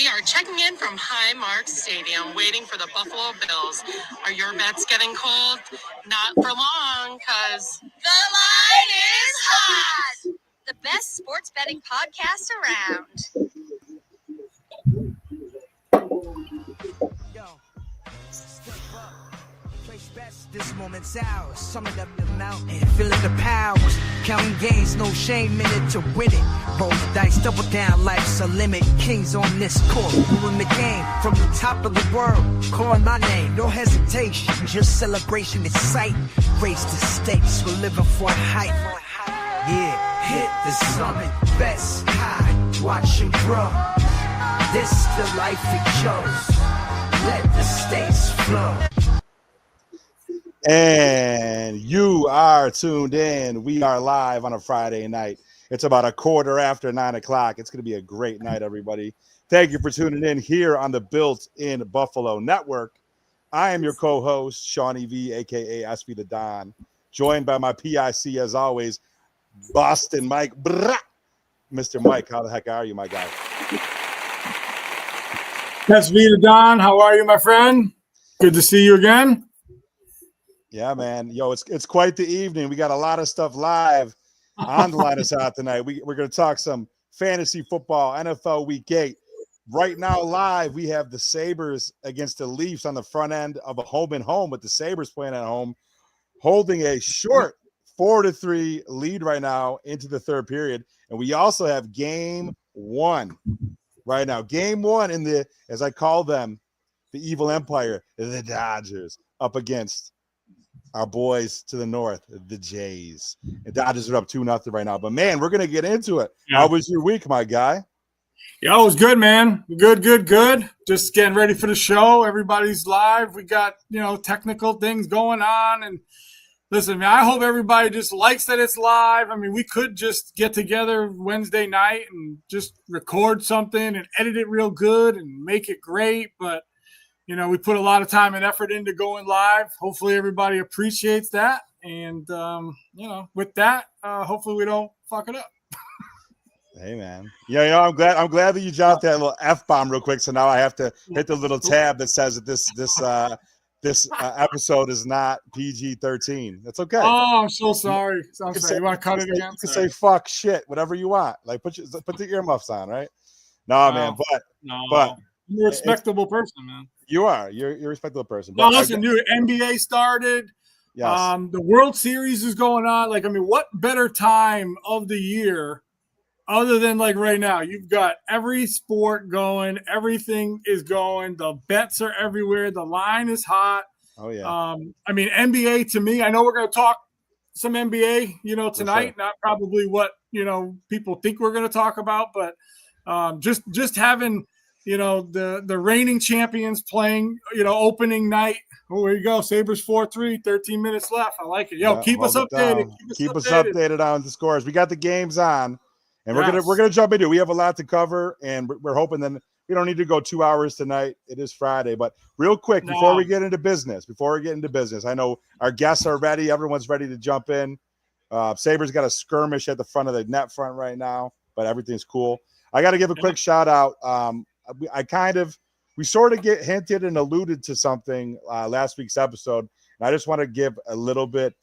We are checking in from Highmark Stadium, waiting for the Buffalo Bills. Are your bets getting cold? Not for long, because the line is hot. The best sports betting podcast around. Yo, step up. Place bets, this moment's ours. Summit up the mountain, feeling the powers. Counting gains, no shame in it to win it. Roll the dice, double down, life's a limit. Kings on this court, ruling the game from the top of the world. Calling my name, no hesitation, just celebration, it's sight. Raise the stakes, we're living for a hype. Yeah, hit the summit, best high, watch it grow. This the life it chose. Let the stakes flow. And you are tuned in. We are live on a Friday night. It's about 9:15. It's going to be a great night, everybody. Thank you for tuning in here on the Built in Buffalo Network. I am your co-host, Shawnee V, a.k.a. SV the Don, joined by my PIC, as always, Boston Mike. Brah! Mr. Mike, how the heck are you, my guy? SV the Don, how are you, my friend? Good to see you again. Yeah, man. Yo, it's quite the evening. We got a lot of stuff live on the line us out tonight. We're going to talk some fantasy football, NFL Week 8. Right now, live, we have the Sabres against the Leafs on the front end of a home and home, with the Sabres playing at home, holding a short 4-3 lead right now into the third period. And we also have game one right now. Game one in the, as I call them, the evil empire, the Dodgers, up against our boys to the north, the Jays. And Dodgers are up 2-0 right now. But, man, we're going to get into it. Yeah. How was your week, my guy? Yeah, it was good, man. Good. Just getting ready for the show. Everybody's live. We got, technical things going on. And, listen, man, I hope everybody just likes that it's live. I mean, we could just get together Wednesday night and just record something and edit it real good and make it great. But, we put a lot of time and effort into going live. Hopefully everybody appreciates that. And, with that, hopefully we don't fuck it up. Hey, man. Yeah, I'm glad that you dropped that little F-bomb real quick. So now I have to hit the little tab that says that this episode is not PG-13. That's okay. Oh, I'm so sorry. You want to cut it again? You can say fuck, shit, whatever you want. Like put the earmuffs on, right? No, man. But you're a respectable person, man. You are. You're a respectable person. Well, listen, NBA started. Yes. The World Series is going on. What better time of the year other than right now? You've got every sport going. Everything is going. The bets are everywhere. The line is hot. Oh, yeah. NBA, to me, I know we're going to talk some NBA, tonight. Sure. Not probably what, people think we're going to talk about. But just having – the reigning champions playing, opening night. Oh, here you go. Sabres 4-3, 13 minutes left. I like it. Keep us updated. Keep us updated on the scores. We got the games on, and we're gonna jump into it. We have a lot to cover, and we're hoping that we don't need to go 2 hours tonight. It is Friday, but real quick before we get into business, I know our guests are ready. Everyone's ready to jump in. Sabres got a skirmish at the front of the net front right now, but everything's cool. I got to give a quick shout out. We sort of get hinted and alluded to something last week's episode, and I just want to give a little bit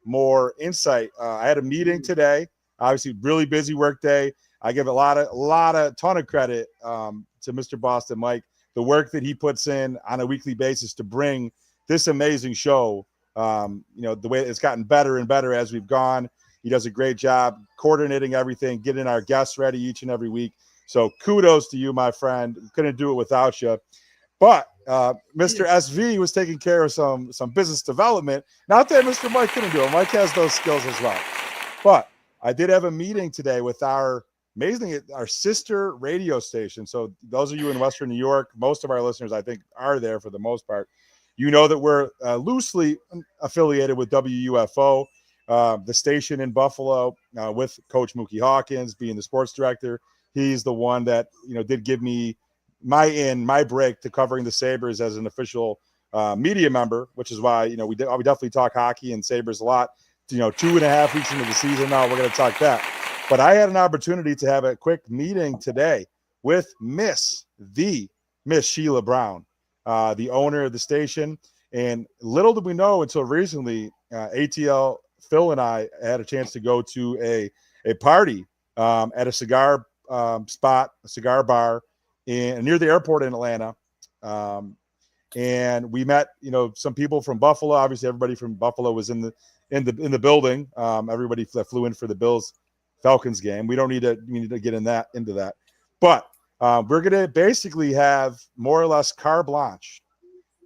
more insight. I had a meeting today, obviously really busy work day. I give a ton of credit to Mr. Boston Mike, the work that he puts in on a weekly basis to bring this amazing show. The way it's gotten better and better as we've gone. He does a great job coordinating everything, getting our guests ready each and every week. So kudos to you, my friend. Couldn't do it without you. But Mr. SV was taking care of some business development. Not that Mr. Mike couldn't do it. Mike has those skills as well. But I did have a meeting today with our sister radio station. So those of you in Western New York, most of our listeners, I think, are there for the most part. You know that we're loosely affiliated with WUFO, the station in Buffalo, with Coach Mookie Hawkins being the sports director. He's the one that, did give me my break to covering the Sabres as an official media member, which is why, we definitely talk hockey and Sabres a lot. 2.5 weeks into the season now, we're going to talk that. But I had an opportunity to have a quick meeting today with Miss Sheila Brown, the owner of the station. And little did we know until recently, ATL Phil and I had a chance to go to a party at a cigar spot, a cigar bar near the airport in Atlanta. And we met, some people from Buffalo. Obviously, everybody from Buffalo was in the building. Everybody that flew in for the Bills Falcons game. We need to get into that. But we're gonna basically have more or less carte blanche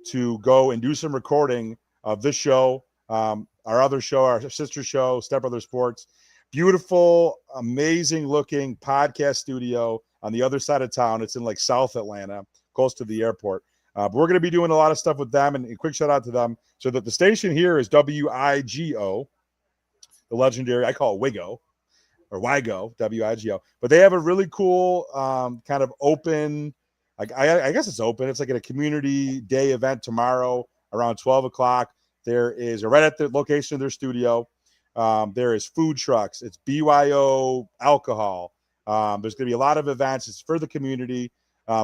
to go and do some recording of this show, our other show, our sister show, Step Brother Sports. Beautiful, amazing looking podcast studio on the other side of town. It's in like South Atlanta, close to the airport. But we're going to be doing a lot of stuff with them, and a quick shout out to them. So that the station here is WIGO, the legendary, I call it WIGO, or WIGO, WIGO. But they have a really cool kind of open, I guess it's open. It's like a community day event tomorrow around 12 o'clock. There is, right at the location of their studio, there is food trucks. It's BYO alcohol. There's going to be a lot of events. It's for the community.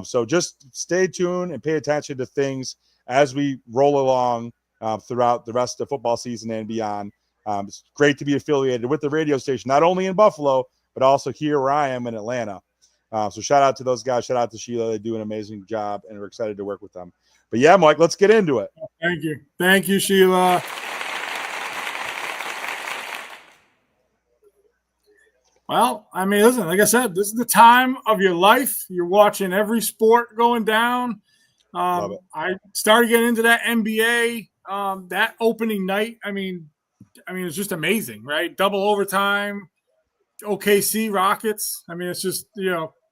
So just stay tuned and pay attention to things as we roll along throughout the rest of the football season and beyond. It's great to be affiliated with the radio station, not only in Buffalo, but also here where I am in Atlanta. So shout out to those guys. Shout out to Sheila. They do an amazing job, and we're excited to work with them. But yeah, Mike, let's get into it. Thank you. Thank you, Sheila. Well, I mean, listen, like I said, this is the time of your life. You're watching every sport going down. I started getting into that NBA, that opening night. I mean, it's just amazing, right? Double overtime, OKC Rockets. I mean, it's just,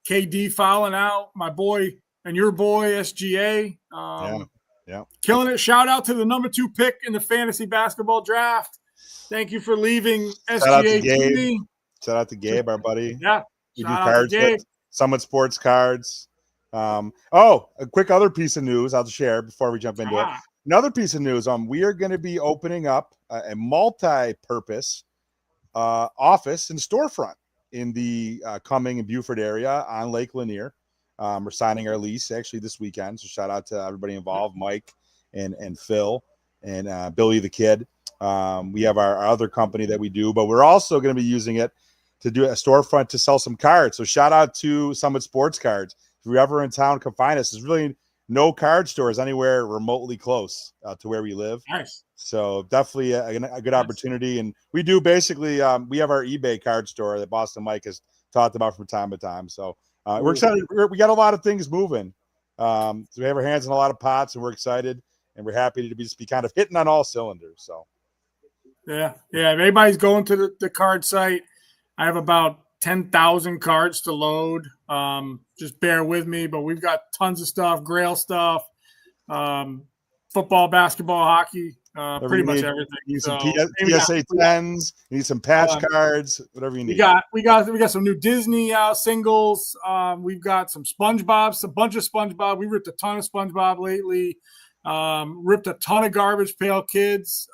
KD fouling out, my boy and your boy, SGA. Yeah. Killing it. Shout out to the number 2 pick in the fantasy basketball draft. Thank you for leaving SGA to me. Shout out to Gabe, our buddy. Yeah. We do cards with Summit Sports cards. A quick other piece of news I'll share before we jump into it. Another piece of news. We are going to be opening up a multi-purpose office and storefront in the Cumming and Buford area on Lake Lanier. We're signing our lease actually this weekend. So shout out to everybody involved, Mike and Phil and Billy the Kid. We have our other company that we do, but we're also going to be using it to do a storefront to sell some cards. So shout out to Summit Sports Cards. If you're ever in town, come find us. There's really no card stores anywhere remotely close to where we live. Nice. So definitely a good opportunity. And we do basically, we have our eBay card store that Boston Mike has talked about from time to time. So we're excited. We got a lot of things moving. So we have our hands in a lot of pots, and we're excited, and we're happy to be kind of hitting on all cylinders. So. Yeah. If anybody's going to the card site, I have about 10,000 cards to load. Just bear with me, but we've got tons of stuff, Grail stuff, football, basketball, hockey, pretty much everything. You need some PSA 10s, you need some patch cards, whatever you need. We got some new Disney singles. We've got some SpongeBob, a bunch of SpongeBob. We ripped a ton of SpongeBob lately. Ripped a ton of Garbage Pail Kids.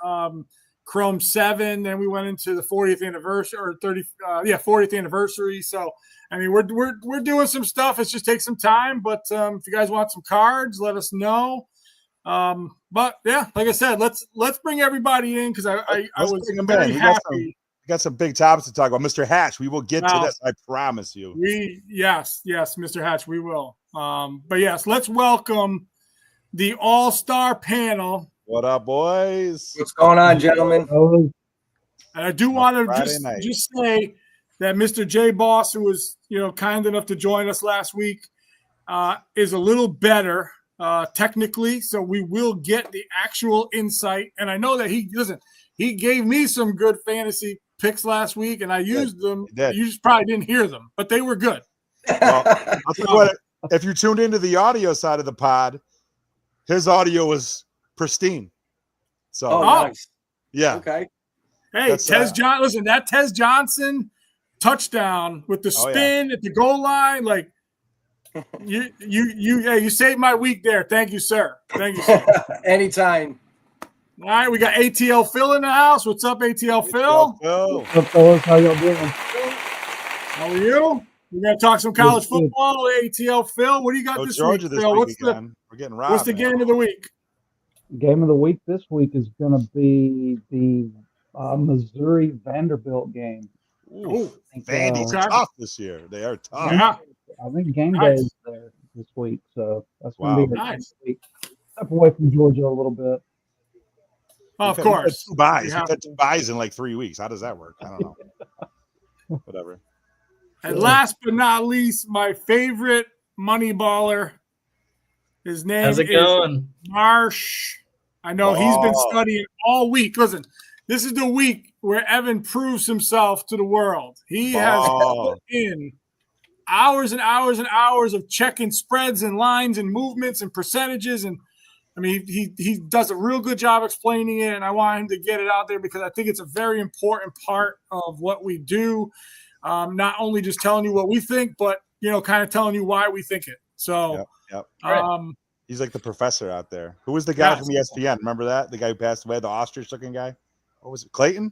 Chrome 7, then we went into the 40th anniversary or 40th anniversary. So, I mean, we're doing some stuff. It just takes some time, but if you guys want some cards, let us know. But yeah, like I said, let's bring everybody in because I was very happy. We got some big topics to talk about. Mr. Hatch, we will get to this. I promise you. Yes, Mr. Hatch, we will. But yes, let's welcome the all-star panel. What up, boys? What's going on, gentlemen? And I do want to just say that Mr. J Boss, who was kind enough to join us last week, is a little better technically, so we will get the actual insight. And I know that he gave me some good fantasy picks last week, and I used them. You just probably didn't hear them, but they were good. Well, I'll tell you what, if you tuned into the audio side of the pod, his audio was pristine. So nice. Yeah. Okay. Hey, listen, that Tez Johnson touchdown with the spin at the goal line, like you saved my week there. Thank you, sir. Anytime. All right, we got ATL Phil in the house. What's up, ATL Phil? Phil. What's up, fellas? How y'all doing? How are you? We're gonna talk some college football, ATL. Phil, what do you got Go this Georgia week? this Phil, week again. We're getting robbed. what's the game of the week? Game of the week this week is going to be the Missouri Vanderbilt game. Ooh, I think, Vandy's okay. tough this year. They are tough. Yeah. I think game day Nice. is there this week, so that's going Wow. to be a Nice. week. Step away from Georgia a little bit. Oh, of We've had course. two buys. You have We've had 2 buys in like 3 weeks. How does that work? I don't know. Whatever. And last but not least, my favorite money baller. His name How's it is going? Marsh. I know he's been Oh. studying all week. Listen, this is the week where Evan proves himself to the world. He has put in hours and hours and hours of checking spreads and lines and movements and percentages. And I mean, he does a real good job explaining it. And I want him to get it out there because I think it's a very important part of what we do. Not only just telling you what we think, but, kind of telling you why we think it. So, Yep. He's like the professor out there. Who was the guy Yes. from ESPN? Remember that? The guy who passed away, the ostrich-looking guy? What was it? Clayton?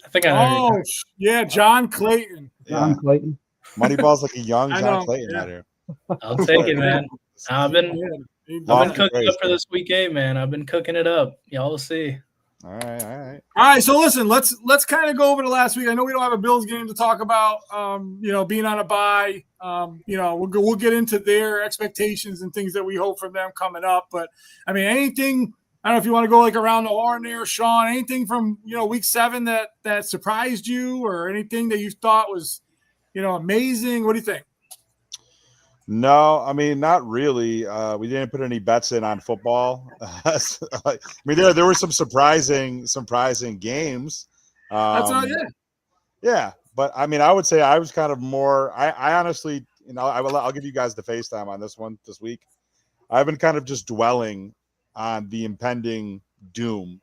I think I know. yeah, John Clayton. John Clayton. Moneyball's like a young I John know, Clayton yeah. out here. I'll take it, man. I've been Lofty cooking praise, up for this week game, man. I've been cooking it up. Y'all will see. All right. All right, so listen, let's kind of go over the last week. I know we don't have a Bills game to talk about. Being on a bye. We'll get into their expectations and things that we hope from them coming up. But I mean, anything. I don't know if you want to go like around the horn there, Sean. Anything from week 7 that surprised you, or anything that you thought was amazing? What do you think? No, I mean, not really. We didn't put any bets in on football. I mean, there were some surprising games. That's all. Yeah, but I mean, I would say I was kind of more. I honestly, I'll give you guys the FaceTime on this one this week. I've been kind of just dwelling on the impending doom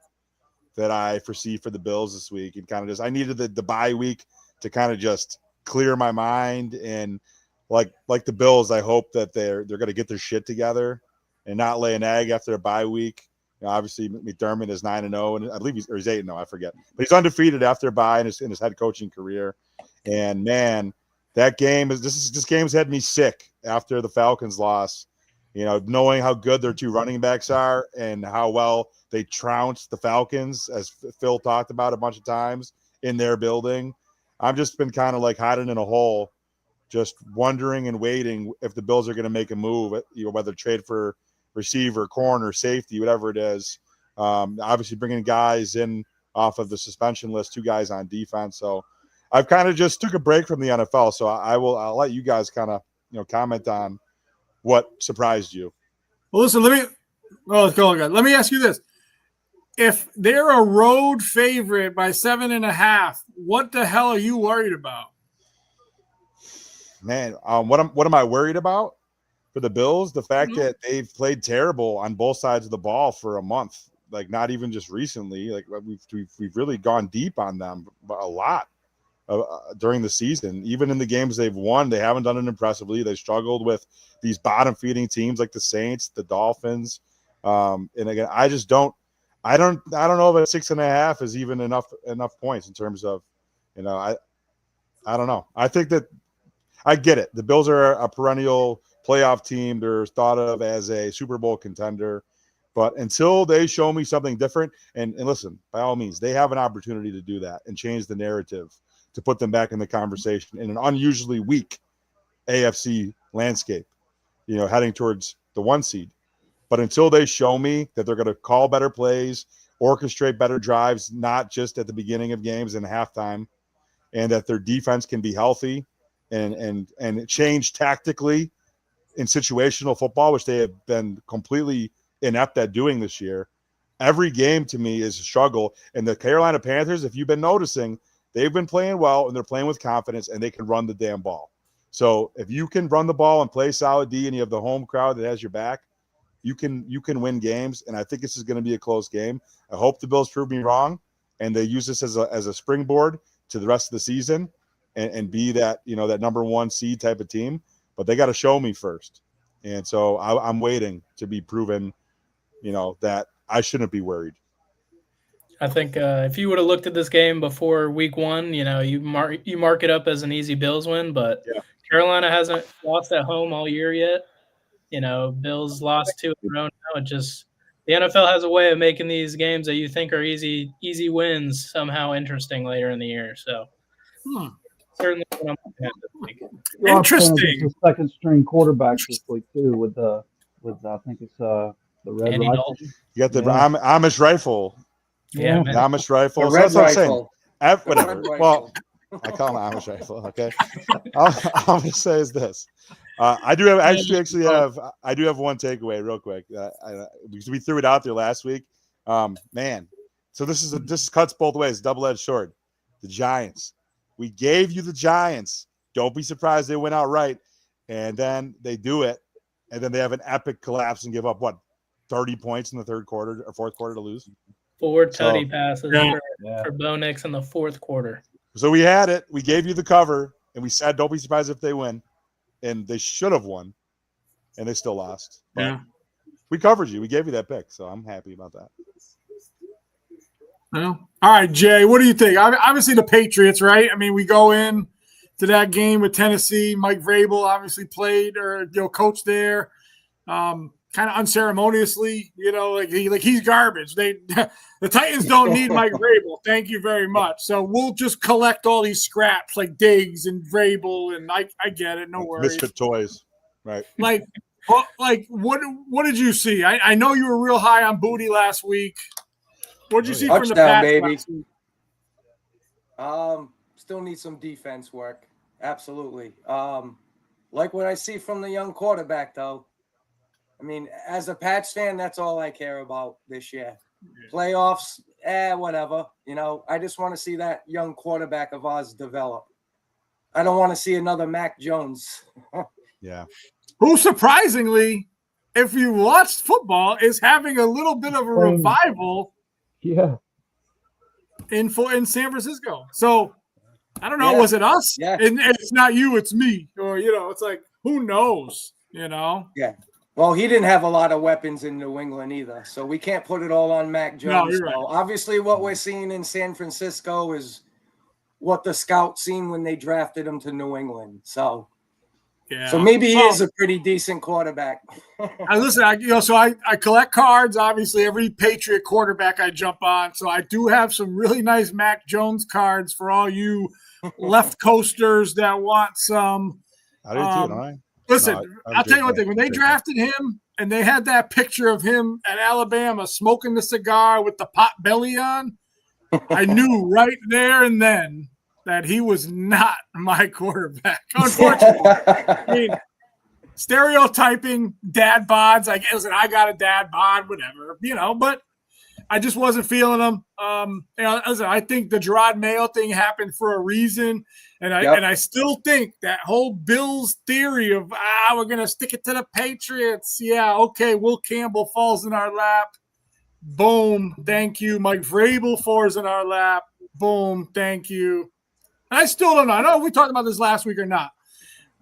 that I foresee for the Bills this week, and kind of just I needed the bye week to kind of just clear my mind. And like the Bills, I hope that they're going to get their shit together and not lay an egg after a bye week. Obviously, McDermott is 9-0, and I believe he's 8-0. I forget, but he's undefeated after a bye in his head coaching career. And man, that game this game's had me sick after the Falcons loss. Knowing how good their 2 running backs are and how well they trounced the Falcons, as Phil talked about a bunch of times in their building. I've just been kind of like hiding in a hole, just wondering and waiting if the Bills are going to make a move, whether trade for receiver, corner, safety, whatever it is. Obviously bringing guys in off of the suspension list, 2 guys on defense. So I've kind of just took a break from the NFL. So I'll let you guys kind of, comment on what surprised you. Well, listen, let's go again. Let me ask you this. If they're a road favorite by 7.5, what the hell are you worried about? Man, what am I worried about for the Bills? The fact that they've played terrible on both sides of the ball for a month, like not even just recently. Like we've really gone deep on them a lot during the season. Even in the games they've won, they haven't done it impressively. They struggled with these bottom feeding teams like the Saints, the Dolphins, and again, I don't know if 6.5 is even enough points in terms of, I don't know. I think that. I get it. The Bills are a perennial playoff team. They're thought of as a Super Bowl contender. But until they show me something different, and listen, by all means, they have an opportunity to do that and change the narrative to put them back in the conversation in an unusually weak AFC landscape, heading towards the 1 seed. But until they show me that they're going to call better plays, orchestrate better drives, not just at the beginning of games and halftime, and that their defense can be healthy, and change tactically in situational football, which they have been completely inept at doing this year. Every game to me is a struggle. And the Carolina Panthers, if you've been noticing, they've been playing well and they're playing with confidence and they can run the damn ball. So if you can run the ball and play solid D and you have the home crowd that has your back, you can win games. And I think this is going to be a close game. I hope the Bills prove me wrong and they use this as a springboard to the rest of the season. And be that, that number 1 seed type of team, but they got to show me first. And so I'm waiting to be proven, that I shouldn't be worried. I think if you would have looked at this game before week 1, you mark it up as an easy Bills win, but Yeah. Carolina hasn't lost at home all year yet. Bills lost 2 in a row now. The NFL has a way of making these games that you think are easy wins somehow interesting later in the year. So certainly what I'm looking at this week. You're also playing Interesting. against the second string quarterback this week too, with I think it's the Red Andy Rifle. Dalton. You got the Yeah. Amish rifle. Yeah, Yeah. The man. Amish rifle. The So red that's what I'm saying. rifle. Whatever. The red Well, rifle. I call him Amish rifle. Okay. All I'm gonna say is this. I do have I do have one takeaway real quick. Because we threw it out there last week. Man. So this cuts both ways, double-edged sword. The Giants. We gave you the Giants. Don't be surprised they went out right. And then they do it. And then they have an epic collapse and give up 30 points in the third quarter or fourth quarter to lose. 4 tutty passes Yeah. for Bo Nix in the fourth quarter. So we had it. We gave you the cover, and we said, don't be surprised if they win. And they should have won, and they still lost. But Yeah. we covered you. We gave you that pick, so I'm happy about that. Well, all right, Jay, what do you think? Obviously, the Patriots, right? I mean, we go in to that game with Tennessee. Mike Vrabel obviously played or coached there, kind of unceremoniously. Like he's garbage. The Titans don't need Mike Vrabel. Thank you very much. So we'll just collect all these scraps like Diggs and Vrabel, and I get it. No worries. Misfit toys, right? Like what did you see? I know you were real high on Booty last week. What did you see from the Touchdown, Pats baby. last week? Still need some defense work. Absolutely. Like what I see from the young quarterback, though. I mean, as a Pats fan, that's all I care about this year. Playoffs, whatever. I just want to see that young quarterback of ours develop. I don't want to see another Mac Jones. Yeah. Who surprisingly, if you watched football, is having a little bit of a revival Yeah. in San Francisco. So I don't know. Yeah. Was it us? Yeah. And it's not you, it's me. Or it's like, who knows? Yeah. Well, he didn't have a lot of weapons in New England either, so we can't put it all on Mac Jones. No, you're right. So obviously, what we're seeing in San Francisco is what the scouts seen when they drafted him to New England. So, Yeah. so maybe he is a pretty decent quarterback. I collect cards. Obviously, every Patriot quarterback I jump on. So I do have some really nice Mac Jones cards for all you left coasters that want some. I do too, don't I? Listen, No, I'll tell you one thing. When they drafted him and they had that picture of him at Alabama smoking the cigar with the pot belly on, I knew right there and then that he was not my quarterback. Unfortunately, I mean, stereotyping dad bods. I got a dad bod, whatever, but I just wasn't feeling him. Listen, I think the Gerard Mayo thing happened for a reason. And I still think that whole Bills theory of, we're going to stick it to the Patriots. Yeah, okay, Will Campbell falls in our lap. Boom, thank you. Mike Vrabel falls in our lap. Boom, thank you. And I still don't know. I don't know if we talked about this last week or not.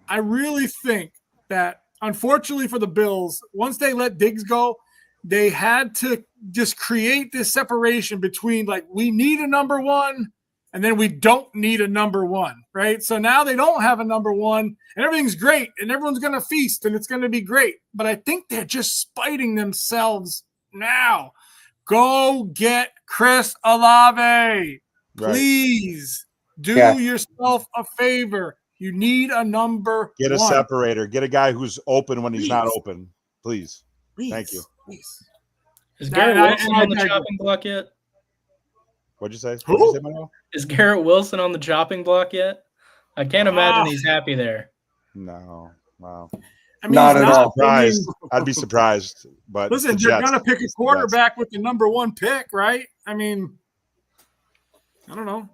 I really think that, unfortunately for the Bills, once they let Diggs go, they had to just create this separation between, like, we need a number one and then we don't need a number one, right? So now they don't have a number one and everything's great and everyone's going to feast and it's going to be great. But I think they're just spiting themselves now. Go get Chris Olave. Please do yourself a favor. You need a number Get a one. separator. Get a guy who's open when he's not open. Please. Thank you. Please. Is Garrett Wilson on the chopping block yet? What'd you say? Who? What'd you say, Manuel? Is Garrett Wilson on the chopping block yet? I can't imagine he's happy there. No. Wow. I mean, Not he's at not. all. Surprised. I'd be surprised. But Listen, the you're Jets. going to pick a quarterback with the number one pick, right? I mean, I don't know.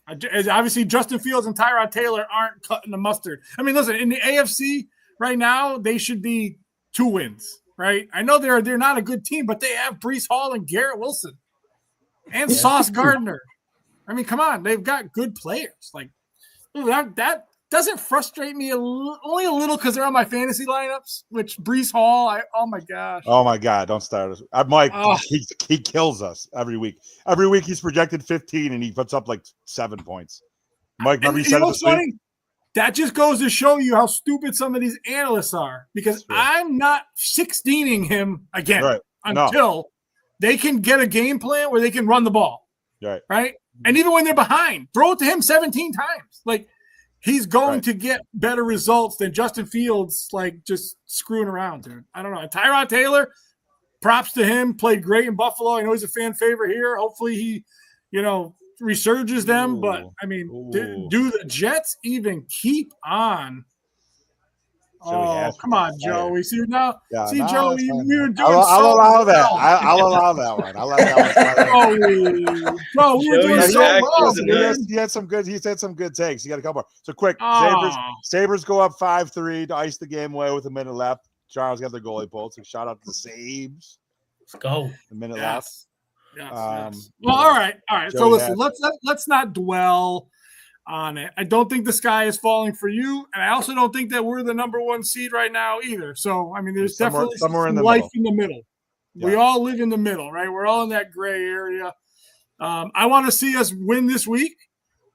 Obviously, Justin Fields and Tyrod Taylor aren't cutting the mustard. I mean, listen, in the AFC right now, they should be 2 wins, right? I know they're not a good team, but they have Breece Hall and Garrett Wilson and Sauce Gardner. I mean, come on, they've got good players. Like that doesn't frustrate me only a little because they're on my fantasy lineups. Which Brees Hall, oh my gosh. Oh my God! Don't start us. Mike, Oh. he kills us every week. Every week he's projected 15, and he puts up like 7 points. Mike, remember you said it this week? That just goes to show you how stupid some of these analysts are. Because I'm not 16ing him again until they can get a game plan where they can run the ball. Right. And even when they're behind, throw it to him 17 times. Like, he's going to get better results than Justin Fields, like, just screwing around, dude. I don't know. And Tyrod Taylor, props to him, played great in Buffalo. I know he's a fan favorite here. Hopefully he, resurges them. But, I mean, do the Jets even keep on? Oh, come on, Joey. See, now, Joey, we were doing I'll allow that. I'll allow that one. I'll let that one. Bro, we were doing so well. He had some good takes. He got a couple more. So quick, Sabres go up 5-3 to ice the game away with a minute left. Charles got the goalie pulled. So shout out to the Sabres. Let's go. A minute left. Yes. Well, all right. So listen, let's not dwell on it. I don't think the sky is falling for you, and I also don't think that we're the number 1 seed right now either. So I mean, there's definitely somewhere in the life in the middle. Yeah. We all live in the middle, right? We're all in that gray area. I want to see us win this week.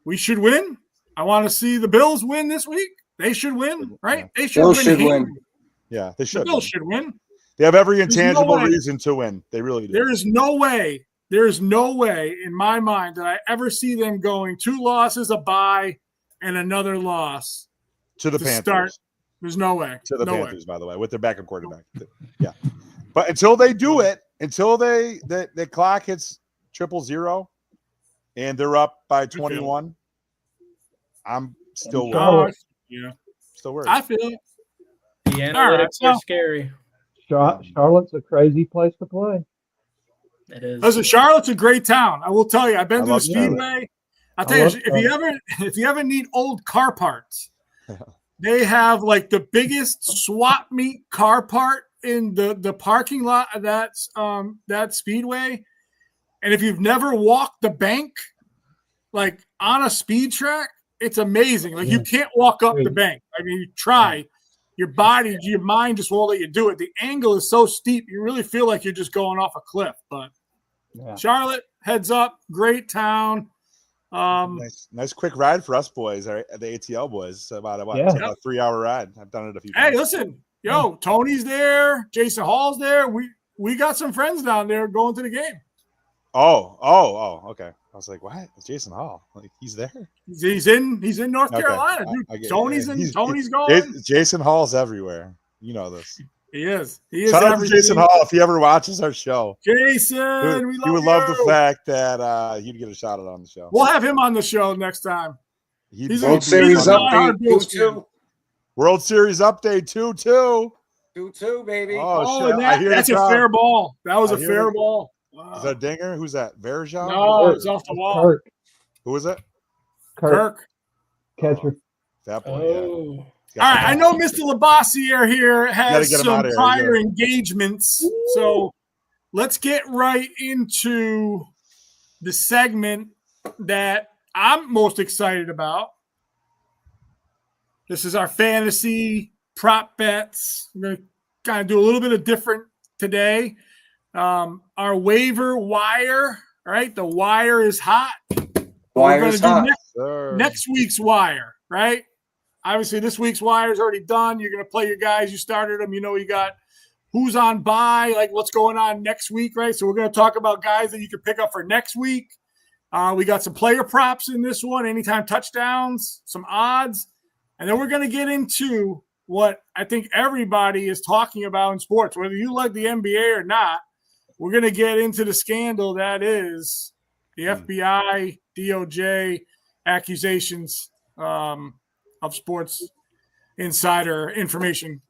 We should win. I want to see the Bills win this week. They should win, right? They should win. Yeah, they should. The Bills should win. They have every intangible reason to win. They really do. There is no way in my mind that I ever see them going 2 losses, a bye, and another loss to the Panthers. Start. There's no way. To the Panthers, by the way, with their backup quarterback. Yeah. But until they do it, until the clock hits 000 and they're up by 21, I'm still worried. Still worried. I feel it. The analytics are scary. Charlotte's a crazy place to play. It is. Listen, Charlotte's a great town. I will tell you. I've been to the Speedway. I'll tell you, if you ever need old car parts, they have like the biggest swap meet car part in the parking lot of that Speedway. And if you've never walked the bank, like on a speed track, it's amazing. Like you can't walk up the bank. I mean, you try. Your body, your mind just won't let you do it. The angle is so steep, you really feel like you're just going off a cliff. But Charlotte, heads up, great town. Nice quick ride for us boys, the ATL boys. It's about a 3-hour ride. I've done it a few times. Hey, listen, Tony's there, Jason Hall's there. We got some friends down there going to the game. Oh, okay. I was like, what? It's Jason Hall. Like, he's there? He's in North Carolina, dude. Tony's going. Jason Hall's everywhere. You know this. He is. Shout out to Jason Hall if he ever watches our show. Jason, he would love the fact that he'd get a shout out on the show. We'll have him on the show next time. World Series update 2-2. World Series update 2-2. 2-2, baby. Oh shit! That's a fair ball. That was a fair ball. Wow. Is that a dinger? Who's that? Verjan? No, it's off the wall. Kirk. Who is it? Kirk. Catcher. That boy, All right, I know Mr. Labossiere here has some prior engagements, so let's get right into the segment that I'm most excited about. This is our fantasy prop bets. We're going to kind of do a little bit of different today. Our waiver wire, right? The wire is hot. Wire is hot. Next week's wire, right? Obviously, this week's wire is already done. You're going to play your guys. You started them. You got who's on bye, like what's going on next week, right? So we're going to talk about guys that you can pick up for next week. We got some player props in this one, anytime touchdowns, some odds. And then we're going to get into what I think everybody is talking about in sports, whether you like the NBA or not. We're going to get into the scandal that is the FBI, DOJ accusations of sports insider information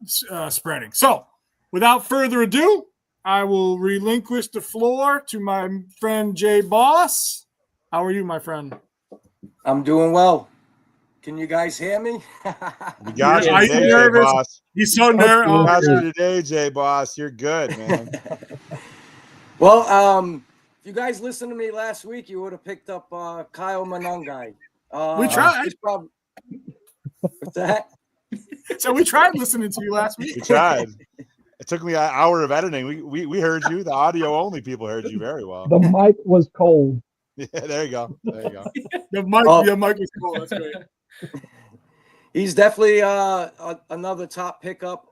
spreading. So without further ado, I will relinquish the floor to my friend Jay Boss. How are you, my friend? I'm doing well. Can you guys hear me? We got you today, Jay Boss. He's so nervous. We got you today, Jay Boss. You're good, man. Well, if you guys listened to me last week, you would have picked up Kyle Monangai. We tried. What's that? So we tried listening to you last week. We tried. It took me an hour of editing. We heard you. The audio only people heard you very well. The mic was cold. Yeah, there you go. There you go. The mic was cool. That's great. He's definitely another top pickup.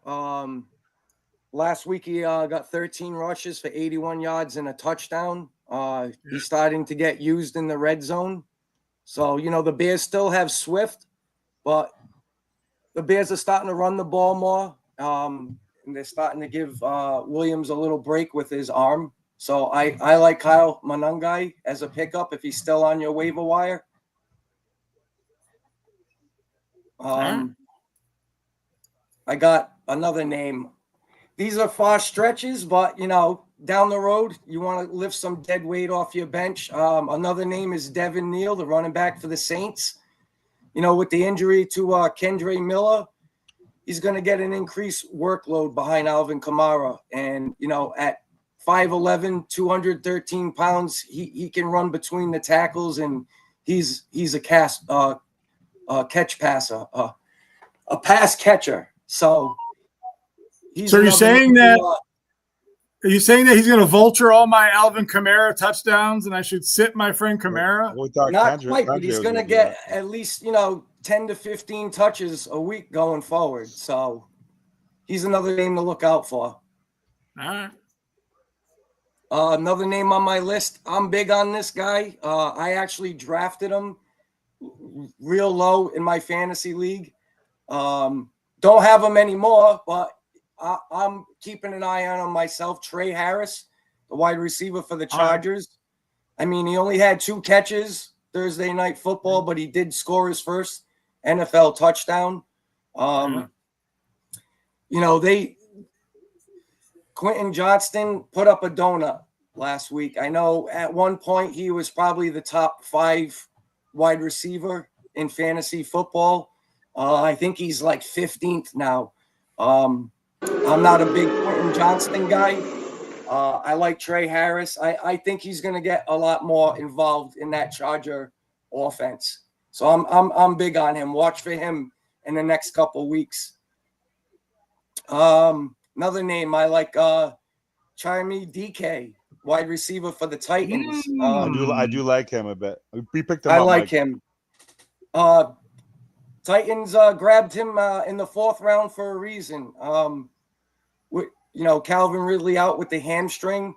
Last week he got 13 rushes for 81 yards and a touchdown. He's starting to get used in the red zone. So, the Bears still have Swift, but the Bears are starting to run the ball more. And they're starting to give Williams a little break with his arm. So I like Kyle Monangai as a pickup if he's still on your waiver wire. I got another name. These are far stretches, but, down the road, you want to lift some dead weight off your bench. Another name is Devin Neal, the running back for the Saints. With the injury to Kendre Miller, he's going to get an increased workload behind Alvin Kamara. And, at 5'11", 213 pounds, he can run between the tackles, and he's a catch passer, a pass catcher. So you're saying that are you saying that he's going to vulture all my Alvin Kamara touchdowns, and I should sit my friend Kamara? Not quite, but he's going to get at least 10 to 15 touches a week going forward. So he's another name to look out for. All right. Another name on my list. I'm big on this guy. I actually drafted him real low in my fantasy league. Don't have him anymore, but I'm keeping an eye on him myself. Trey Harris, the wide receiver for the Chargers. I mean, he only had 2 catches Thursday Night Football, but he did score his first NFL touchdown. Quentin Johnston put up a donut last week. I know at one point he was probably the top 5 wide receiver in fantasy football. I think he's like 15th now. I'm not a big Quentin Johnston guy. I like Trey Harris. I think he's going to get a lot more involved in that Charger offense. So I'm big on him. Watch for him in the next couple weeks. Another name I like, Charmy DK, wide receiver for the Titans. I do like him a bit. We picked him up. I like him. Titans grabbed him in the 4th round for a reason. Calvin Ridley out with the hamstring.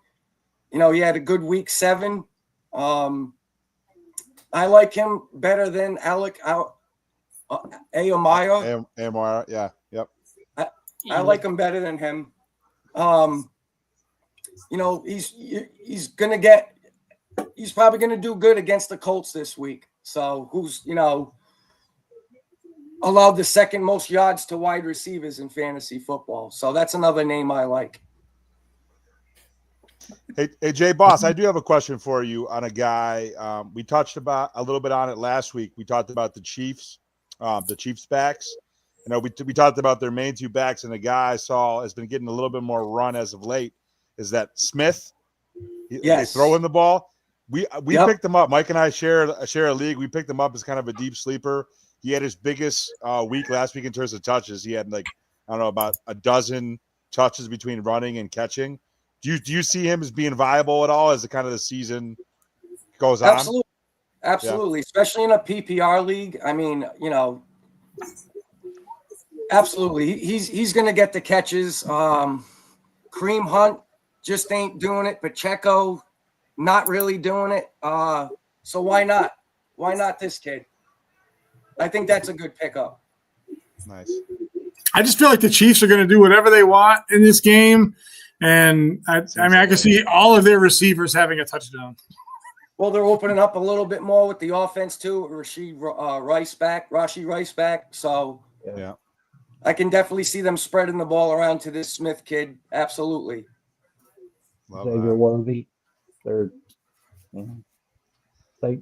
He had a good week 7. I like him better than Alec Ayomaya. Ayomaya, yeah, yep. I like him better than him. He's probably gonna do good against the Colts this week. So who's allowed the 2nd most yards to wide receivers in fantasy football. So that's another name I like. Hey, Jay Boss, I do have a question for you on a guy. We touched about a little bit on it last week. We talked about the Chiefs backs. We talked about their main 2 backs, and the guy I saw has been getting a little bit more run as of late. Is that Smith? Yes. They throw in the ball. We picked him up. Mike and I share a league. We picked him up as kind of a deep sleeper. He had his biggest week last week in terms of touches. He had about a dozen touches between running and catching. Do you see him as being viable at all as the season goes on? Absolutely. Yeah. Especially in a PPR league. I mean, absolutely. He's going to get the catches. Kareem Hunt just ain't doing it. Pacheco not really doing it. So why not? Why not this kid? I think that's a good pickup. Nice. I just feel like the Chiefs are going to do whatever they want in this game. And I can see all of their receivers having a touchdown. Well, they're opening up a little bit more with the offense too. Rashi Rice back. So yeah, I can definitely see them spreading the ball around to this Smith kid. Absolutely. Xavier Worthy, third.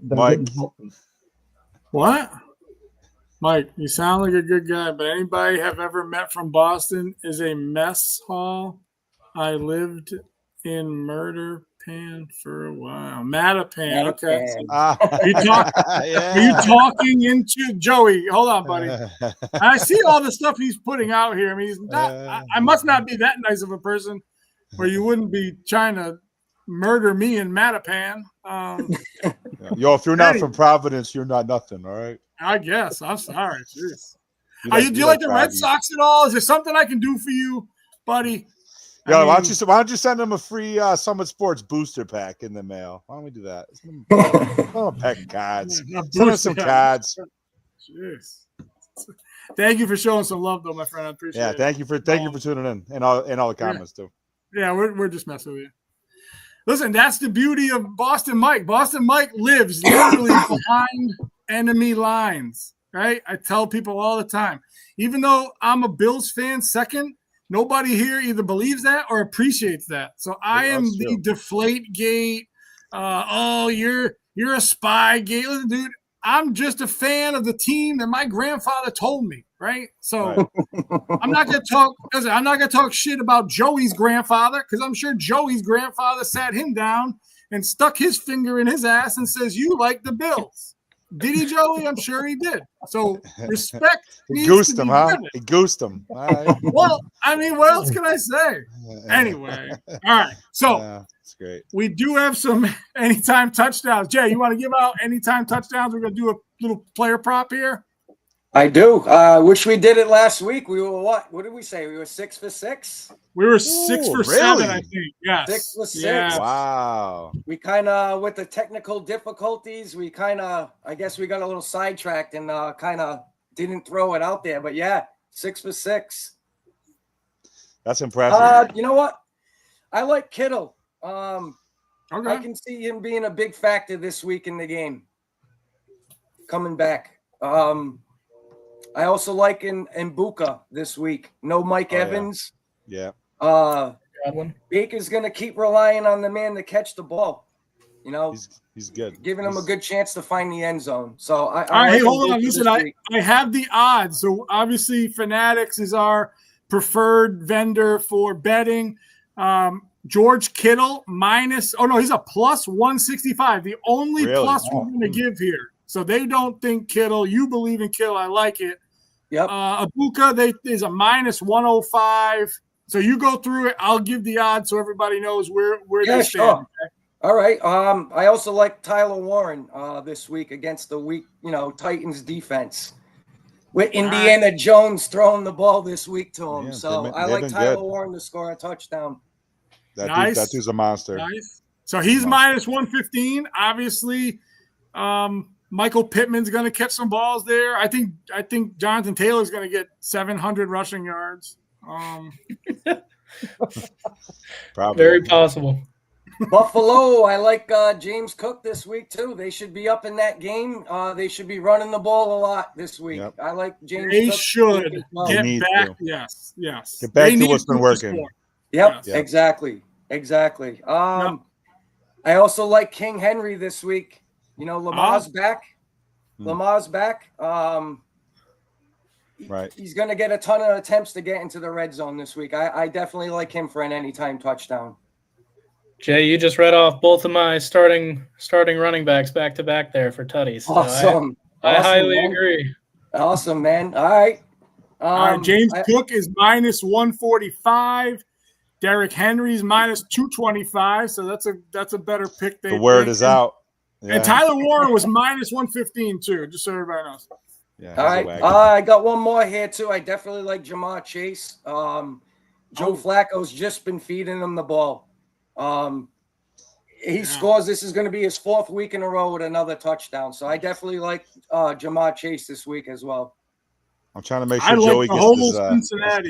Mike. What? Mike, you sound like a good guy, but anybody have ever met from Boston is a mess hall. I lived in murder Pan for a while. Mattapan. Okay. Mattapan. Are you talking into Joey? Hold on, buddy. I see all the stuff he's putting out here. I mean, he's not. I must not be that nice of a person, where you wouldn't be trying to murder me in Mattapan. Yo, if you're not from Providence, you're not nothing. All right. I guess. I'm sorry. Jeez. Do you like the Red Sox at all? Is there something I can do for you, buddy? Yo, why don't you send them a free Summit Sports booster pack in the mail? Why don't we do that? Send them a pack of cards. Send them some cards. Jeez. Thank you for showing some love, though, my friend. I appreciate it. Yeah, thank you for tuning in and all the comments too. Yeah, we're just messing with you. Listen, that's the beauty of Boston Mike. Boston Mike lives literally behind enemy lines, right? I tell people all the time, even though I'm a Bills fan second, nobody here either believes that or appreciates that. So I am the deflate gate. You're a spy gate. Listen, dude, I'm just a fan of the team that my grandfather told me, right? So I'm not gonna talk shit about Joey's grandfather, because I'm sure Joey's grandfather sat him down and stuck his finger in his ass and says, "You like the Bills." Did he, Joey? I'm sure he did. So respect. He goosed him, huh? He goosed him. All right. Well, I mean, what else can I say? Anyway, all right. So that's great. We do have some anytime touchdowns. Jay, you want to give out anytime touchdowns? We're going to do a little player prop here. I do. Wish we did it last week. We were what? What did we say? We were 6 for 6. We were 6 for 7, I think. Yes. 6 for 6. Yeah. Wow. We kind of, with the technical difficulties, I guess we got a little sidetracked and kind of didn't throw it out there. But yeah, 6 for 6. That's impressive. You know what? I like Kittle. Okay. I can see him being a big factor this week in the game. Coming back. I also like Mbuka this week. No Mike Evans. Yeah. Baker's going to keep relying on the man to catch the ball. You know, he's good. Giving him a good chance to find the end zone. So all right, hey, hold on. Listen, I have the odds. So obviously Fanatics is our preferred vendor for betting. George Kittle he's a plus 165. The only plus we're going to give here. So they don't think Kittle. You believe in Kittle. I like it. Yep. Abuka, there's a minus 105. So you go through it. I'll give the odds so everybody knows where they stand. Sure. Okay? All right. I also like Tyler Warren this week against the weak, Titans defense. With Indiana Jones throwing the ball this week to him. So I like Tyler Warren to score a touchdown. That dude's a monster. Nice. So he's minus 115. Obviously, Michael Pittman's going to catch some balls there. I think Jonathan Taylor's going to get 700 rushing yards. Probably. Very possible. Buffalo, I like James Cook this week too. They should be up in that game. They should be running the ball a lot this week. Yep. I like James They Cook. Should get back. Yes. Get back to what's been working. Yep, exactly. I also like King Henry this week. Lamar's back. Lamar's back. Right. He's going to get a ton of attempts to get into the red zone this week. I definitely like him for an anytime touchdown. Jay, you just read off both of my starting running backs back to back there for Tutties. So Awesome. I highly agree. Awesome, man. All right. James Cook is minus 145. Derrick Henry's minus 225. So that's a better pick. The word is out. Yeah. And Tyler Warren was minus 115 too, just so everybody knows. Yeah. All right. I got one more here too. I definitely like Jamar Chase. Joe Flacco's just been feeding him the ball. He scores. This is going to be his 4th week in a row with another touchdown. So I definitely like Jamar Chase this week as well. I'm trying to make sure Joey gets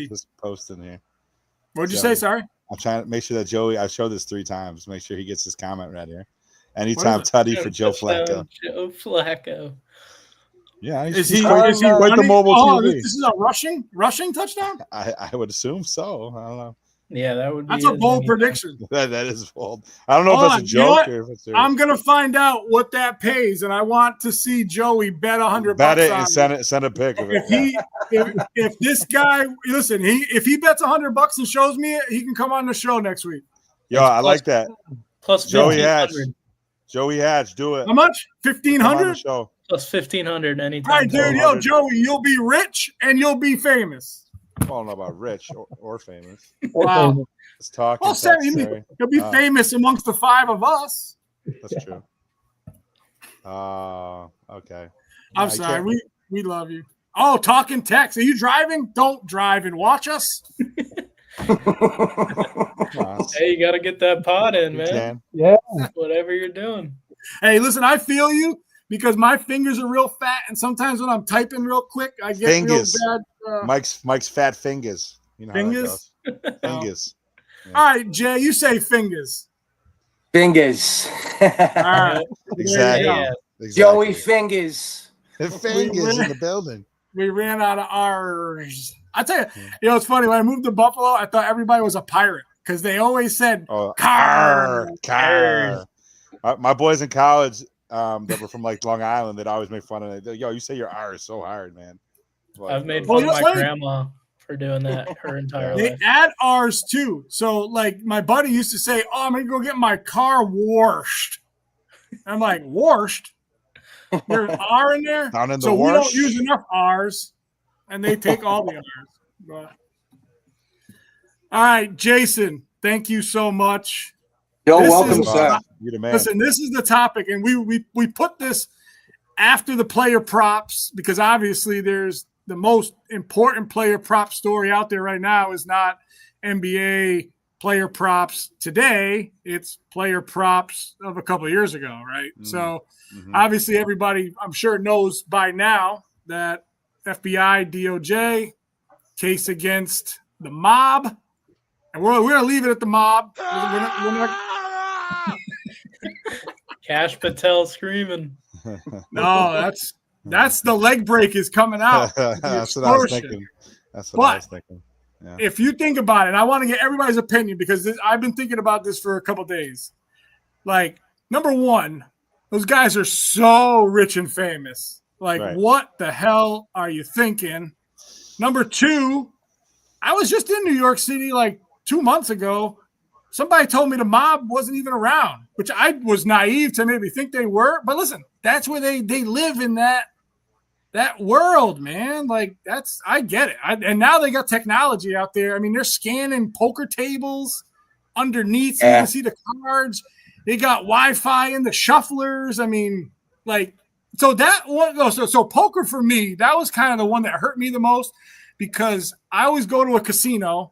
this post in here. What'd you say? Sorry. I'm trying to make sure that Joey. I've showed this 3 times. Make sure he gets his comment right here. Anytime Tutty for Joe Flacco. Joe Flacco. Yeah, is he like the mobile TV. This is a rushing touchdown. I would assume so. I don't know. Yeah, that would be. That's a bold prediction. That is bold. I don't know if that's a joke or if it's serious. I'm gonna find out what that pays, and I want to see Joey bet $100. Bet it and send a pic of it. If this guy if he bets $100 and shows me it, he can come on the show next week. Yo, I like that. Plus Joey Hatch. 1,500. Joey Hatch, do it. How much? Come on the 1,500? show. Plus 1,500 All anytime. right, dude. Yo, 1,200. Joey, you'll be rich and you'll be famous. I don't know about rich or famous. Wow. Let's talk. Well, Sammy, he'll be famous amongst the 5 of us. That's true. Okay. I'm sorry. We love you. Oh, talking text. Are you driving? Don't drive and watch us. Hey, you got to get that pod in, man. Yeah. Whatever you're doing. Hey, listen, I feel you because my fingers are real fat, and sometimes when I'm typing real quick, I get Fingers. real bad. Mike's fat fingers. You know Fingers? how that goes. Fingers. All right, Jay, you say fingers. Fingers. All right. Exactly. Yeah. Joey Fingers. The fingers in the building. We ran out of R's. I tell you, it's funny. When I moved to Buffalo, I thought everybody was a pirate because they always said car. My boys in college that were from like Long Island, they'd always make fun of it. Yo, you say your R is so hard, man. Like, I've made fun of my grandma for doing that her entire They life. add R's too. So, like, my buddy used to say, "Oh, I'm gonna go get my car washed." I'm like, "Washed? There's an R in there." Down in the so we wash? don't use enough R's, and they take all the R's. But... All right, Jason. Thank you so much. You're This welcome, is- sir. You the man. Listen, this is the topic, and we put this after the player props because obviously there's the most important player prop story out there right now is not NBA player props today. It's player props of a couple of years ago, right? So obviously everybody, I'm sure, knows by now that FBI, DOJ case against the mob, and we're going to leave it at the mob. We're not Cash Patel screaming. No, that's the leg break is coming out. That's what I was thinking. That's what I was thinking. Yeah. If you think about it, I want to get everybody's opinion because I've been thinking about this for a couple of days. Like, number one, those guys are so rich and famous. Like, what the hell are you thinking? Number two, I was just in New York City like 2 months ago. Somebody told me the mob wasn't even around, which I was naive to maybe think they were. But listen, that's where they live in that world, man. Like I get it. And now they got technology out there. I mean, they're scanning poker tables underneath. So you can see the cards. They got Wi-Fi in the shufflers. I mean, like, so that one. So poker for me, that was kind of the one that hurt me the most because I always go to a casino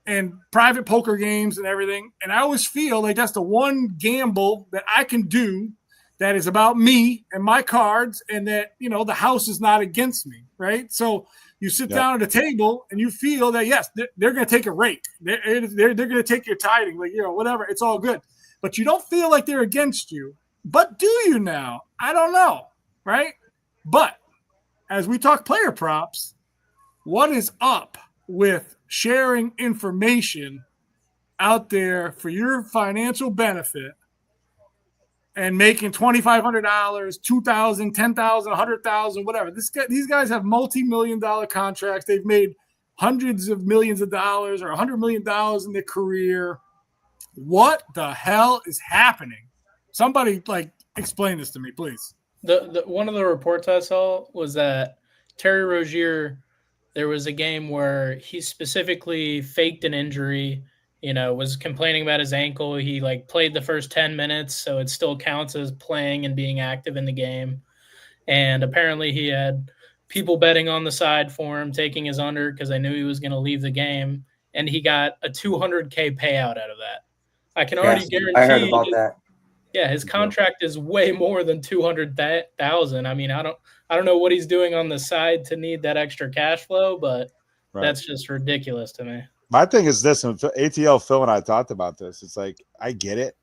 and private poker games and everything. And I always feel like that's the one gamble that I can do that is about me and my cards and that, the house is not against me, right? So you sit down at a table and you feel that, yes, they're going to take a rake. They're going to take your tiding, like, whatever. It's all good. But you don't feel like they're against you. But do you now? I don't know, right? But as we talk player props, what is up with sharing information out there for your financial benefit and making $2,500, $2,000, $10,000, $100,000, whatever. These guys have multi-million-dollar contracts. They've made hundreds of millions of dollars or $100 million in their career. What the hell is happening? Somebody explain this to me, please. The one of the reports I saw was that Terry Rozier, there was a game where he specifically faked an injury, was complaining about his ankle. He played the first 10 minutes, so it still counts as playing and being active in the game. And apparently he had people betting on the side for him, taking his under because they knew he was going to leave the game. And he got a $200K payout out of that. I can already guarantee. I heard about that. Yeah, his contract is way more than $200,000. I mean, I don't know what he's doing on the side to need that extra cash flow, but that's just ridiculous to me. My thing is this, and ATL Phil and I talked about this. It's like, I get it.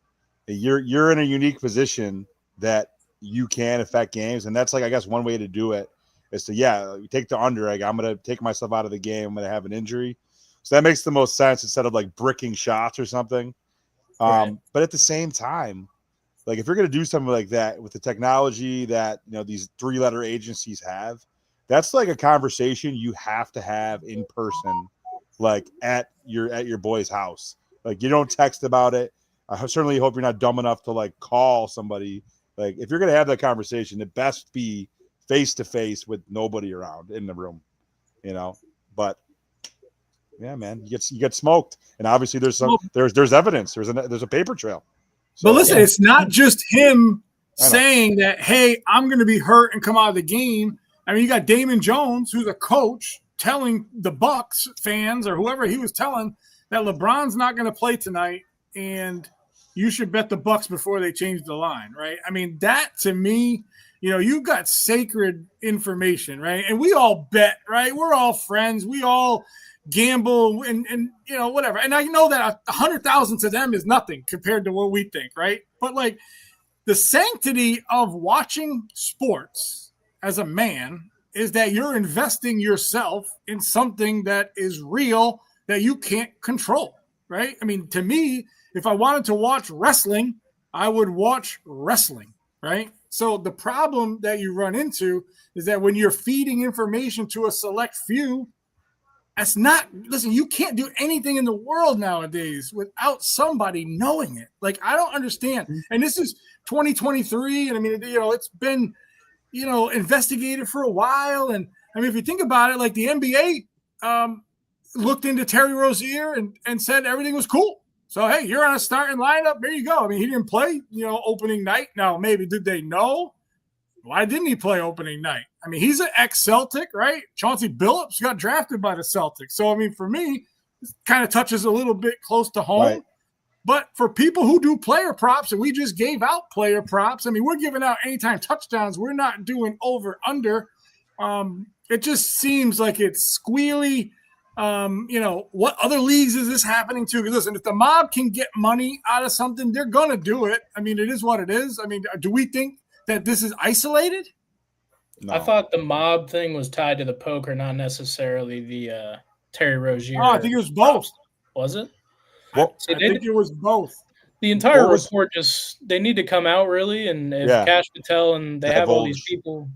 You're in a unique position that you can affect games, and that's I guess one way to do it is to you take the under. I'm going to take myself out of the game. I'm going to have an injury, so that makes the most sense instead of bricking shots or something. But at the same time, if you're going to do something like that with the technology that these 3-letter agencies have, that's a conversation you have to have in person, at your boy's house. You don't text about it. I certainly hope you're not dumb enough to like call somebody. Like if you're gonna have that conversation, it best be face to face with nobody around in the room, you know. But yeah, man, you get smoked, and obviously there's evidence. There's a paper trail. So, but listen, it's not just him I know. saying that, hey, I'm going to be hurt and come out of the game. I mean, you got Damon Jones, who's a coach, telling the Bucks fans or whoever he was telling that LeBron's not going to play tonight, and you should bet the Bucks before they change the line, right? I mean, that to me, you know, you've got sacred information, right? And we all bet, right? We're all friends. We all gamble and you know, whatever. And I know that 100,000 to them is nothing compared to what we think, right? But like the sanctity of watching sports as a man is that you're investing yourself in something that is real that you can't control, right? I mean, to me, if I wanted to watch wrestling, I would watch wrestling, right? So the problem that you run into is that when you're feeding information to a select few, that's not, listen, you can't do anything in the world nowadays without somebody knowing it. Like, I don't understand. And this is 2023. And I mean, you know, it's been, you know, investigated for a while. And I mean, if you think about it, like the NBA looked into Terry Rozier and said everything was cool. So, hey, you're on a starting lineup. There you go. I mean, he didn't play, you know, opening night. Now, maybe did they know? Why didn't he play opening night? I mean, he's an ex-Celtic, right? Chauncey Billups got drafted by the Celtics. So, I mean, for me, this kind of touches a little bit close to home. Right. But for people who do player props, and we just gave out player props, I mean, we're giving out anytime touchdowns. We're not doing over-under. It just seems like it's squealy. You know, what other leagues is this happening to? Because listen, if the mob can get money out of something, they're going to do it. I mean, it is what it is. I mean, do we think that this is isolated? No. I thought the mob thing was tied to the poker, not necessarily the Terry Rozier. Oh, I think it was both. Was it? Well, I think it was both. The entire report they need to come out really, and if Cash Patel and they have all these people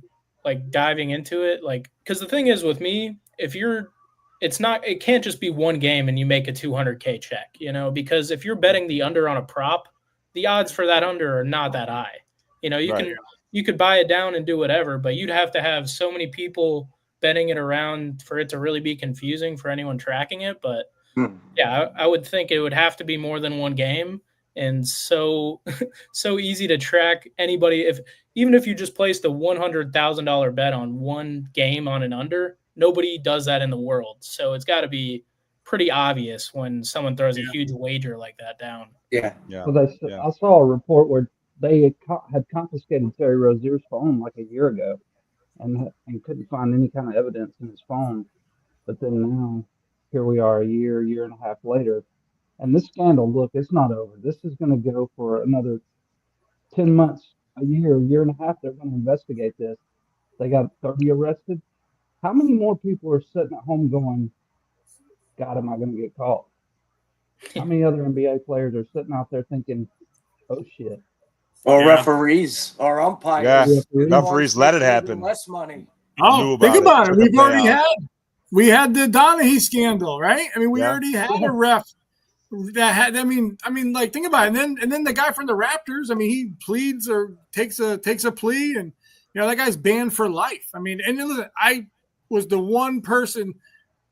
like diving into it, like, because the thing is with me, it can't just be one game and you make a $200K check, you know, because if you're betting the under on a prop, the odds for that under are not that high. You know, you could buy it down and do whatever, but you'd have to have so many people betting it around for it to really be confusing for anyone tracking it. But yeah, I would think it would have to be more than one game, and so easy to track anybody. Even if you just placed a $100,000 bet on one game on an under, nobody does that in the world. So it's got to be pretty obvious when someone throws a huge wager like that down. Yeah. Well, I saw a report where they had confiscated Terry Rozier's phone like a year ago and couldn't find any kind of evidence in his phone. But then now, here we are a year and a half later. And this scandal, look, it's not over. This is going to go for another 10 months, a year and a half. They're going to investigate this. They got 30 arrested. How many more people are sitting at home going, God, am I going to get caught? How many other NBA players are sitting out there thinking, oh, shit? Or referees or umpires. Yeah, referees let it happen. Less money. Oh, think about it. We've already had the Donaghy scandal, right? I mean, we already had a ref that had. I mean, like think about it. And then the guy from the Raptors. I mean, he pleads or takes a plea, and you know that guy's banned for life. I mean, and listen, I was the one person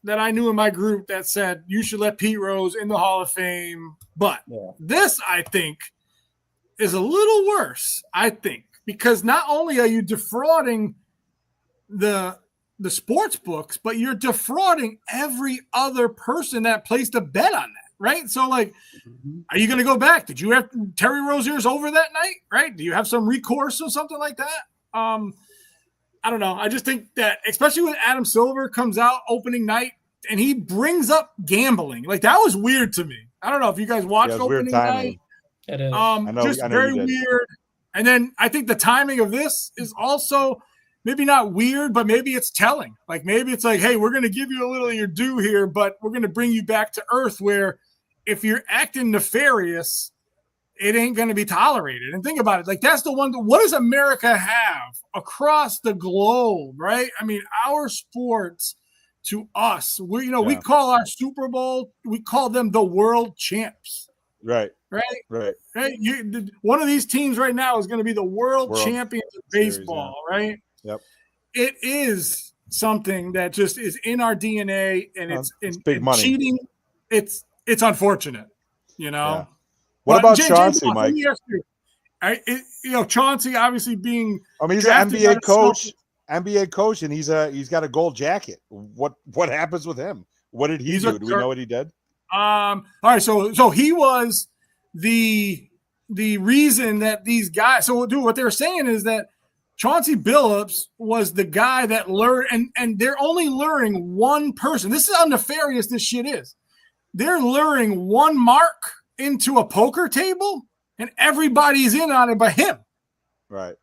that I knew in my group that said you should let Pete Rose in the Hall of Fame. But this, I think, is a little worse, I think, because not only are you defrauding the sports books, but you're defrauding every other person that placed a bet on that, right? So, like, are you going to go back? Did you have Terry Rozier's over that night, right? Do you have some recourse or something like that? I don't know. I just think that, especially when Adam Silver comes out opening night and he brings up gambling, like that was weird to me. I don't know if you guys watched opening night. It is. Just very weird. And then I think the timing of this is also maybe not weird, but maybe it's telling. Like maybe it's like, hey, we're going to give you a little of your due here, but we're going to bring you back to earth where if you're acting nefarious, it ain't going to be tolerated. And think about it. Like that's the one. What does America have across the globe, right? I mean, our sports to us, we call our Super Bowl, we call them the world champs. Right. right? Right. Right. One of these teams right now is going to be the world champions of baseball, right? Yep. It is something that just is in our DNA, and it's big money. Cheating. It's unfortunate, you know. Yeah. What about Chauncey, Boss, Mike? let me ask you, Chauncey obviously being. I mean, he's an NBA coach, and he's got a gold jacket. What happens with him? What did he do? Do we know what he did? All right, so he was the reason that these guys. So what they're saying is that Chauncey Billups was the guy that lured, and they're only luring one person. This is how nefarious this shit is. They're luring one mark into a poker table, and everybody's in on it but him. Right.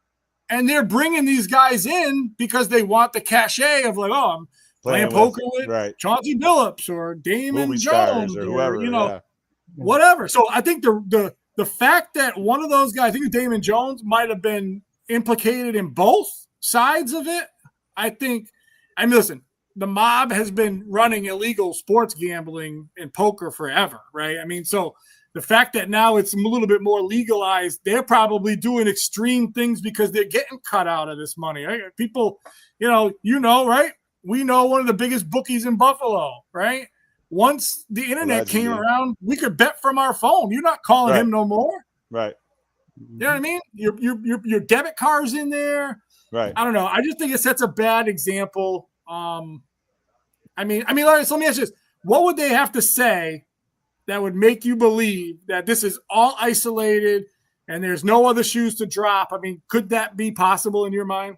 And they're bringing these guys in because they want the cachet of like, oh, I'm playing poker with Chauncey Billups or Damon Jones or whoever, whatever. So I think the fact that one of those guys, I think Damon Jones, might have been implicated in both sides of it. Listen, the mob has been running illegal sports gambling and poker forever, right? I mean, so the fact that now it's a little bit more legalized, they're probably doing extreme things because they're getting cut out of this money. Right? People, right? We know one of the biggest bookies in Buffalo, right? Once the internet came around, we could bet from our phone. You're not calling him no more. Right. You know what I mean? Your debit card's in there. Right. I don't know. I just think it sets a bad example. Let me ask you this. What would they have to say that would make you believe that this is all isolated and there's no other shoes to drop? I mean, could that be possible in your mind?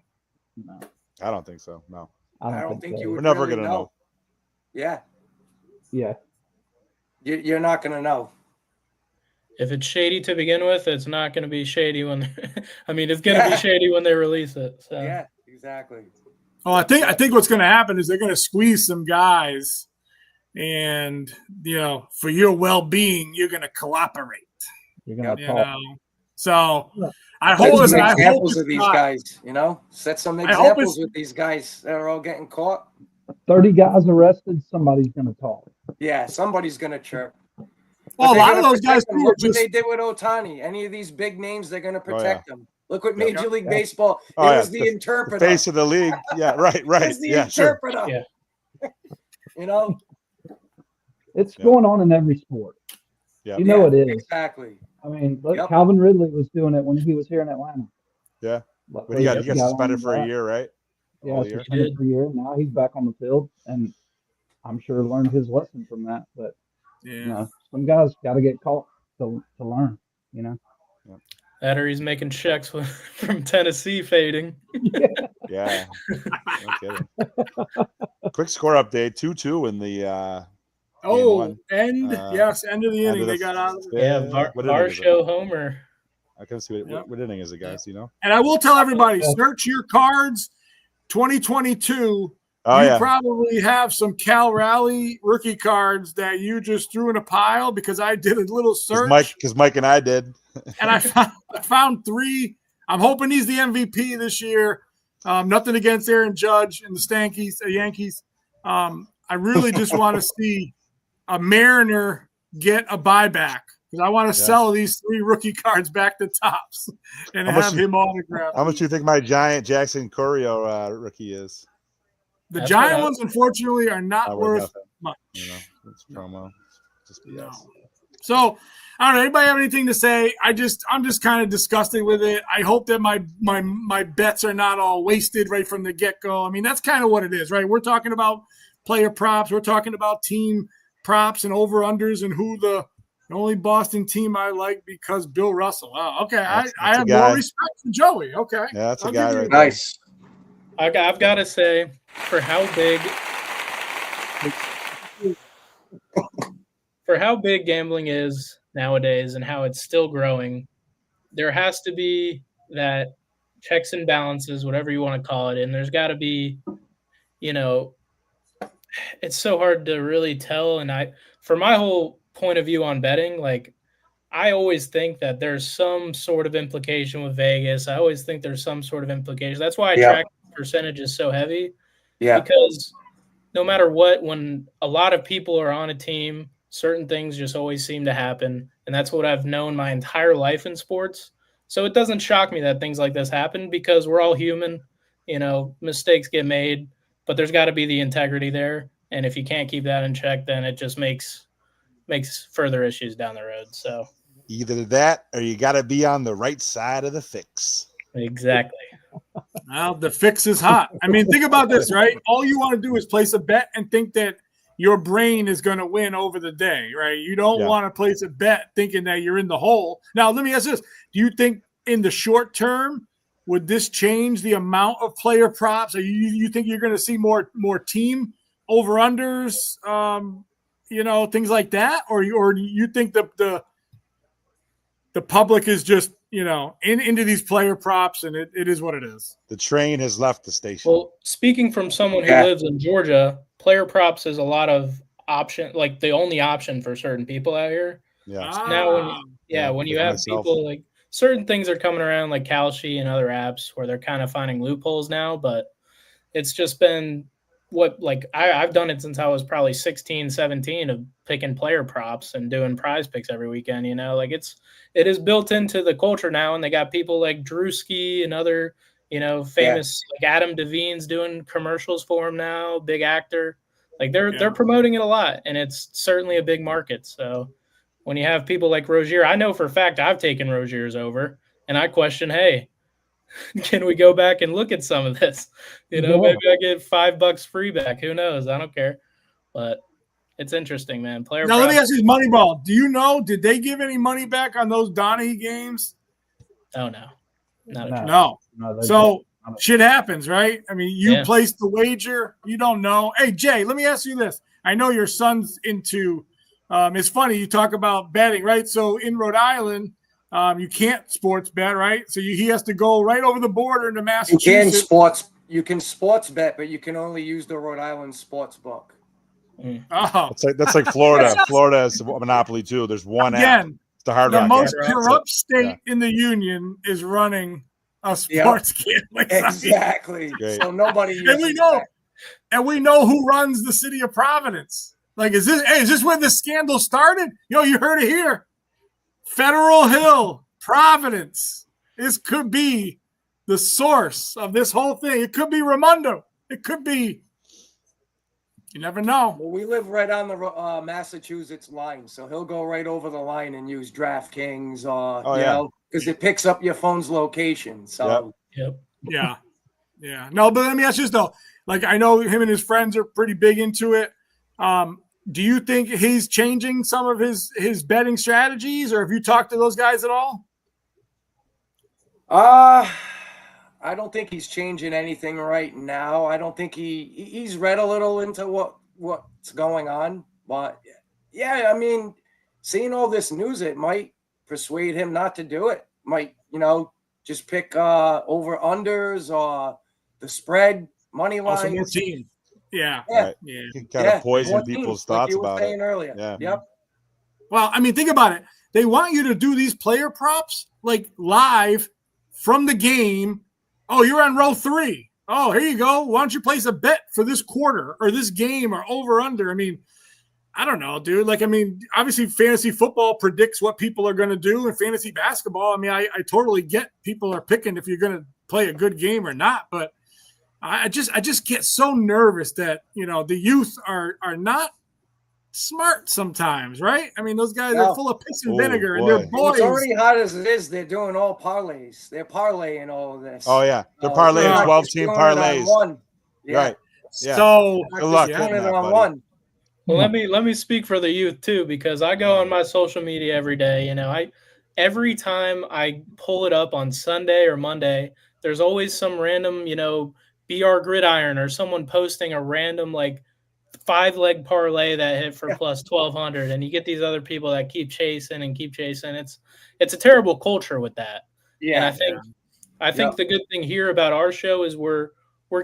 No. I don't think so. No. I don't think you would. We're never really going to know. Yeah. Yeah. You're not going to know. If it's shady to begin with, it's not going to be shady when it's going to be shady when they release it. So. Yeah, exactly. Well, I think what's going to happen is they're going to squeeze some guys, and for your well-being, you're going to cooperate. You're going to talk. So I hope some examples of these guys. Set some examples with these guys that are all getting caught. 30 guys arrested. Somebody's going to talk. Yeah, somebody's going to chirp. Well, a lot of those guys look what they did with Ohtani. Any of these big names, they're going to protect them. Look what Major League Baseball. It was the interpreter. The face of the league. Yeah, right. It was the interpreter. Sure. Yeah. It's going on in every sport. Yeah. You know it is. Exactly. I mean, look, Calvin Ridley was doing it when he was here in Atlanta. Yeah. But he got suspended for a year, right? Yeah, suspended for a year. Now he's back on the field, and I'm sure learned his lesson from that. But some guys got to get caught to learn. That or he's making checks from Tennessee fading. Yeah. No kidding. Quick score update: 2-2 in the. End of the inning. They got out of it. Yeah, Varsho homer. I can see what inning is it, guys? And I will tell everybody: search your cards. 2022. Probably have some Cal Raleigh rookie cards that you just threw in a pile because I did a little search. Because Mike and I did. And I found 3. I'm hoping he's the MVP this year. Nothing against Aaron Judge and the Yankees. I really just want to see a Mariner get a buyback because I want to sell these 3 rookie cards back to Topps and have him autographed. How much do you think my giant Jackson Corio rookie is? The giant ones, unfortunately, are not worth much. It's promo. Just BS. No. So, I don't know. Anybody have anything to say? I'm just kind of disgusted with it. I hope that my bets are not all wasted right from the get-go. I mean, that's kind of what it is, right? We're talking about player props. We're talking about team props and over-unders and who the only Boston team I like because Bill Russell. Wow. Okay. I have more respect for Joey. Okay. Yeah, that's a guy right nice. I've got to say, for how big gambling is nowadays and how it's still growing, there has to be that checks and balances, whatever you want to call it. And there's got to be, it's so hard to really tell. And for my whole point of view on betting, like I always think that there's some sort of implication with Vegas. I always think there's some sort of implication. That's why I track percentages so heavy. Yeah. Because no matter what, when a lot of people are on a team, certain things just always seem to happen. and that's what I've known my entire life in sports. So it doesn't shock me that things like this happen because we're all human. Mistakes get made, but there's got to be the integrity there. And if you can't keep that in check, then it just makes further issues down the road. So either that or you got to be on the right side of the fix. Exactly. Well, the fix is hot. I mean, think about this, right? All you want to do is place a bet and think that your brain is going to win over the day, right? You don't want to place a bet thinking that you're in the hole. Now, let me ask this. Do you think in the short term, would this change the amount of player props? Or you think you're going to see more team over-unders, things like that? Or you think the public is just, into these player props and it is what it is? The train has left the station. Well, speaking from someone who lives in Georgia, player props is a lot of option, like the only option for certain people out here. Yeah. Now, when you have people like certain things are coming around like Kalshi and other apps where they're kind of finding loopholes now, but it's just been I've done it since I was probably 16, 17 of picking player props and doing prize picks every weekend, it is built into the culture now. And they got people like Drewski and other, famous like Adam Devine's doing commercials for him now, big actor. Like they're promoting it a lot and it's certainly a big market. So when you have people like Rozier, I know for a fact I've taken Rozier's over and I question, hey, can we go back and look at some of this? Maybe I get $5 free back. Who knows? I don't care. But it's interesting, man. Now, let me ask you, Moneyball. Do you know, did they give any money back on those Donahue games? Oh, no. No. So shit happens, right? I mean, you placed the wager. You don't know. Hey, Jay, let me ask you this. I know your son's into it's funny. You talk about betting, right? So in Rhode Island, you can't sports bet, right? So he has to go right over the border into Massachusetts. You can sports bet, but you can only use the Rhode Island sports book. Oh, that's like Florida. Florida has a monopoly too. There's one app. It's the Hard Rock. The most corrupt state in the union is running a sports gambling site. Exactly. Great. So nobody. And we know who runs the city of Providence. Like, is this where the scandal started? You heard it here. Federal Hill, Providence. This could be the source of this whole thing. It could be Raimondo. It could be. You never know. Well, we live right on the Massachusetts line, so he'll go right over the line and use DraftKings, because it picks up your phone's location. So, yeah. No, but let me ask you this though. Like, I know him and his friends are pretty big into it. Do you think he's changing some of his betting strategies, or have you talked to those guys at all? I don't think he's changing anything right now. I don't think he's read a little into what's going on, but I mean, seeing all this news, it might persuade him not to do it. Might, just pick over unders or the spread, money line. Also team. Yeah. Right. You can kind of poison people's thoughts about it. Earlier. Yeah. Yep. Well, I mean, think about it. They want you to do these player props like live from the game. Oh, you're on row 3. Oh, here you go. Why don't you place a bet for this quarter or this game or over under? I mean, I don't know, dude. Like, I mean, obviously fantasy football predicts what people are going to do, and fantasy basketball, I mean, I totally get people are picking if you're going to play a good game or not, but I just get so nervous that, the youth are not smart sometimes, right? I mean, those guys are full of piss and vinegar, and they're boys. It's already hot as it is. They're doing all parlays. They're parlaying all of this. Oh yeah, they're parlaying 12-team parlays. Right. Yeah. So good luck. Well, let me speak for the youth too, because I go on my social media every day. Every time I pull it up on Sunday or Monday, there's always some random, BR Gridiron or someone posting a random 5-leg parlay that hit for plus 1,200, and you get these other people that keep chasing. It's a terrible culture with that. Yeah. And I think the good thing here about our show is we're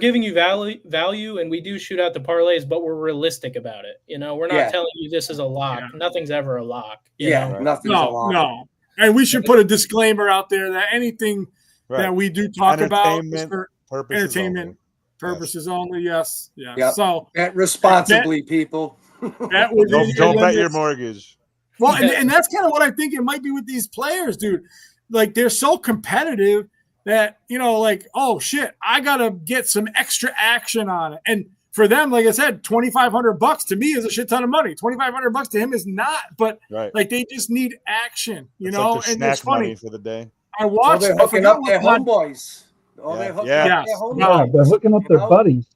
giving you value, and we do shoot out the parlays, but we're realistic about it. We're not telling you this is a lock. Yeah. Nothing's ever a lock. Nothing's a lock. No. And we should put a disclaimer out there that anything that we do talk about is for entertainment purposes only. Yes. Yeah. Yep. So bet responsibly, people. Don't bet your mortgage. Well, and that's kind of what I think it might be with these players, dude. Like they're so competitive that, like, oh shit, I gotta get some extra action on it. And for them, like I said, $2,500 to me is a shit ton of money. $2,500 to him is not, but like they just need action, It's know. like their And snack it's funny money for the day. I watched. they're hooking up their homeboys. They're hooking up their homeboys. They're hooking up their buddies.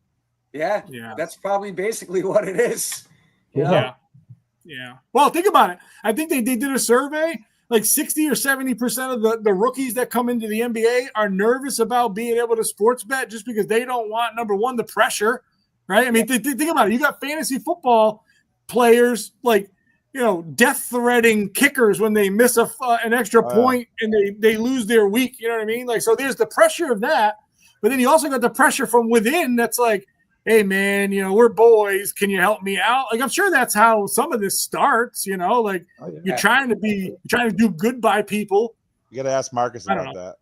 Yeah, that's probably basically what it is. You know? Yeah. Well, think about it. I think they did a survey. Like 60 or 70% of the rookies that come into the NBA are nervous about being able to sports bet just because they don't want, number one, the pressure, right? I mean, think about it. You got fantasy football players like, death-threatening kickers when they miss an extra point and they lose their week. You know what I mean? Like, so there's the pressure of that. But then you also got the pressure from within that's like, hey, man, we're boys. Can you help me out? Like, I'm sure that's how some of this starts, like you're trying to do good by people. You got to ask Marcus about that.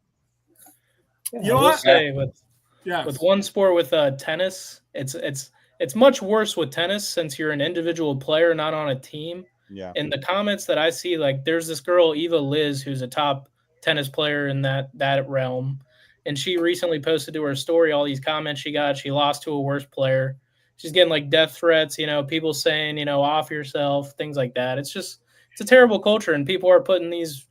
You know what? Say with one sport, with tennis, it's much worse with tennis since you're an individual player, not on a team. Yeah. In the comments that I see, like there's this girl, Eva Liz, who's a top tennis player in that realm. And she recently posted to her story all these comments she got. She lost to a worse player. She's getting like death threats, people saying, off yourself, things like that. It's a terrible culture. And people are putting these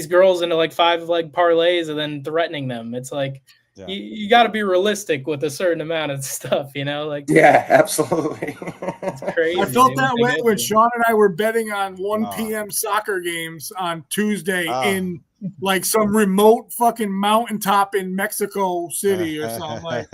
girls into like 5-leg parlays and then threatening them. It's like, you got to be realistic with a certain amount of stuff, like. Yeah, absolutely. It's crazy. I felt that way when Sean and I were betting on 1 p.m. soccer games on Tuesday in like some remote fucking mountaintop in Mexico City or something like.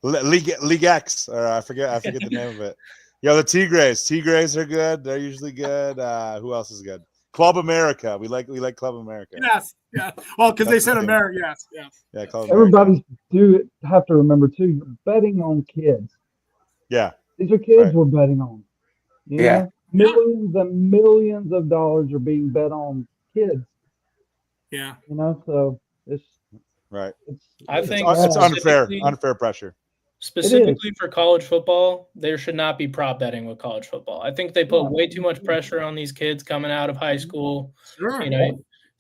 League X, or I forget the name of it. The Tigres are good. They're usually good. Who else is good? Club America. We like Club America. Yes, yeah. Well, because they said America. Yes. Yeah, Club Everybody do have to remember too. You're betting on kids. Yeah, these are kids we're betting on. You Yeah. know? Millions and millions of dollars are being bet on kids. Yeah. So it's right. I think it's unfair pressure. Specifically for college football, there should not be prop betting with college football. I think they put way too much pressure on these kids coming out of high school. Sure.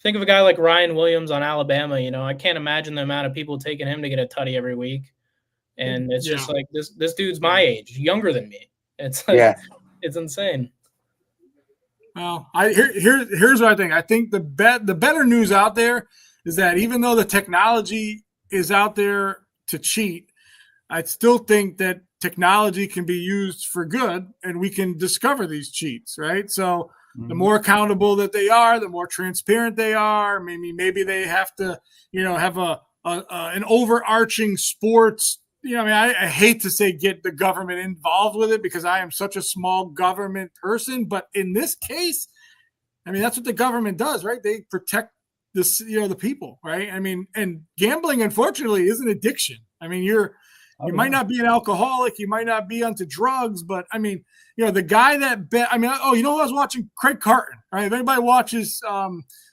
Think of a guy like Ryan Williams on Alabama. I can't imagine the amount of people taking him to get a tutty every week. And it's just like this dude's my age, younger than me. It's like it's insane. Well, here's what I think. I think the better news out there is that even though the technology is out there to cheat, I still think that technology can be used for good and we can discover these cheats, right? So the more accountable that they are, the more transparent they are. Maybe they have to, have an overarching sports. I hate to say get the government involved with it because I am such a small government person, but in this case, that's what the government does, right? They protect the people, right? And gambling, unfortunately, is an addiction. You might not be an alcoholic, you might not be onto drugs, but the guy that bet, who I was watching? Craig Carton, right? If anybody watches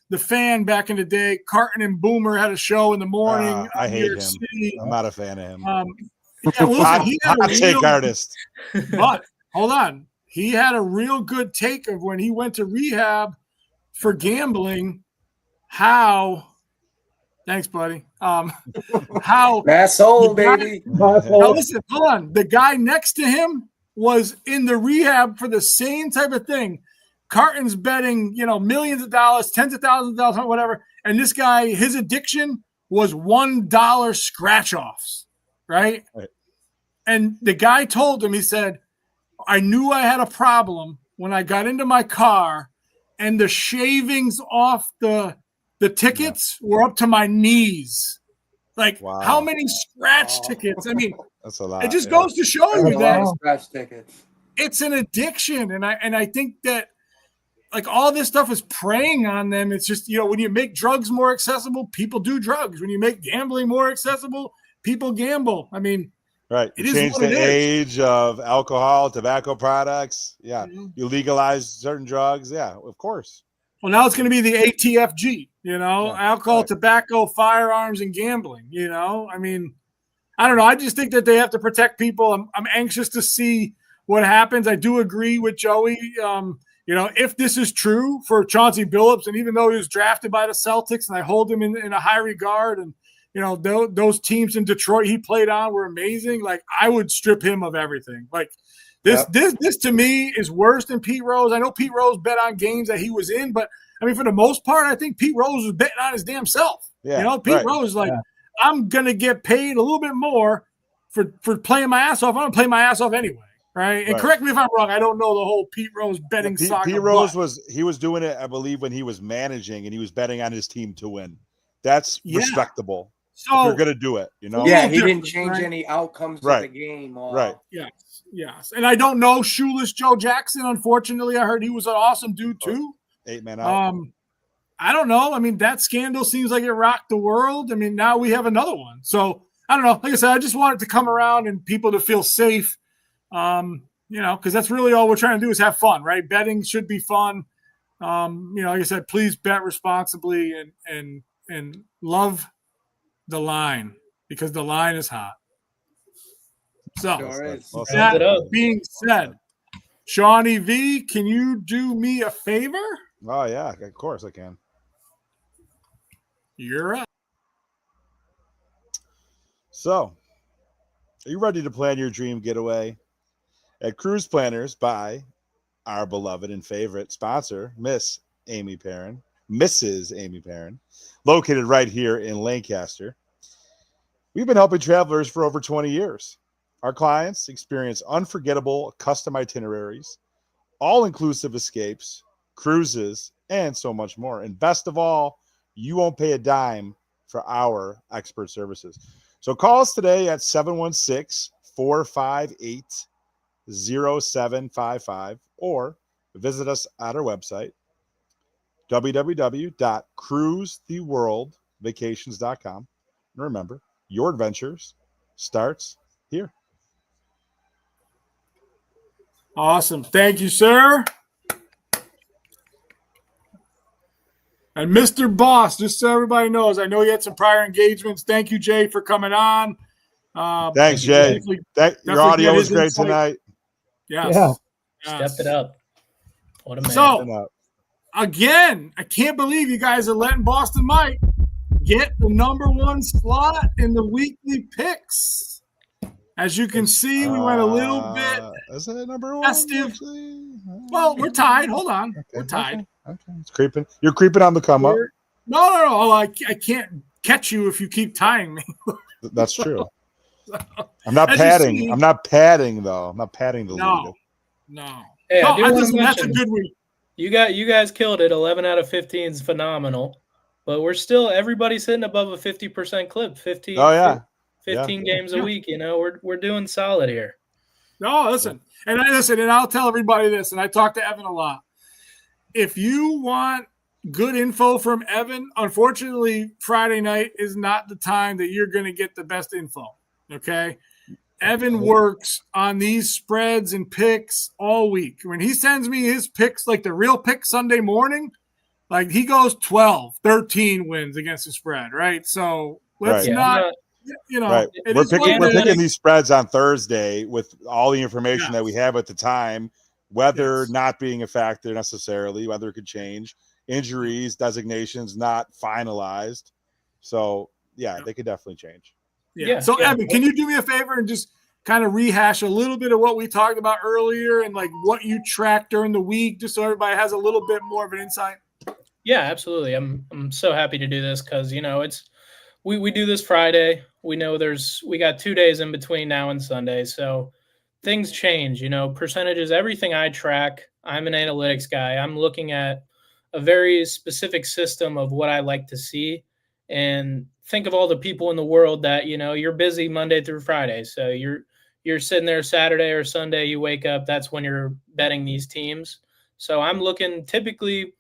The Fan back in the day, Carton and Boomer had a show in the morning. I hate him. City. I'm not a fan of him. Hot take artist. But hold on. He had a real good take of when he went to rehab for gambling, thanks, buddy. How asshole, baby. Now listen, hold on. The guy next to him was in the rehab for the same type of thing. Carton's betting, millions of dollars, tens of thousands of dollars, whatever. And this guy, his addiction was $1 scratch offs, right? And the guy told him, he said, I knew I had a problem when I got into my car and the shavings off the tickets were up to my knees. Like, how many scratch tickets? That's a lot. It just goes to show you that scratch tickets. It's an addiction. And I think that like all this stuff is preying on them. It's just, when you make drugs more accessible, people do drugs. When you make gambling more accessible, people gamble. Right. You change the age of alcohol, tobacco products. Yeah. You legalize certain drugs. Yeah, of course. Well, now it's going to be the ATFG, alcohol, tobacco, firearms, and gambling, I don't know. I just think that they have to protect people. I'm anxious to see what happens. I do agree with Joey. if this is true for Chauncey Billups, and even though he was drafted by the Celtics and I hold him in a high regard, and, those teams in Detroit he played on were amazing, like, I would strip him of everything. Like, this to me is worse than Pete Rose. I know Pete Rose bet on games that he was in, but, I mean, for the most part, I think Pete Rose was betting on his damn self. Yeah, Pete Rose, like, I'm going to get paid a little bit more for playing my ass off. I'm going to play my ass off anyway. Right. And correct me if I'm wrong. I don't know the whole Pete Rose betting saga. Pete Rose was doing it, I believe, when he was managing and he was betting on his team to win. That's respectable. So if you're going to do it, Yeah, he didn't change any outcomes of the game. Right. Yes. And I don't know Shoeless Joe Jackson. Unfortunately, I heard he was an awesome dude too. 8-man out. I don't know. I mean, that scandal seems like it rocked the world. I mean, now we have another one. So I don't know. Like I said, I just want it to come around and people to feel safe. Because that's really all we're trying to do is have fun, right? Betting should be fun. Like I said, please bet responsibly and love the line, because the line is hot. So that being said, Shawnee V, can you do me a favor? Oh yeah, of course I can. You're up. So, are you ready to plan your dream getaway? At Cruise Planners by our beloved and favorite sponsor, Mrs. Amy Perrin, located right here in Lancaster. We've been helping travelers for over 20 years. Our clients experience unforgettable custom itineraries, all-inclusive escapes, cruises, and so much more. And best of all, you won't pay a dime for our expert services. So call us today at 716-458-0755 or visit us at our website, www.cruisetheworldvacations.com. And remember, your adventures starts here. Awesome. Thank you, sir. And Mr. Boss, just so everybody knows, I know you had some prior engagements. Thank you, Jay, for coming on. Thanks, Jay. Your audio was great tonight. Yes. Yeah. Stepped it up. What a man. So, again, I can't believe you guys are letting Boston Mike get the number one slot in the weekly picks. As you can see, we went a little bit is it number one? festive. Well, we're tied. Hold on. Okay, we're tied. Okay. It's creeping. You're creeping on the come up. No. Oh, I can't catch you if you keep tying me. That's true. I'm not padding. I'm not padding, though. I'm not padding the lead. No. Hey, that's a good week. You guys killed it. 11 out of 15 is phenomenal. But we're still, everybody's hitting above a 50% clip. 15 games a week. We're doing solid here. No, listen. And I'll tell everybody this, and I talk to Evan a lot. If you want good info from Evan, unfortunately, Friday night is not the time that you're going to get the best info. Okay? Evan works on these spreads and picks all week. When he sends me his picks, like the real pick Sunday morning, like he goes 12, 13 wins against the spread, right? So let's not, Right. We're picking these spreads on Thursday with all the information that we have at the time, weather not being a factor necessarily, weather could change, injuries, designations not finalized. So, they could definitely change. So, Evan, can you do me a favor and just kind of rehash a little bit of what we talked about earlier and like what you tracked during the week, just so everybody has a little bit more of an insight? Yeah, absolutely. I'm so happy to do this because, it's we do this Friday. We know we got 2 days in between now and Sunday. So things change, percentages, everything I track. I'm an analytics guy. I'm looking at a very specific system of what I like to see. And think of all the people in the world that, you're busy Monday through Friday. So you're sitting there Saturday or Sunday, you wake up, that's when you're betting these teams. So I'm looking, typically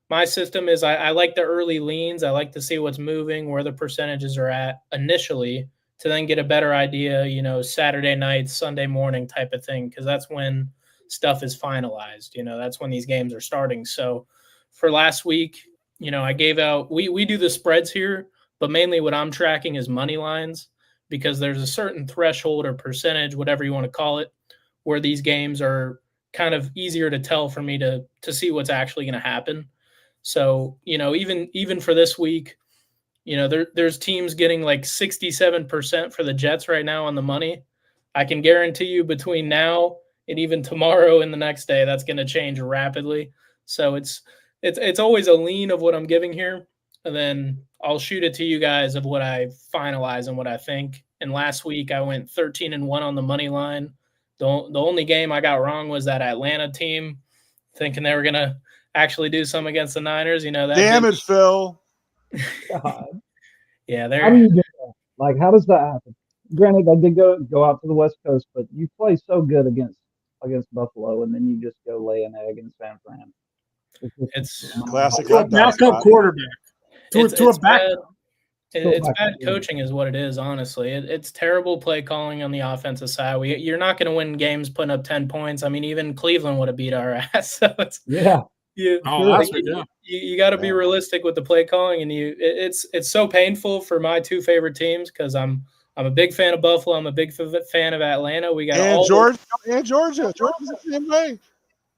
my system is I like the early leans. I like to see what's moving, where the percentages are at initially to then get a better idea, Saturday night, Sunday morning type of thing. Cause that's when stuff is finalized, that's when these games are starting. So for last week, I gave out, we do the spreads here, but mainly what I'm tracking is money lines because there's a certain threshold or percentage, whatever you want to call it, where these games are kind of easier to tell for me to see what's actually going to happen. So, even for this week, there's teams getting like 67% for the Jets right now on the money. I can guarantee you between now and even tomorrow and the next day, that's going to change rapidly. So it's always a lean of what I'm giving here, and then I'll shoot it to you guys of what I finalize and what I think. And last week I went 13-1 on the money line. The only game I got wrong was that Atlanta team, thinking they were going to actually do some against the Niners. Damn it, Phil. God. Yeah, How do you do that? Like, how does that happen? Granted, I did go out to the West Coast, but you play so good against Buffalo, and then you just go lay an egg in San Fran. It's Classic To a hot dog backup spot. quarterback. To a it's backup. bad. It's bad coaching is what it is, honestly. It's terrible play calling on the offensive side. You're not going to win games putting up 10 points. I mean, even Cleveland would have beat our ass. So you got to be realistic with the play calling, and it's so painful for my two favorite teams because I'm a big fan of Buffalo. I'm a big fan of Atlanta. We got Georgia. Georgia's the same way.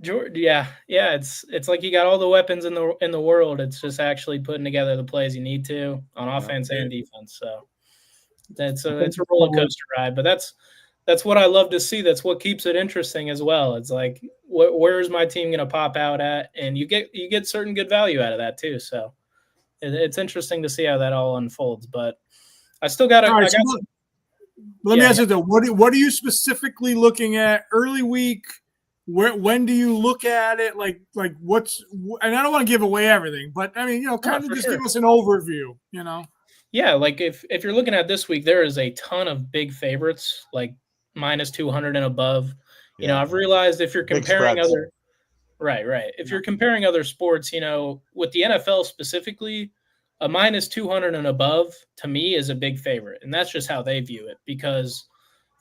Yeah. It's like you got all the weapons in the world. It's just actually putting together the plays you need to on offense and defense. So it's a roller coaster ride, but that's what I love to see. That's what keeps it interesting as well. It's like, where is my team going to pop out at? And you get certain good value out of that too. So it's interesting to see how that all unfolds. But I still got to. Right, let me ask you though. What are you specifically looking at early week? When do you look at it? Like what's? And I don't want to give away everything, but I mean, kind of just give us an overview. Yeah, like if you're looking at this week, there is a ton of big favorites, like minus 200 and above. I've realized if you're comparing other, right. If you're comparing other sports, with the NFL specifically, a minus 200 and above to me is a big favorite, and that's just how they view it. Because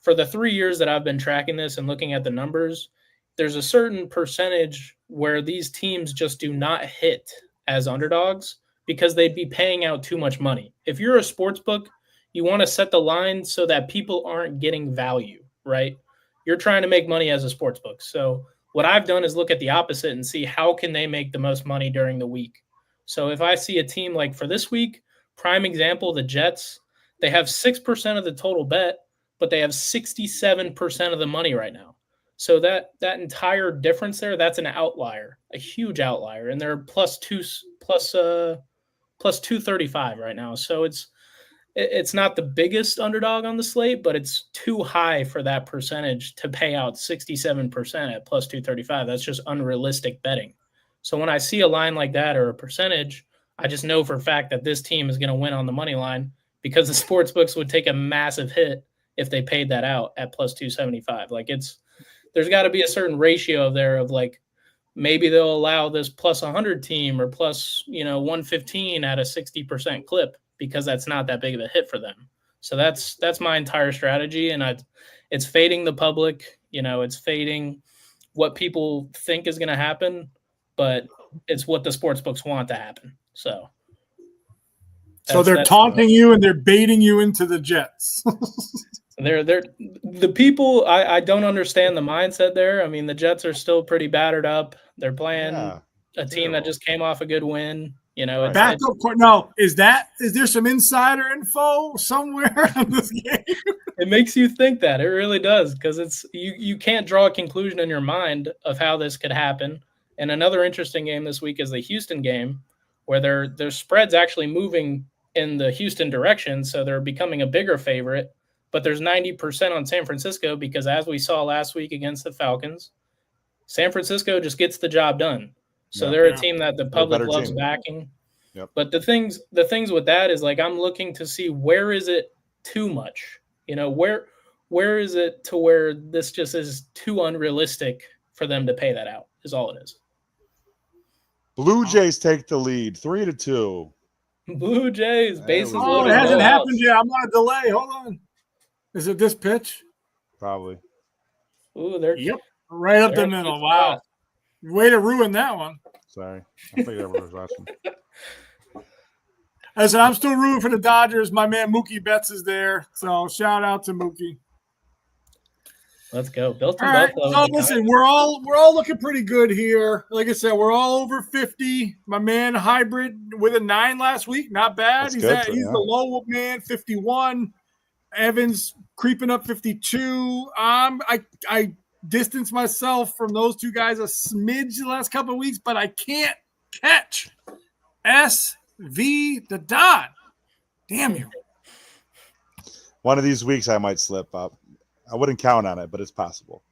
for the 3 years that I've been tracking this and looking at the numbers, there's a certain percentage where these teams just do not hit as underdogs because they'd be paying out too much money. If you're a sports book, you want to set the line so that people aren't getting value, right? You're trying to make money as a sports book. So what I've done is look at the opposite and see how can they make the most money during the week. So if I see a team like for this week, prime example, the Jets, they have 6% of the total bet, but they have 67% of the money right now. So that entire difference there, that's an outlier, a huge outlier, and they're plus 235 right now. So it's not the biggest underdog on the slate, but it's too high for that percentage to pay out 67% at plus 235. That's just unrealistic betting. So when I see a line like that or a percentage, I just know for a fact that this team is going to win on the money line because the sports books would take a massive hit if they paid that out at plus 275. Like there's got to be a certain ratio there of like, maybe they'll allow this plus 100 team or plus, 115 at a 60% clip because that's not that big of a hit for them. So that's my entire strategy. And it's fading the public, it's fading what people think is going to happen, but it's what the sports books want to happen. So they're taunting you and they're baiting you into the Jets. They're the people. I don't understand the mindset there. I mean, the Jets are still pretty battered up. They're playing a team that just came off a good win. Backup. No, is there some insider info somewhere on this game? It makes you think that. It really does, because it's you can't draw a conclusion in your mind of how this could happen. And another interesting game this week is the Houston game, where their spread's actually moving in the Houston direction, so they're becoming a bigger favorite. But there's 90% on San Francisco because, as we saw last week against the Falcons, San Francisco just gets the job done. So they're a team that the public loves backing. Yep. But the things with that is, like, I'm looking to see where is it too much? Where is it to where this just is too unrealistic for them to pay that out is all it is. Blue Jays take the lead 3-2. Blue Jays, bases loaded. It hasn't happened yet. I'm on a delay. Hold on. Is it this pitch? Probably. Ooh, they're right up the middle. Wow. Way to ruin that one. Sorry. I think that was watching. I said, I'm still rooting for the Dodgers. My man Mookie Betts is there. So shout out to Mookie. Let's go. Built All in right. Buffalo. So listen, we're all looking pretty good here. Like I said, we're all over 50. My man Hybrid with a 9 last week, not bad. That's good He's the low man, 51. Evans creeping up 52. I distanced myself from those two guys a smidge the last couple of weeks, but I can't catch SV the Don. Damn you. One of these weeks I might slip up. I wouldn't count on it, but it's possible.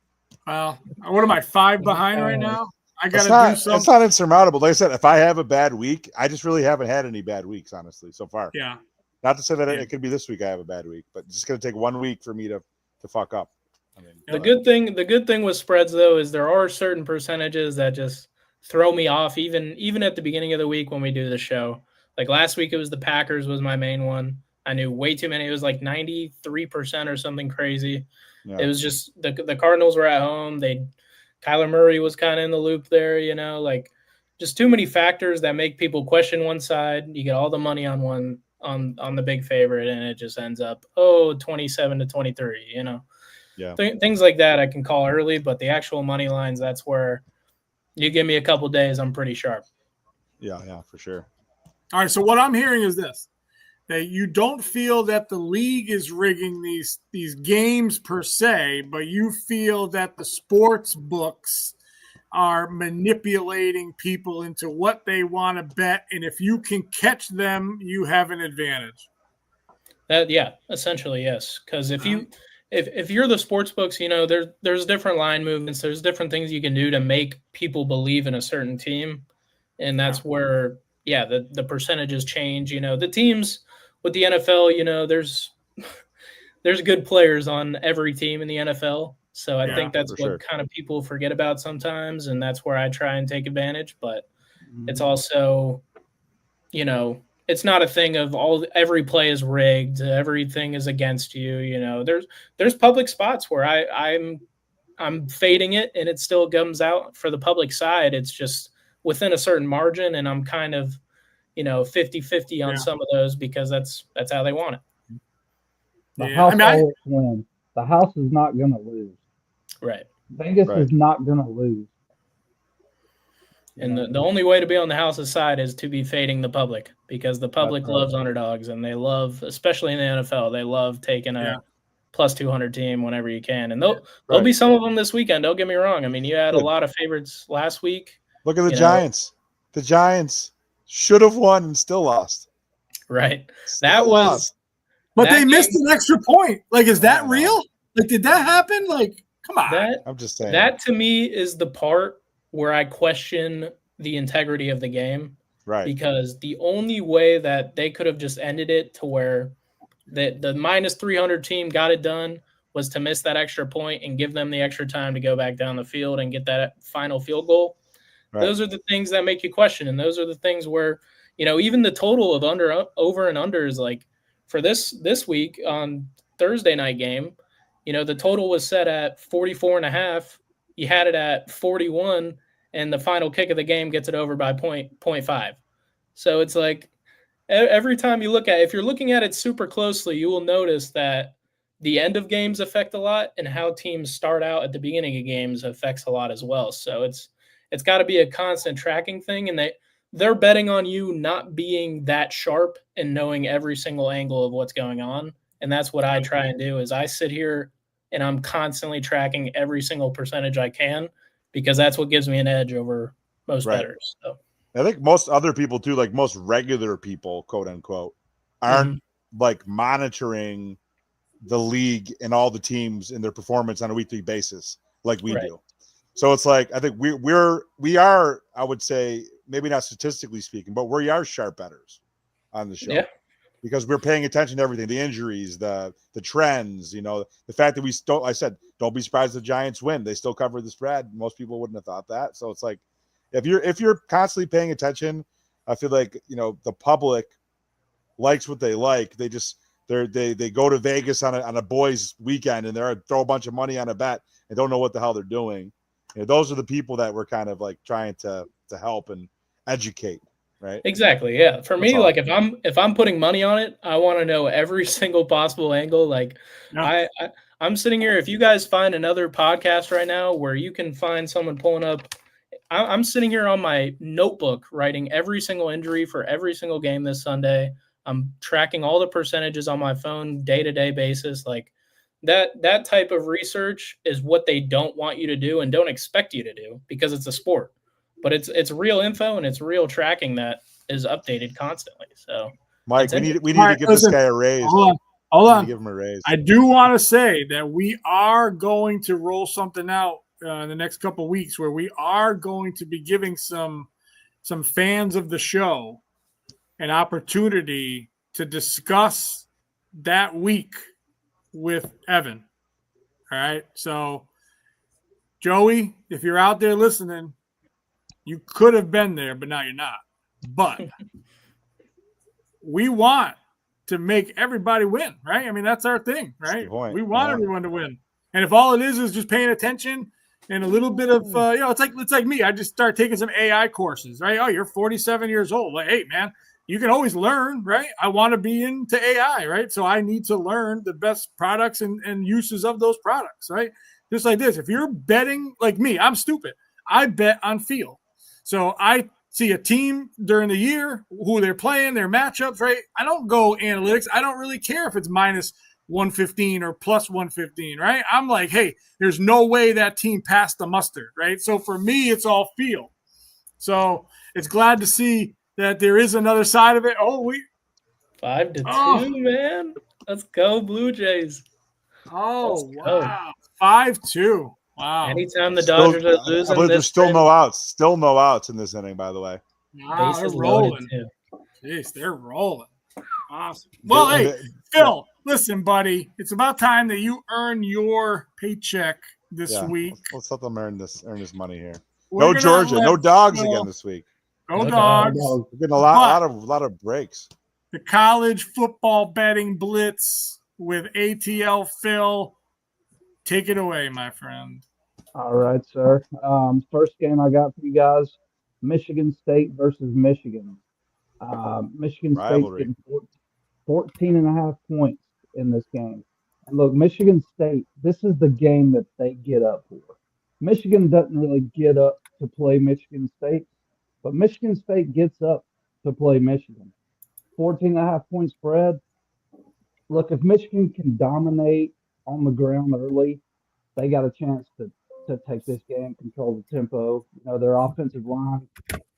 Well, what am I, 5 behind right now? I got to do something. It's not insurmountable. Like I said, if I have a bad week, I just really haven't had any bad weeks, honestly, so far. Yeah. Not to say that it could be this week I have a bad week, but it's just going to take 1 week for me to fuck up. I mean, the good thing with spreads though is there are certain percentages that just throw me off even at the beginning of the week when we do the show. Like last week it was the Packers was my main one. I knew way too many. It was like 93% or something crazy. Yeah. It was just the Cardinals were at home. Kyler Murray was kind of in the loop there, like just too many factors that make people question one side. You get all the money on one on the big favorite, and it just ends up 27-23. Yeah, things like that I can call early, but the actual money lines, that's where you give me a couple days, I'm pretty sharp. Yeah, for sure. All right, so what I'm hearing is this. That you don't feel that the league is rigging these games per se, but you feel that the sports books are manipulating people into what they want to bet, and if you can catch them, you have an advantage. Essentially yes. Because if you're the sports books, there's different line movements, there's different things you can do to make people believe in a certain team, and that's where the percentages change. The teams with the NFL, there's good players on every team in the NFL. So I think that's what kind of people forget about sometimes. And that's where I try and take advantage. But it's also, it's not a thing of every play is rigged. Everything is against you. There's public spots where I'm fading it and it still comes out for the public side. It's just within a certain margin. And I'm kind of, 50-50 on some of those because that's how they want it. The house always wins. The house is not going to lose. Right. Vegas is not going to lose. And the only way to be on the house's side is to be fading the public because the public loves underdogs and they love, especially in the NFL, they love taking a plus 200 team whenever you can. And there'll be some of them this weekend. Don't get me wrong. I mean, you had a lot of favorites last week. Look at the Giants. The Giants should have won and still lost. Right. But they missed an extra point. Like, is that real? Like, did that happen? Like, come on. I'm just saying. That to me is the part where I question the integrity of the game. Right. Because the only way that they could have just ended it to where the minus 300 team got it done was to miss that extra point and give them the extra time to go back down the field and get that final field goal. Right. Those are the things that make you question. And those are the things where, even the total of over and under is like for this week on Thursday night game, the total was set at 44.5. You had it at 41 and the final kick of the game gets it over by 0.5. So it's like every time you look at it, if you're looking at it super closely, you will notice that the end of games affect a lot and how teams start out at the beginning of games affects a lot as well. So it's got to be a constant tracking thing, and they're betting on you not being that sharp and knowing every single angle of what's going on. And that's what I try and do is I sit here and I'm constantly tracking every single percentage I can because that's what gives me an edge over most bettors. So I think most other people too, like most regular people, quote unquote, aren't like monitoring the league and all the teams and their performance on a weekly basis like we do. So it's like I think we are, I would say, maybe not statistically speaking, but we are sharp bettors on the show because we're paying attention to everything, the injuries, the trends, the fact that don't be surprised the Giants win. They still cover the spread. Most people wouldn't have thought that. So it's like if you're constantly paying attention, I feel like the public likes what they like. They go to Vegas on a boys' weekend and they throw a bunch of money on a bet and don't know what the hell they're doing. Those are the people that we're kind of like trying to help and educate, right? Exactly. Yeah. For me, like if I'm putting money on it, I want to know every single possible angle. Like I I'm sitting here. If you guys find another podcast right now where you can find someone pulling up, I'm sitting here on my notebook writing every single injury for every single game this Sunday. I'm tracking all the percentages on my phone day-to-day basis. Like that type of research is what they don't want you to do and don't expect you to do because it's a sport. But it's real info and it's real tracking that is updated constantly. So Mike, it's we need to give this guy a raise. Hold We need on. to give him a raise. I do want to say that we are going to roll something out in the next couple of weeks where we are going to be giving some fans of the show an opportunity to discuss that week with Evan. All right. So, Joey, if you're out there listening, you could have been there, but now you're not. But we want to make everybody win, right? I mean, that's our thing, right? We want everyone to win. And if all it is just paying attention and a little bit of, it's like me. I just start taking some AI courses, right? Oh, you're 47 years old. Like, hey, man, you can always learn, right? I want to be into AI, right? So I need to learn the best products and uses of those products, right? Just like this. If you're betting like me, I'm stupid. I bet on feel. So I see a team during the year, who they're playing, their matchups, right? I don't go analytics. I don't really care if it's minus 115 or plus 115, right? I'm like, hey, there's no way that team passed the muster, right? So for me, it's all feel. So it's glad to see that there is another side of it. 5-2, man. Let's go, Blue Jays. Oh, wow. 5-2. Wow. Anytime the Dodgers are losing, I believe there's still no outs. Still no outs in this inning, by the way. Wow, they're rolling. Jeez, they're rolling. Awesome. Well, hey, Phil, listen, buddy. It's about time that you earn your paycheck this week. Let's let them earn this money here. No Georgia, no dogs again this week. No dogs. We're getting a lot of breaks. The college football betting blitz with ATL Phil. Take it away, my friend. All right, sir. First game I got for you guys, Michigan State versus Michigan. Michigan State's getting 14.5 points in this game. And look, Michigan State, this is the game that they get up for. Michigan doesn't really get up to play Michigan State, but Michigan State gets up to play Michigan. 14.5 point spread. Look, if Michigan can dominate on the ground early, they got a chance to take this game, control the tempo. You know, their offensive line,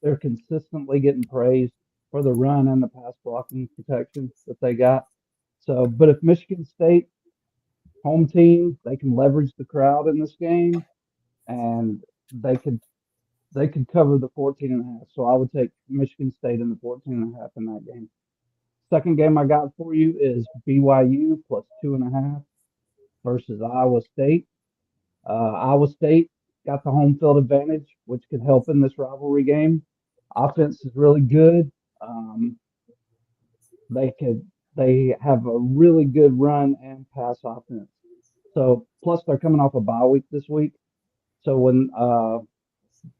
they're consistently getting praised for the run and the pass blocking protection that they got. So, but if Michigan State, home team, they can leverage the crowd in this game, and they could cover the 14.5. So I would take Michigan State in the 14.5 in that game. Second game I got for you is BYU plus 2.5 versus Iowa State. Iowa State got the home field advantage, which could help in this rivalry game. Offense is really good. They have a really good run and pass offense. So plus they're coming off a bye week this week. So when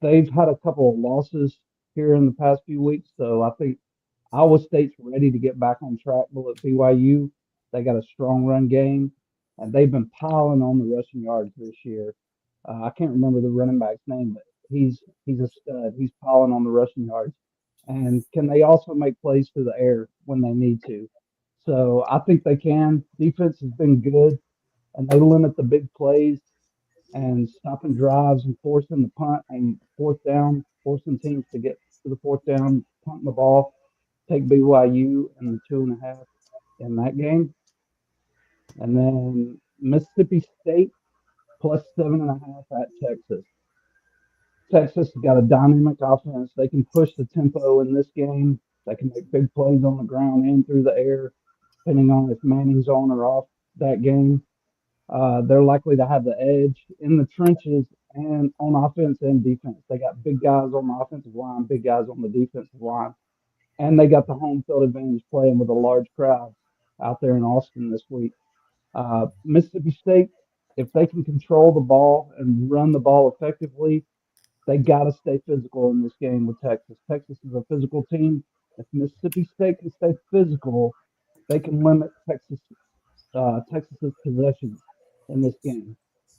they've had a couple of losses here in the past few weeks, so I think Iowa State's ready to get back on track. But at BYU, they got a strong run game, and they've been piling on the rushing yards this year. I can't remember the running back's name, but he's a stud. He's piling on the rushing yards. And can they also make plays through the air when they need to? So I think they can. Defense has been good, and they limit the big plays and stopping drives and forcing the punt and fourth down, forcing teams to get to the fourth down, punting the ball. Take BYU and the 2.5 in that game. And then Mississippi State plus 7.5 at Texas. Texas has got a dynamic offense. They can push the tempo in this game. They can make big plays on the ground and through the air, depending on if Manning's on or off that game. They're likely to have the edge in the trenches and on offense and defense. They got big guys on the offensive line, big guys on the defensive line, and they got the home field advantage playing with a large crowd out there in Austin this week. Mississippi State, if they can control the ball and run the ball effectively, they got to stay physical in this game with Texas. Texas is a physical team. If Mississippi State can stay physical, they can limit Texas's possessions in this game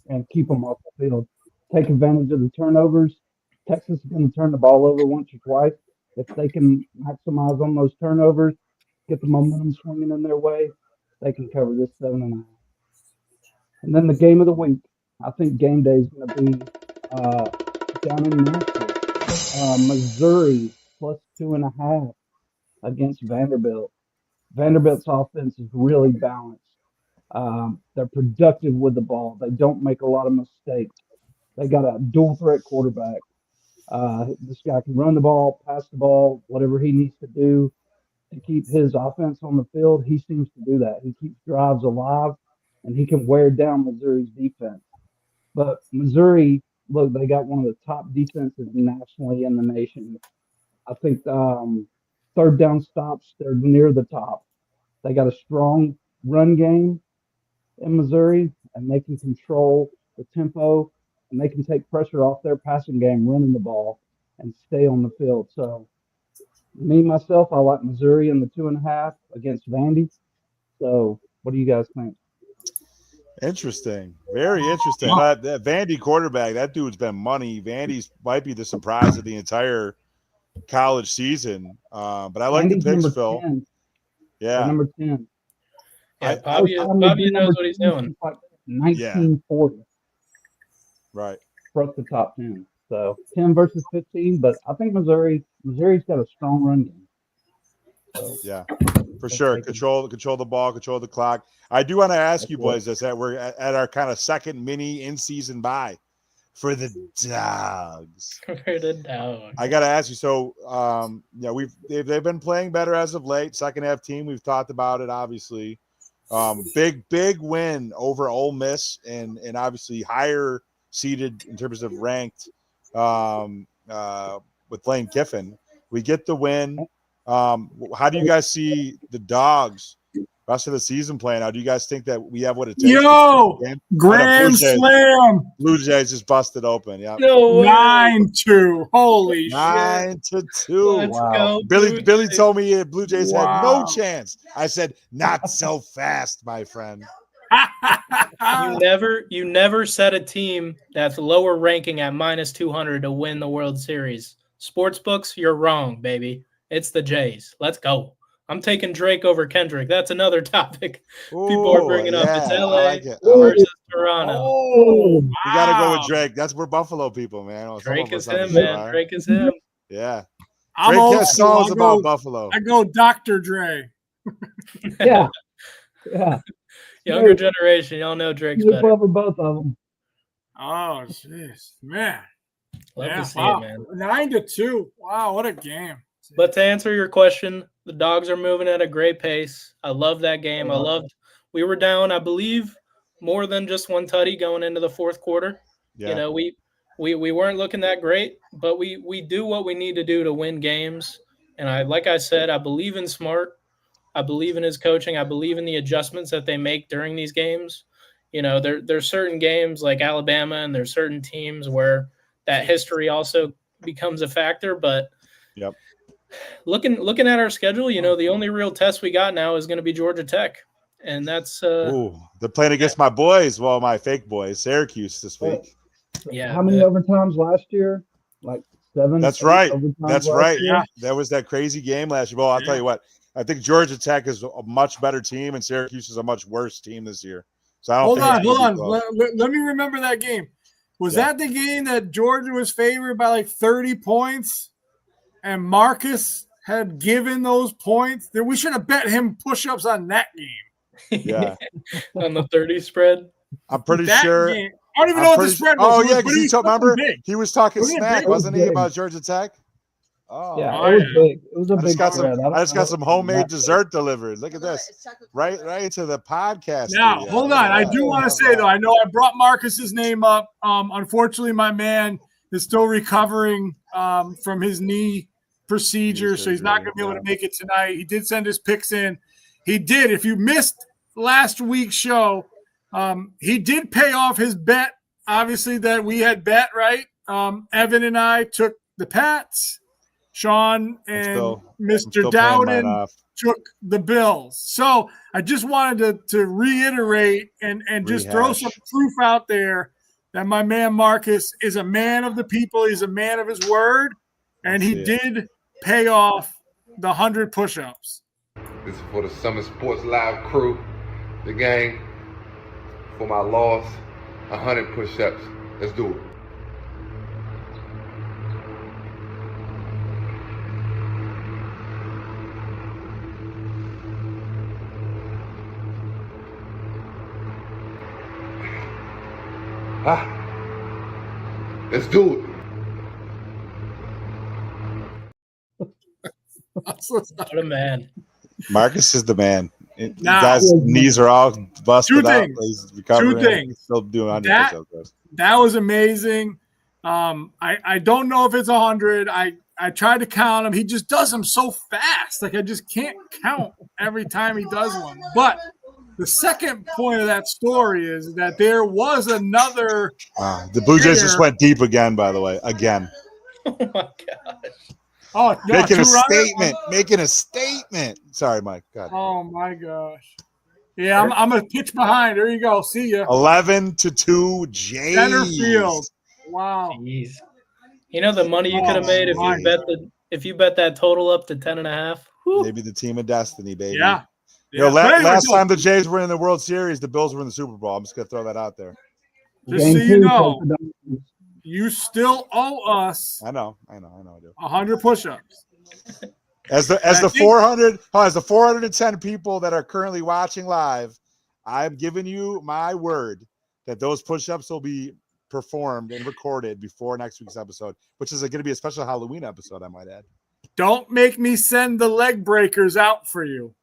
and keep them off the field. Take advantage of the turnovers. Texas is going to turn the ball over once or twice. If they can maximize on those turnovers, get the momentum swinging in their way, they can cover this 7.5. And then the game of the week. I think game day is going to be down in Nashville. Missouri plus 2.5 against Vanderbilt. Vanderbilt's offense is really balanced. They're productive with the ball. They don't make a lot of mistakes. They got a dual threat quarterback. This guy can run the ball, pass the ball, whatever he needs to do to keep his offense on the field. He seems to do that. He keeps drives alive, and he can wear down Missouri's defense. But Missouri, look, they got one of the top defenses nationally in the nation. I think third down stops, they're near the top. They got a strong run game in Missouri, and they can control the tempo, and they can take pressure off their passing game, running the ball, and stay on the field. So, me, myself, I like Missouri in the 2.5 against Vandy. So, what do you guys think? Interesting. Very interesting. That Vandy quarterback, that dude's been money. Vandy's might be the surprise of the entire college season. But I like Vandy's the picks, number Phil. 10. Yeah. They're number 10. Yeah, Bobby knows what he's doing. Like 1940. Right. Broke the top 10. So 10 versus 15, but I think Missouri's got a strong run game. So, yeah, for sure. Control the ball, control the clock. I do want to ask you boys this, that we're at our kind of second mini in-season bye for the Dogs. For the Dogs. I got to ask you. So, they've been playing better as of late. Second half team, we've talked about it. Obviously, big win over Ole Miss, and obviously higher seeded in terms of ranked with Lane Kiffin. We get the win. How do you guys see the Dogs rest of the season playing out? Do you guys think that we have what it takes? Grand Slam! Blue Jays just busted open. Yeah, no way. 9-2. Holy 9-2. Wow. Billy told me Blue Jays had no chance. I said, not so fast, my friend. You never set a team that's lower ranking at -200 to win the World Series. Sportsbooks, you're wrong, baby. It's the Jays. Let's go. I'm taking Drake over Kendrick. That's another topic people are bringing up. It's LA versus Toronto. Oh, wow. You got to go with Drake. That's where Buffalo people, man. Drake is him, man. Drake is him. Yeah. I'm Drake has songs about Buffalo. I go Dr. Dre. Yeah. Younger generation, y'all know Drake's better. Over both of them. Oh, jeez, man. Love to see it, man. 9-2. Wow, what a game. But to answer your question, the Dogs are moving at a great pace. I love that game. We were down, I believe, more than just one tutty going into the fourth quarter. Yeah. You know, we weren't looking that great, but we do what we need to do to win games. And like I said, I believe in Smart. I believe in his coaching. I believe in the adjustments that they make during these games. You know, there's certain games like Alabama, and there's certain teams where that history also becomes a factor. But yep. Looking at our schedule, you know, the only real test we got now is going to be Georgia Tech, and that's they're playing against my boys, my fake boys, Syracuse this week. Yeah. How many overtimes last year? Like 7. That's right. That's right. Year? Yeah, that was that crazy game last year. Well, I'll tell you what. I think Georgia Tech is a much better team, and Syracuse is a much worse team this year. So I don't hold on. Let me remember that game. Was that the game that Georgia was favored by like 30 points? And Marcus had given those points, then we should have bet him push-ups on that game. Yeah. On the 30 spread. I'm pretty sure. Game, I don't even know what the spread was. Oh, yeah, because remember, he was talking smack, wasn't he, about Georgia Tech? Oh, yeah, it was big. It was a big spread. I just got some homemade dessert delivered. Look at this. Right into the podcast. Now, hold on. I do want to say, though, I know I brought Marcus's name up. Unfortunately, my man is still recovering from his knee procedure, so he's not going to be able to make it tonight. He did send his picks in. He did. If you missed last week's show, he did pay off his bet, obviously, that we had bet, right? Evan and I took the Pats. Sean and Mr. Dowden shook the Bills. So I just wanted to reiterate and just throw some proof out there that my man Marcus is a man of the people. He's a man of his word, and he did pay off the 100 push-ups. This is for the Summer Sports Live crew, the gang, for my loss, 100 push-ups. Let's do it. Let's do it. What a man. Marcus is the man. Guys' knees are all busted up. He's recovering. Two things. Still doing 100 push-ups. That was amazing. I don't know if it's 100. I tried to count him. He just does them so fast. Like I just can't count every time he does one. But the second point of that story is that there was another. The Blue Jays just went deep again, by the way. Again. Oh, my gosh. Oh, no, making a statement. Making a statement. Sorry, Mike. God. Oh, my gosh. Yeah, I'm a pitch behind. There you go. See ya. 11-2 Jays. Center field. Wow. Jeez. You know the money you could have made if you bet that total up to 10.5. Maybe the team of destiny, baby. Yeah. You know, last time the Jays were in the World Series, the Bills were in the Super Bowl. I'm just gonna throw that out there. Just so you know, you still owe us. I know. I do. 100 push-ups. As the 410 people that are currently watching live, I'm giving you my word that those push-ups will be performed and recorded before next week's episode, which is going to be a special Halloween episode, I might add. Don't make me send the leg breakers out for you.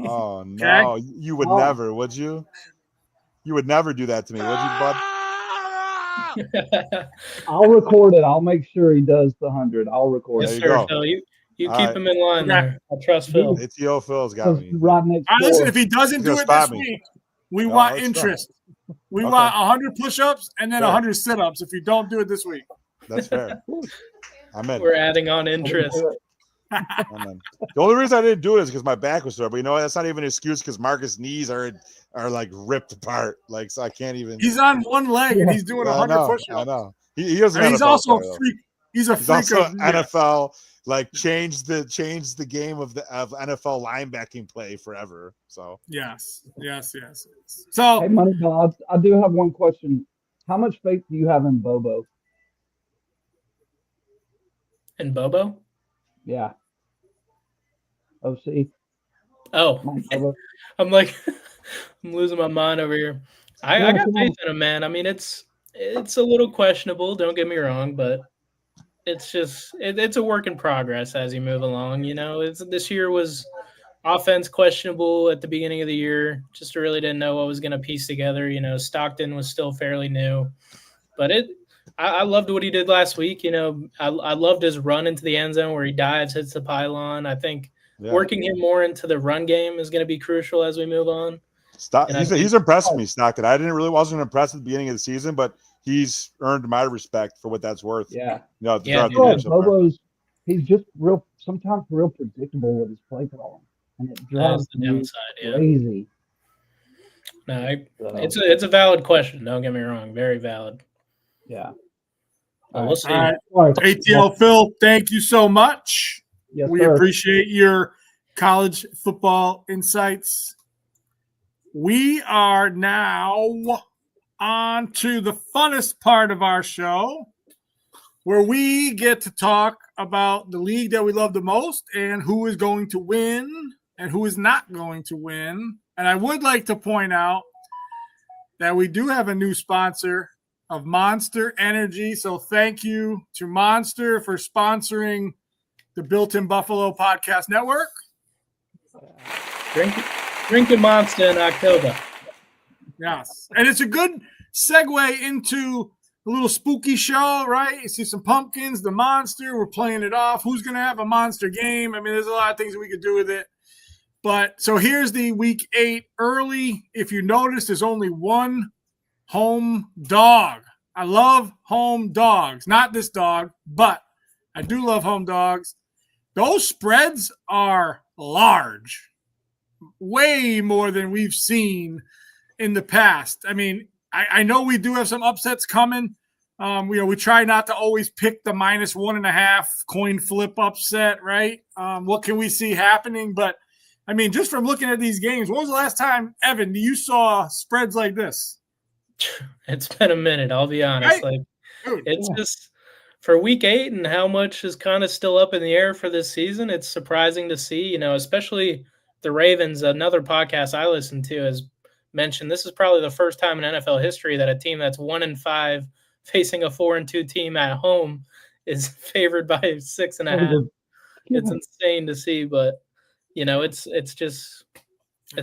Oh, no. Okay? You would never, would you? You would never do that to me, would you, bud? I'll record it. I'll make sure he does the 100. I'll record it. Yes, sir, Phil. You keep him in line there. I trust Phil. ATO Phil's got me. Right next door. Listen, if he doesn't do it this week, we want interest. We want 100 push-ups and then 100 sit-ups if you don't do it this week. That's fair. I'm in. We're adding on interest. The only reason I didn't do it is because my back was sore. But you know what? That's not even an excuse because Marcus' knees are like ripped apart. Like, so I can't even. He's on one leg and he's doing 100 push-ups. I know. He doesn't. He's also a freak. He's freak also of NFL. Like changed the game of NFL linebacking play forever. So yes. So hey, Moneyball, I do have one question. How much faith do you have in Bobo? In Bobo? Yeah. OC. Oh, I'm like, I'm losing my mind over here. I got faith in him, man. I mean, it's a little questionable. Don't get me wrong, but it's just it's a work in progress as you move along. You know, this year was offense questionable at the beginning of the year. Just really didn't know what was going to piece together. You know, Stockton was still fairly new, but I loved what he did last week. You know, I loved his run into the end zone where he dives, hits the pylon. I think working him more into the run game is going to be crucial as we move on. He's impressed me, Stockton. I wasn't impressed at the beginning of the season, but he's earned my respect for what that's worth. Yeah. You know, Bobo's he's just sometimes real predictable with his play calling. And it drives the downside, crazy. No, it's a valid question. Don't get me wrong. Very valid. Yeah. We'll see. All right. ATL Phil, thank you so much. Yes, we sir. appreciate your college football insights. We are now on to the funnest part of our show, where we get to talk about the league that we love the most and who is going to win and who is not going to win. And I would like to point out that we do have a new sponsor of Monster Energy. So thank you to Monster for sponsoring the Built in Buffalo Podcast Network. Drinking Monster in October. Yes. And it's a good segue into a little spooky show, right? You see some pumpkins, the Monster. We're playing it off. Who's going to have a Monster game? I mean, there's a lot of things that we could do with it. But so here's the week 8 early. If you notice, there's only one home dog. I love home dogs. Not this dog, but I do love home dogs. Those spreads are large, way more than we've seen in the past. I mean, I know we do have some upsets coming. We try not to always pick the -1.5 coin flip upset, right? What can we see happening? But I mean, just from looking at these games, when was the last time, Evan, you saw spreads like this? It's been a minute, I'll be honest. Right? Like, Dude, it's just for week 8 and how much is kind of still up in the air for this season. It's surprising to see, especially the Ravens. Another podcast I listen to has mentioned this is probably the first time in NFL history that a team that's 1-5 facing a 4-2 team at home is favored by 6.5. It's insane to see, but it's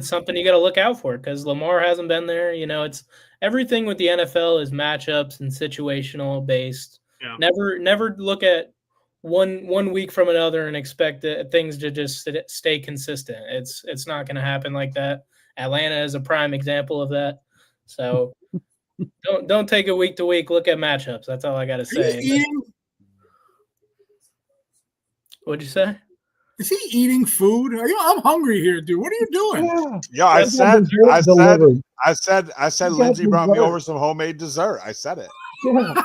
something you got to look out for because Lamar hasn't been there. It's everything with the NFL is matchups and situational based. Yeah. Never look at one week from another and expect things to just stay consistent. It's not going to happen like that. Atlanta is a prime example of that. So don't take it week to week. Look at matchups. That's all I got to say. What'd you say? Is he eating food? I'm hungry here, dude. What are you doing? Yeah, I said Lindsay brought me over some homemade dessert. I said it. Yeah.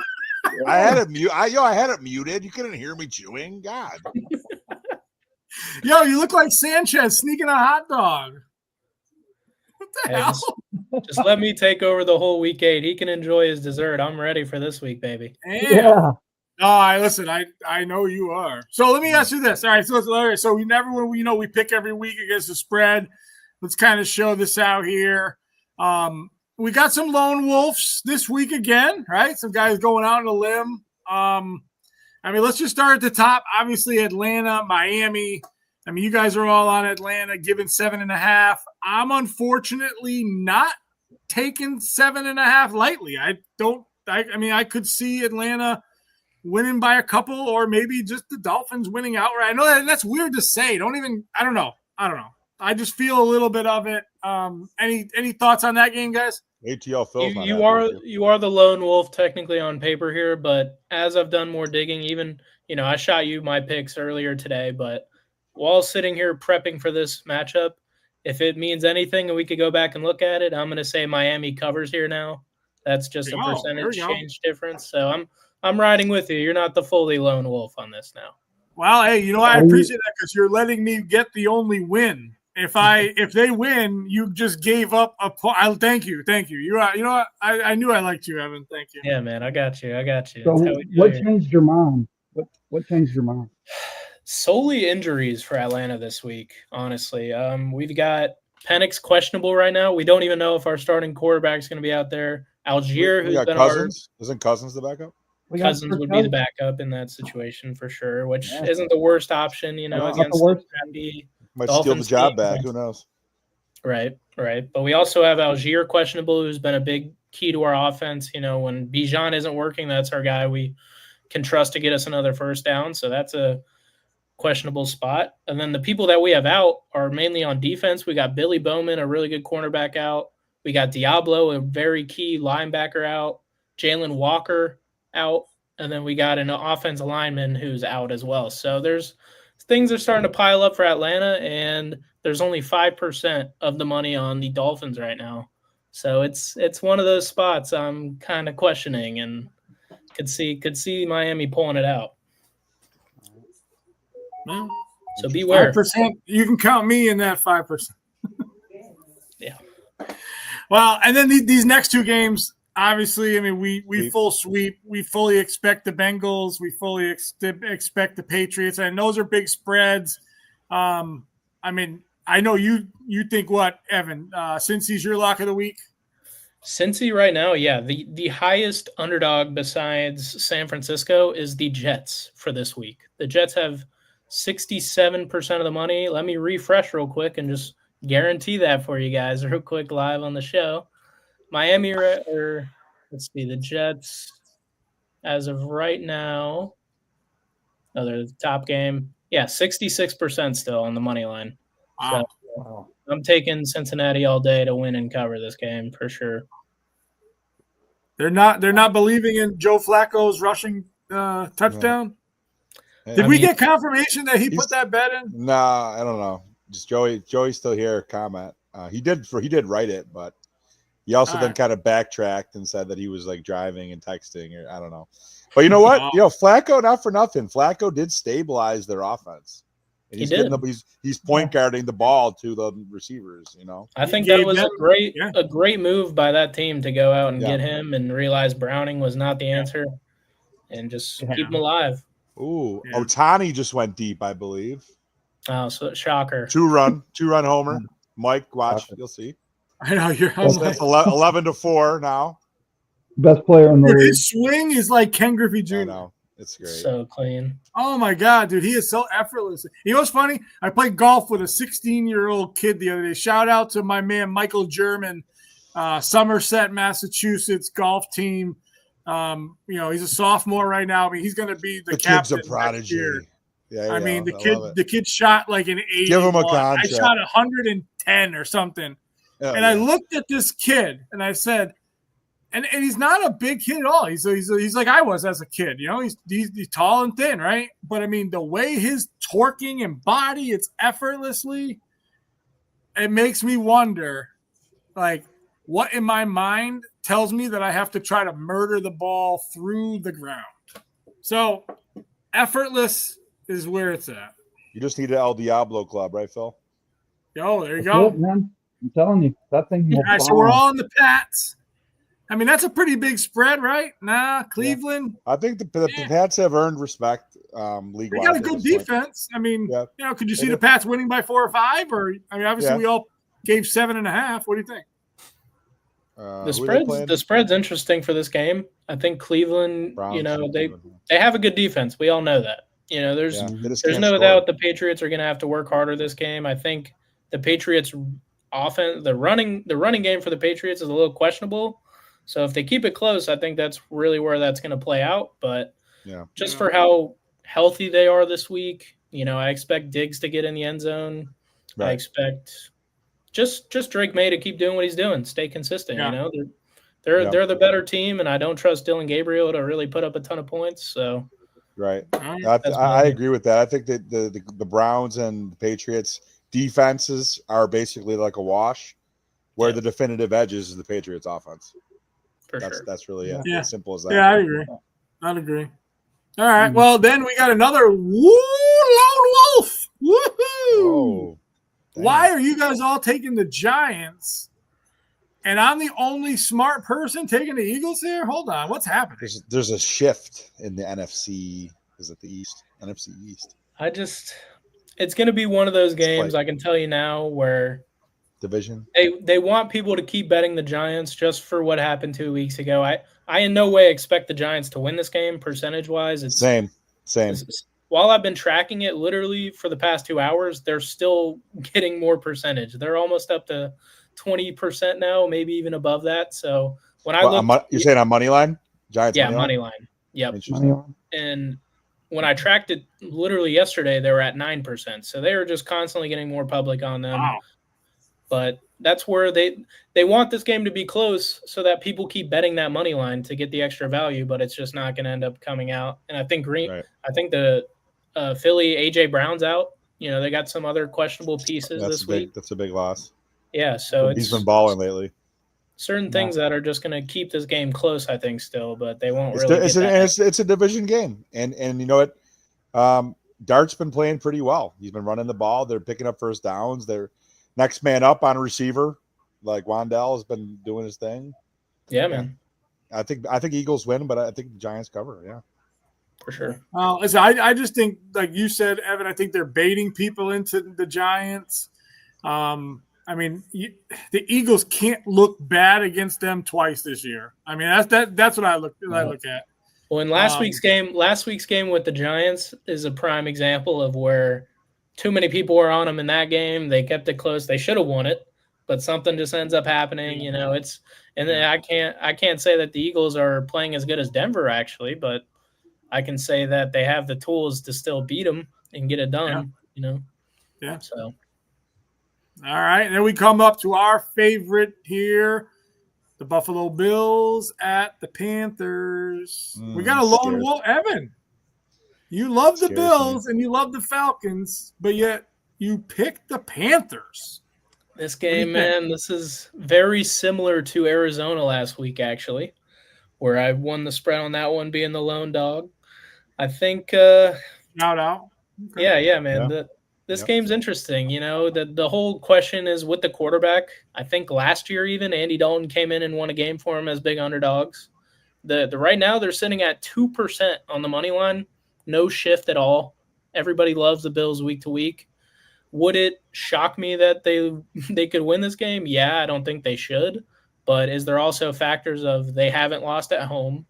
I had it muted. I had it muted. You couldn't hear me chewing. God. Yo, you look like Sanchez sneaking a hot dog. What the hell? Just let me take over the whole week 8. He can enjoy his dessert. I'm ready for this week, baby. Yeah. Listen, I know you are. So let me ask you this. All right, so we pick every week against the spread. Let's kind of show this out here. We got some lone wolves this week again, right? Some guys going out on a limb. Let's just start at the top. Obviously, Atlanta, Miami. You guys are all on Atlanta, giving 7.5. I'm unfortunately not taking 7.5 lightly. I could see Atlanta winning by a couple, or maybe just the Dolphins winning outright. I know that's weird to say. I don't know. I just feel a little bit of it. Any thoughts on that game, guys? ATL Phil's you are the lone wolf technically on paper here, but as I've done more digging, even I shot you my picks earlier today, but while sitting here prepping for this matchup, if it means anything and we could go back and look at it, I'm going to say Miami covers here now. That's just a percentage change difference. So I'm riding with you. You're not the fully lone wolf on this now. Well, hey, I appreciate that because you're letting me get the only win. If they win, you just gave up a point. Thank you. I knew I liked you, Evan. Thank you. Yeah, man, I got you. So what changed your mind? What changed your mind? Solely injuries for Atlanta this week, honestly. We've got Penix questionable right now. We don't even know if our starting quarterback is going to be out there. Algier, who's been Cousins. Isn't Cousins the backup? Cousins would be the backup in that situation for sure, which isn't the worst option, against the trendy might Dolphins steal the job team. back. Who knows? Right. But we also have Algier questionable, who's been a big key to our offense. When Bijan isn't working, that's our guy we can trust to get us another first down. So that's a questionable spot. And then the people that we have out are mainly on defense. We got Billy Bowman, a really good cornerback, out. We got Diablo, a very key linebacker, out. Jalen Walker out. And then we got an offensive lineman who's out as well. So things are starting to pile up for Atlanta, and there's only 5% of the money on the Dolphins right now. So it's one of those spots I'm kind of questioning and could see Miami pulling it out. Well, so beware. 5%, you can count me in that 5%. Yeah. Well, and then these next two games, obviously, we full sweep. We fully expect the Bengals. We fully expect the Patriots, and those are big spreads. I know you think what, Evan? Cincy's your lock of the week? Cincy right now, yeah. The highest underdog besides San Francisco is the Jets for this week. The Jets have 67% of the money. Let me refresh real quick and just guarantee that for you guys real quick live on the show. Miami, let's see, the Jets, as of right now, they're the top game. Yeah, 66% still on the money line. Wow. So I'm taking Cincinnati all day to win and cover this game for sure. They're not believing in Joe Flacco's rushing touchdown. Did we get confirmation that he put that bet in? Nah, I don't know. just Joey's still here. Comment. He did write it, but he also All then right. kind of backtracked and said that he was like driving and texting, or I don't know. But you know what? Flacco, not for nothing. Flacco did stabilize their offense. And He he's did. he's point guarding the ball to the receivers. You know, I think gave that was them- a great move by that team to go out and Yeah. get him and realize Browning was not the answer, and just keep him alive. Ooh, Yeah. Otani just went deep, I believe. Oh, so shocker! Two run homer. Mike, watch, you'll see. I know you're. That's 11-4 now. Best player in the Dude, league. his swing is like Ken Griffey I Jr. know. It's great. So clean. Oh my God, dude, he is so effortless. You know what's funny? I played golf with a 16-year-old kid the other day. Shout out to my man Michael German, Somerset, Massachusetts golf team. He's a sophomore right now. I mean, he's going to be the captain kid's a prodigy. next year. Yeah, I mean, love it. the kid shot like an 80. Give him a I contract. shot 110 or something. Oh, and I looked at this kid and I said, and he's not a big kid at all. He's like I was as a kid. You know, he's tall and thin, right? But I mean, the way his torquing and body, it's effortlessly. It makes me wonder, like, what in my mind tells me that I have to try to murder the ball through the ground. So, effortless is where it's at. You just need an El Diablo club, right, Phil? Oh, there you That's go. it, man. I'm telling you, that thing will All right, so we're all in the Pats. I mean, that's a pretty big spread, right? Nah, Cleveland. I think the Pats have earned respect league. They got a good defense. I mean, could you see the Pats winning by 4 or 5? Or I mean, obviously we all gave 7.5. What do you think? The spread's interesting for this game. I think Cleveland, they have a good defense. We all know that. You know, there's no doubt the Patriots are going to have to work harder this game. I think the Patriots offense, the running game for the Patriots is a little questionable. So if they keep it close, I think that's really where that's going to play out. But just for how healthy they are this week, I expect Diggs to get in the end zone. Right. I expect just Drake May to keep doing what he's doing, stay consistent. They're the better team, and I don't trust Dylan Gabriel to really put up a ton of points. So right, I agree with that. I think that the Browns and the Patriots defenses are basically like a wash, where the definitive edge is the Patriots offense. That's really it. As simple as that. Yeah, I agree. I'd agree. All right. Well, then we got another lone wolf. Woohoo! Oh, why are you guys all taking the Giants? And I'm the only smart person taking the Eagles here? Hold on. What's happening? There's a shift in the NFC. Is it the East? NFC East. It's going to be one of those games, I can tell you now, where division. They want people to keep betting the Giants just for what happened 2 weeks ago. I in no way expect the Giants to win this game percentage-wise. It's same. While I've been tracking it literally for the past 2 hours, they're still getting more percentage. They're almost up to 20% now, maybe even above that. So when I look, you're saying on money line, Giants. Yeah, money line. Yep. And when I tracked it literally yesterday, they were at 9%. So they were just constantly getting more public on them. Wow. But that's where they want this game to be close so that people keep betting that money line to get the extra value, but it's just not going to end up coming out. And I think I think the Philly AJ Brown's out. They got some other questionable pieces this week. That's a big loss. Yeah, so he's been balling lately. Certain things that are just going to keep this game close, I think, still, but they won't It's a division game, and you know what? Dart's been playing pretty well. He's been running the ball. They're picking up first downs. They're next man up on a receiver, like Wandell has been doing his thing. Yeah, man. I think Eagles win, but I think the Giants cover. Yeah, for sure. Listen, I just think, like you said, Evan, I think they're baiting people into the Giants. I mean, the Eagles can't look bad against them twice this year. I mean, that's what I look at. Well, in last week's game with the Giants is a prime example of where too many people were on them in that game. They kept it close. They should have won it, but something just ends up happening. I can't say that the Eagles are playing as good as Denver actually, but I can say that they have the tools to still beat them and get it done. Yeah. So. All right, and then we come up to our favorite here, the Buffalo Bills at the Panthers. We got a lone wolf, Evan. You love the Bills and you love the Falcons, but yet you picked the Panthers. This do you game, think? man, this is very similar to Arizona last week, actually, where I won the spread on that one being the lone dog. I think, Shout out. Okay. yeah, man. Yeah. This Yep. game's interesting. You know, the whole question is with the quarterback. I think last year even Andy Dalton came in and won a game for him as big underdogs. The right now they're sitting at 2% on the money line, no shift at all. Everybody loves the Bills week to week. Would it shock me that they could win this game? Yeah, I don't think they should. But is there also factors of they haven't lost at home?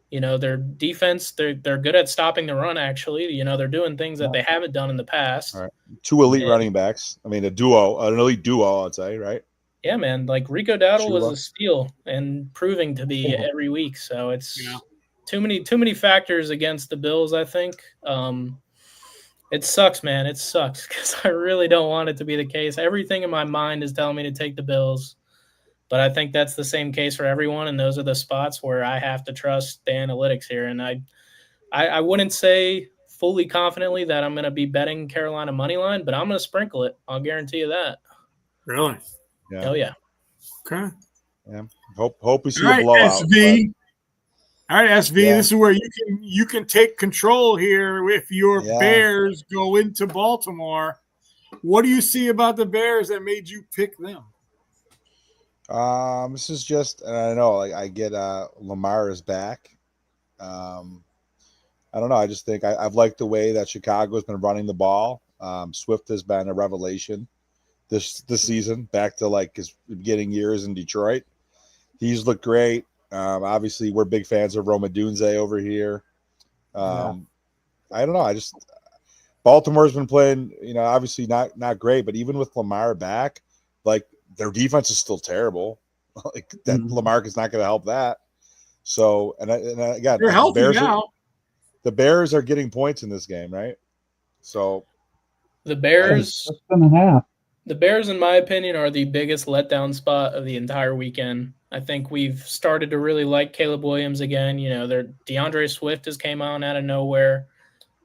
You know, their defense, they're good at stopping the run, actually. You know, they're doing things that they haven't done in the past. All right. 2 elite And- running backs. I mean, an elite duo, I'd say, right? Yeah, man. Like Rico Dowdle was Shula. a steal and proving to be every week. So it's Yeah. too many factors against the Bills, I think. It sucks, man. It sucks because I really don't want it to be the case. Everything in my mind is telling me to take the Bills, but I think that's the same case for everyone, and those are the spots where I have to trust the analytics here. And I wouldn't say fully confidently that I'm going to be betting Carolina money line, but I'm going to sprinkle it. I'll guarantee you that. Really? Yeah. Oh yeah. Okay. Yeah. Hope we see All right, a blowout. SV. All right, SV. Yeah. This is where you can take control here if your Yeah. Bears go into Baltimore. What do you see about the Bears that made you pick them? This is just, and I know, like, I get Lamar is back. I don't know. I just think I've liked the way that Chicago's been running the ball. Swift has been a revelation this season, back to like his beginning years in Detroit. He's looked great. Obviously, we're big fans of Roma Dunze over here. I don't know. Baltimore's been playing, obviously not great, but even with Lamar back, like, their defense is still terrible. Like, that Lamar is not going to help that. So, and again, They're healthy now. The Bears are getting points in this game, right? So The Bears, That's been a half. the Bears, in my opinion, are the biggest letdown spot of the entire weekend. I think we've started to really like Caleb Williams again. You know, their DeAndre Swift has came on out of nowhere.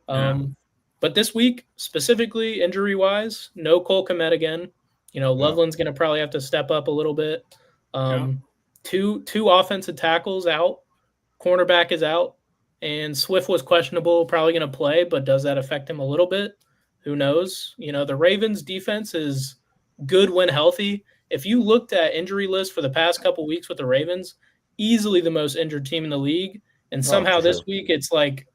But this week, specifically injury-wise, no Cole Kmet again. You know, Loveland's going to probably have to step up a little bit. Two offensive tackles out. Cornerback is out. And Swift was questionable, probably going to play, but does that affect him a little bit? Who knows? You know, the Ravens defense is good when healthy. If you looked at injury lists for the past couple weeks with the Ravens, easily the most injured team in the league. And somehow this week it's like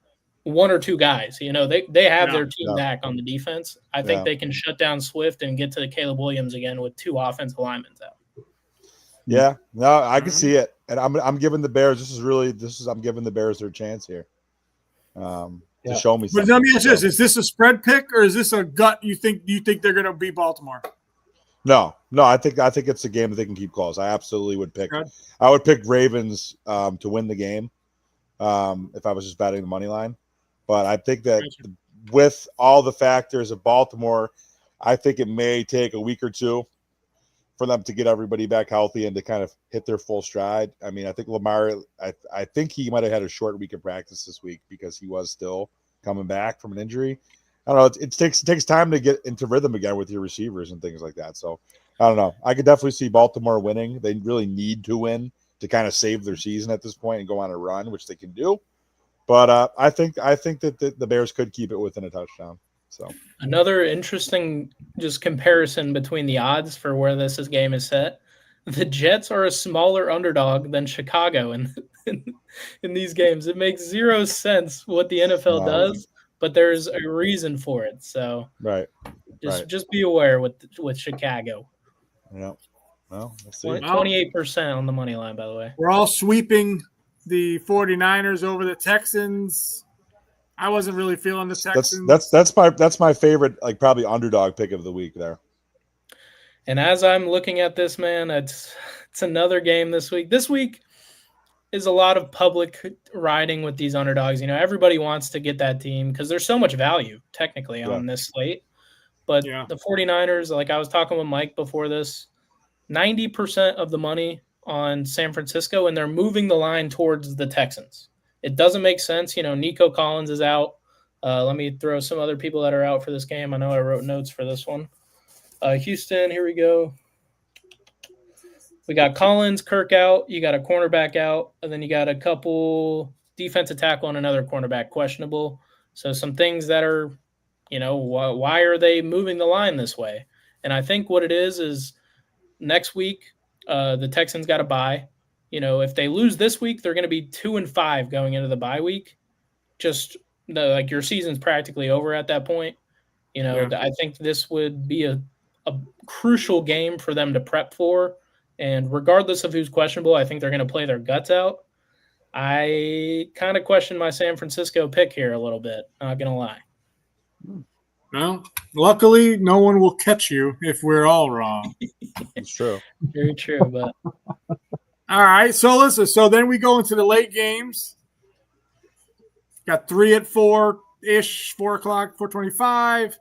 one or two guys. You know, they have their team back on the defense. I think they can shut down Swift and get to Caleb Williams again with two offensive linemen out. Yeah, no, I can see it, and I'm giving the Bears. I'm giving the Bears their chance here. To show me something. But let me ask this: is this a spread pick or is this a gut? Do you think they're going to beat Baltimore? No. I think it's a game that they can keep close. I absolutely would pick. Good. I would pick Ravens to win the game if I was just betting the money line. But I think that with all the factors of Baltimore, I think it may take a week or two for them to get everybody back healthy and to kind of hit their full stride. I mean, I think Lamar, I think he might have had a short week of practice this week because he was still coming back from an injury. I don't know. It takes time to get into rhythm again with your receivers and things like that. So I don't know. I could definitely see Baltimore winning. They really need to win to kind of save their season at this point and go on a run, which they can do. But I think that the Bears could keep it within a touchdown. So another interesting just comparison between the odds for where this game is set. The Jets are a smaller underdog than Chicago in these games. It makes zero sense what the NFL does, but there's a reason for it. So just be aware with Chicago. Yeah. Well, we'll see. 28% on the money line, by the way. We're all sweeping the 49ers over the Texans. I wasn't really feeling the Texans. That's my favorite, like, probably underdog pick of the week there. And as I'm looking at this, man, it's another game this week. This week is a lot of public riding with these underdogs. You know, everybody wants to get that team because there's so much value technically on this slate. But the 49ers, like I was talking with Mike before this, 90% of the money on San Francisco, and they're moving the line towards the Texans. It doesn't make sense. You know, Nico Collins is out. Let me throw some other people that are out for this game. I know I wrote notes for this one. Houston, here we go. We got Collins, Kirk out. You got a cornerback out, and then you got a couple defensive tackle and another cornerback questionable. So some things that are, why are they moving the line this way? And I think what it is next week, the Texans got a bye. If they lose this week, they're going to be 2-5 going into the bye week. Just like your season's practically over at that point. I think this would be a crucial game for them to prep for. And regardless of who's questionable, I think they're going to play their guts out. I kind of question my San Francisco pick here a little bit. Not going to lie. Well, luckily, no one will catch you if we're all wrong. It's true. Very true. But all right. So listen. So then we go into the late games. Got 3 at 4-ish, 4 o'clock, 4:25.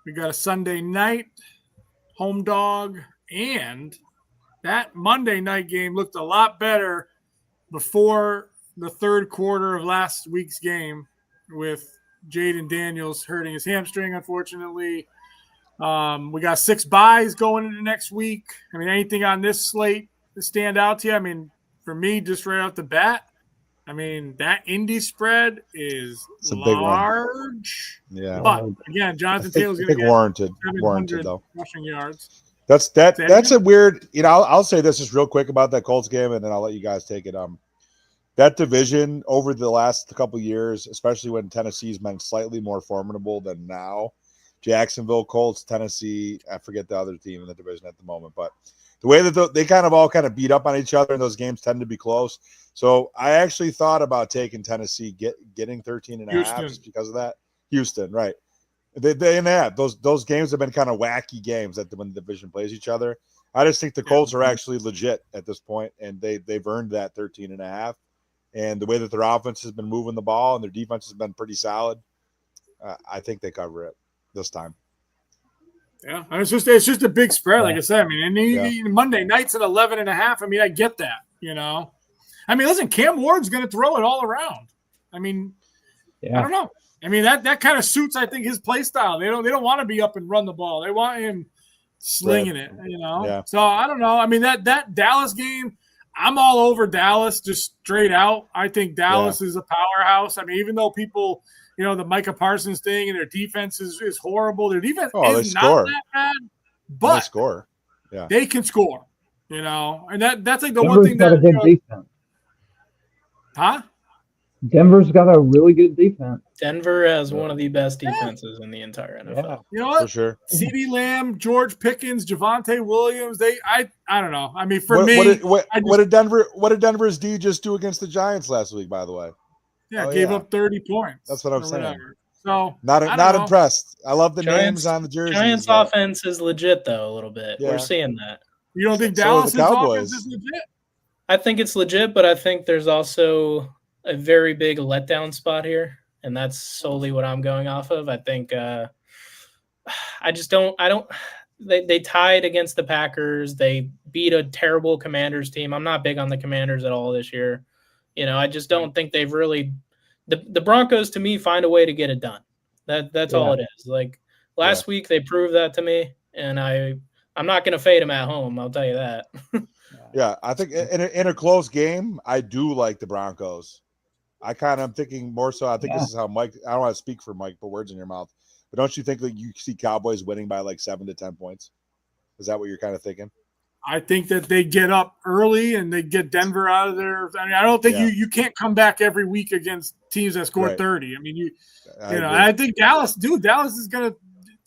We got a Sunday night home dog, and that Monday night game looked a lot better before the third quarter of last week's game with Jaden Daniels hurting his hamstring, unfortunately. We got 6 byes going into next week. I mean, anything on this slate to stand out to you? I mean, for me, just right off the bat, I mean, that Indy spread is large. Yeah. But, again, Jonathan Taylor's going to get warranted though. rushing yards. That's a weird, I'll say this just real quick about that Colts game, and then I'll let you guys take it. That division over the last couple of years, especially when Tennessee's been slightly more formidable than now, Jacksonville, Colts, Tennessee, I forget the other team in the division at the moment, but the way that they all beat up on each other, and those games tend to be close. So I actually thought about taking Tennessee, getting 13.5 just because of that. Houston, right. They have those games have been kind of wacky games when the division plays each other. I just think the Colts are actually legit at this point, and they've earned that 13.5. And the way that their offense has been moving the ball and their defense has been pretty solid, I think they cover it this time. Yeah, it's just a big spread, like I said. I mean, Monday night's at 11.5. I mean, I get that. I mean, listen, Cam Ward's going to throw it all around. I mean, I don't know. I mean, that kind of suits, I think, his play style. They don't want to be up and run the ball. They want him slinging it, Yeah. So I don't know. I mean, that Dallas game, I'm all over Dallas just straight out. I think Dallas is a powerhouse. I mean, even though people, the Micah Parsons thing and their defense is horrible. Their defense is not that bad, but they score. Yeah. They can score, and that's like the Denver's one thing got that a good defense. Huh? Denver's got a really good defense. Denver has one of the best defenses in the entire NFL. Yeah. You know what? For sure. CeeDee Lamb, George Pickens, Javonte Williams. I don't know. I mean, for me, what did Denver's D just do against the Giants last week? By the way, gave up 30 points. That's what I'm saying. Whatever. So not impressed. I love the names on the jerseys. Giants' offense is legit though a little bit. Yeah. We're seeing that. You don't think Dallas' offense is legit? I think it's legit, but I think there's also a very big letdown spot here, and that's solely what I'm going off of. I think they tied against the Packers. They beat a terrible Commanders team. I'm not big on the Commanders at all this year. I just don't think they've really the Broncos to me find a way to get it done. That's all it is. Like last week they proved that to me, and I'm not going to fade them at home. I'll tell you that. Yeah, I think in a close game, I do like the Broncos. I kind of am thinking more so. I think this is how Mike. I don't want to speak for Mike, put words in your mouth. But don't you think that you see Cowboys winning by like 7 to 10 points? Is that what you're kind of thinking? I think that they get up early and they get Denver out of there. I mean, I don't think you can't come back every week against teams that score 30. I mean, I think Dallas is gonna.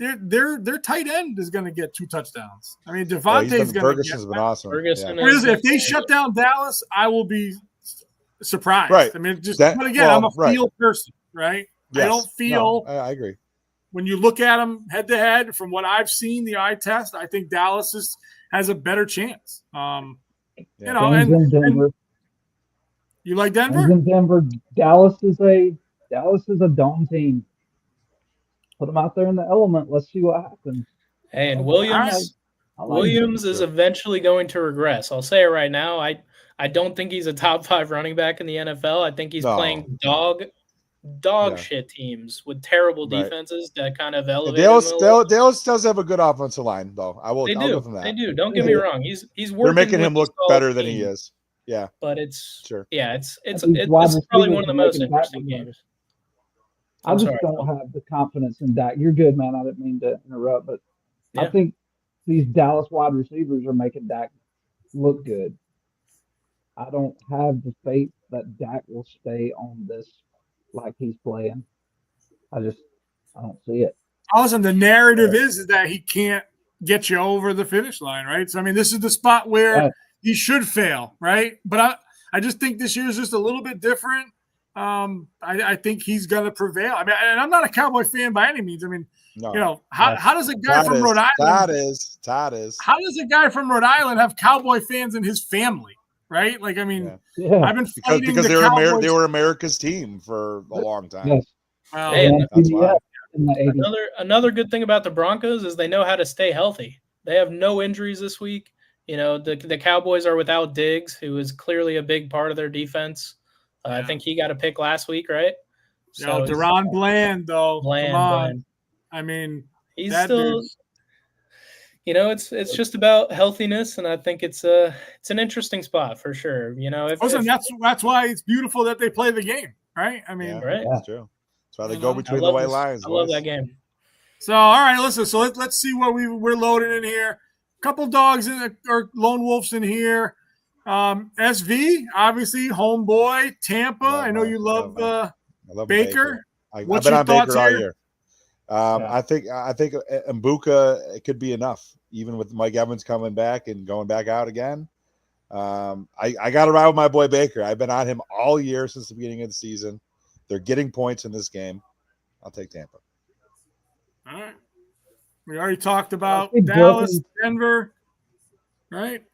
Their tight end is going to get 2 touchdowns. I mean, Devontae's going to get. Ferguson's been awesome. If they shut down Dallas, I will be surprised. Right. I mean, but again, I'm a feel person, right? Yes. I don't feel. No, I agree. When you look at them head to head, from what I've seen, the eye test, I think Dallas has a better chance. And you like Denver? In Denver, Dallas is a dome team. Put them out there in the element. Let's see what happens. Hey, and Williams is eventually going to regress. I'll say it right now. I don't think he's a top 5 running back in the NFL. I think he's playing dog dog Yeah. shit teams with terrible Right. defenses that kind of And elevated him a little. Dallas does have a good offensive line, though. I'll They give do. them that. They do. Don't They get me do. wrong. He's They're working making with him a look solid better than he team, is. Yeah, but it's sure. yeah, it's These wide this is probably receivers one of the are most making Dak interesting look better. games. I I'm just sorry. don't have the confidence in Dak. You're good, man. I didn't mean to interrupt, but I Yeah. think these Dallas wide receivers are making Dak look good. I don't have the faith that Dak will stay on this like he's playing. I don't see it. Listen, the narrative is that he can't get you over the finish line, right? So I mean, this is the spot where Right. he should fail, right? But I just think this year is just a little bit different. I think he's going to prevail. I mean, and I'm not a Cowboy fan by any means. I mean, No. you know, how does a guy from Rhode Island? Todd is. How does a guy from Rhode Island have Cowboy fans in his family, right? Like, I mean, Yeah. I've been fighting because the they Cowboys. were America's team for a long time. Yes. Well, Hey, and That's why. In the 80s. another good thing about the Broncos is they know how to stay healthy. They have no injuries this week. You know, the Cowboys are without Diggs, who is clearly a big part of their defense. I think he got a pick last week, right? So Deron Bland, though, come on. Bland. I mean, He's that still, dude's- you know, it's just about healthiness, and I think it's an interesting spot for sure. You know, listen, that's why it's beautiful that they play the game, right? I mean, Yeah, right. that's true. That's why they You go know, between the white lines. I love boys. that game. so all right, listen. So let's see what we're loading in here. A couple dogs or lone wolves in here. SV, obviously, homeboy, Tampa. I know you love I love Baker. I've What's been your on thoughts Baker all here? year. I think Mbuka, it could be enough, even with Mike Evans coming back and going back out again. I got to ride with my boy Baker. I've been on him all year since the beginning of the season. They're getting points in this game. I'll take Tampa. All right. We already talked about think Dallas, Broken- Denver, right?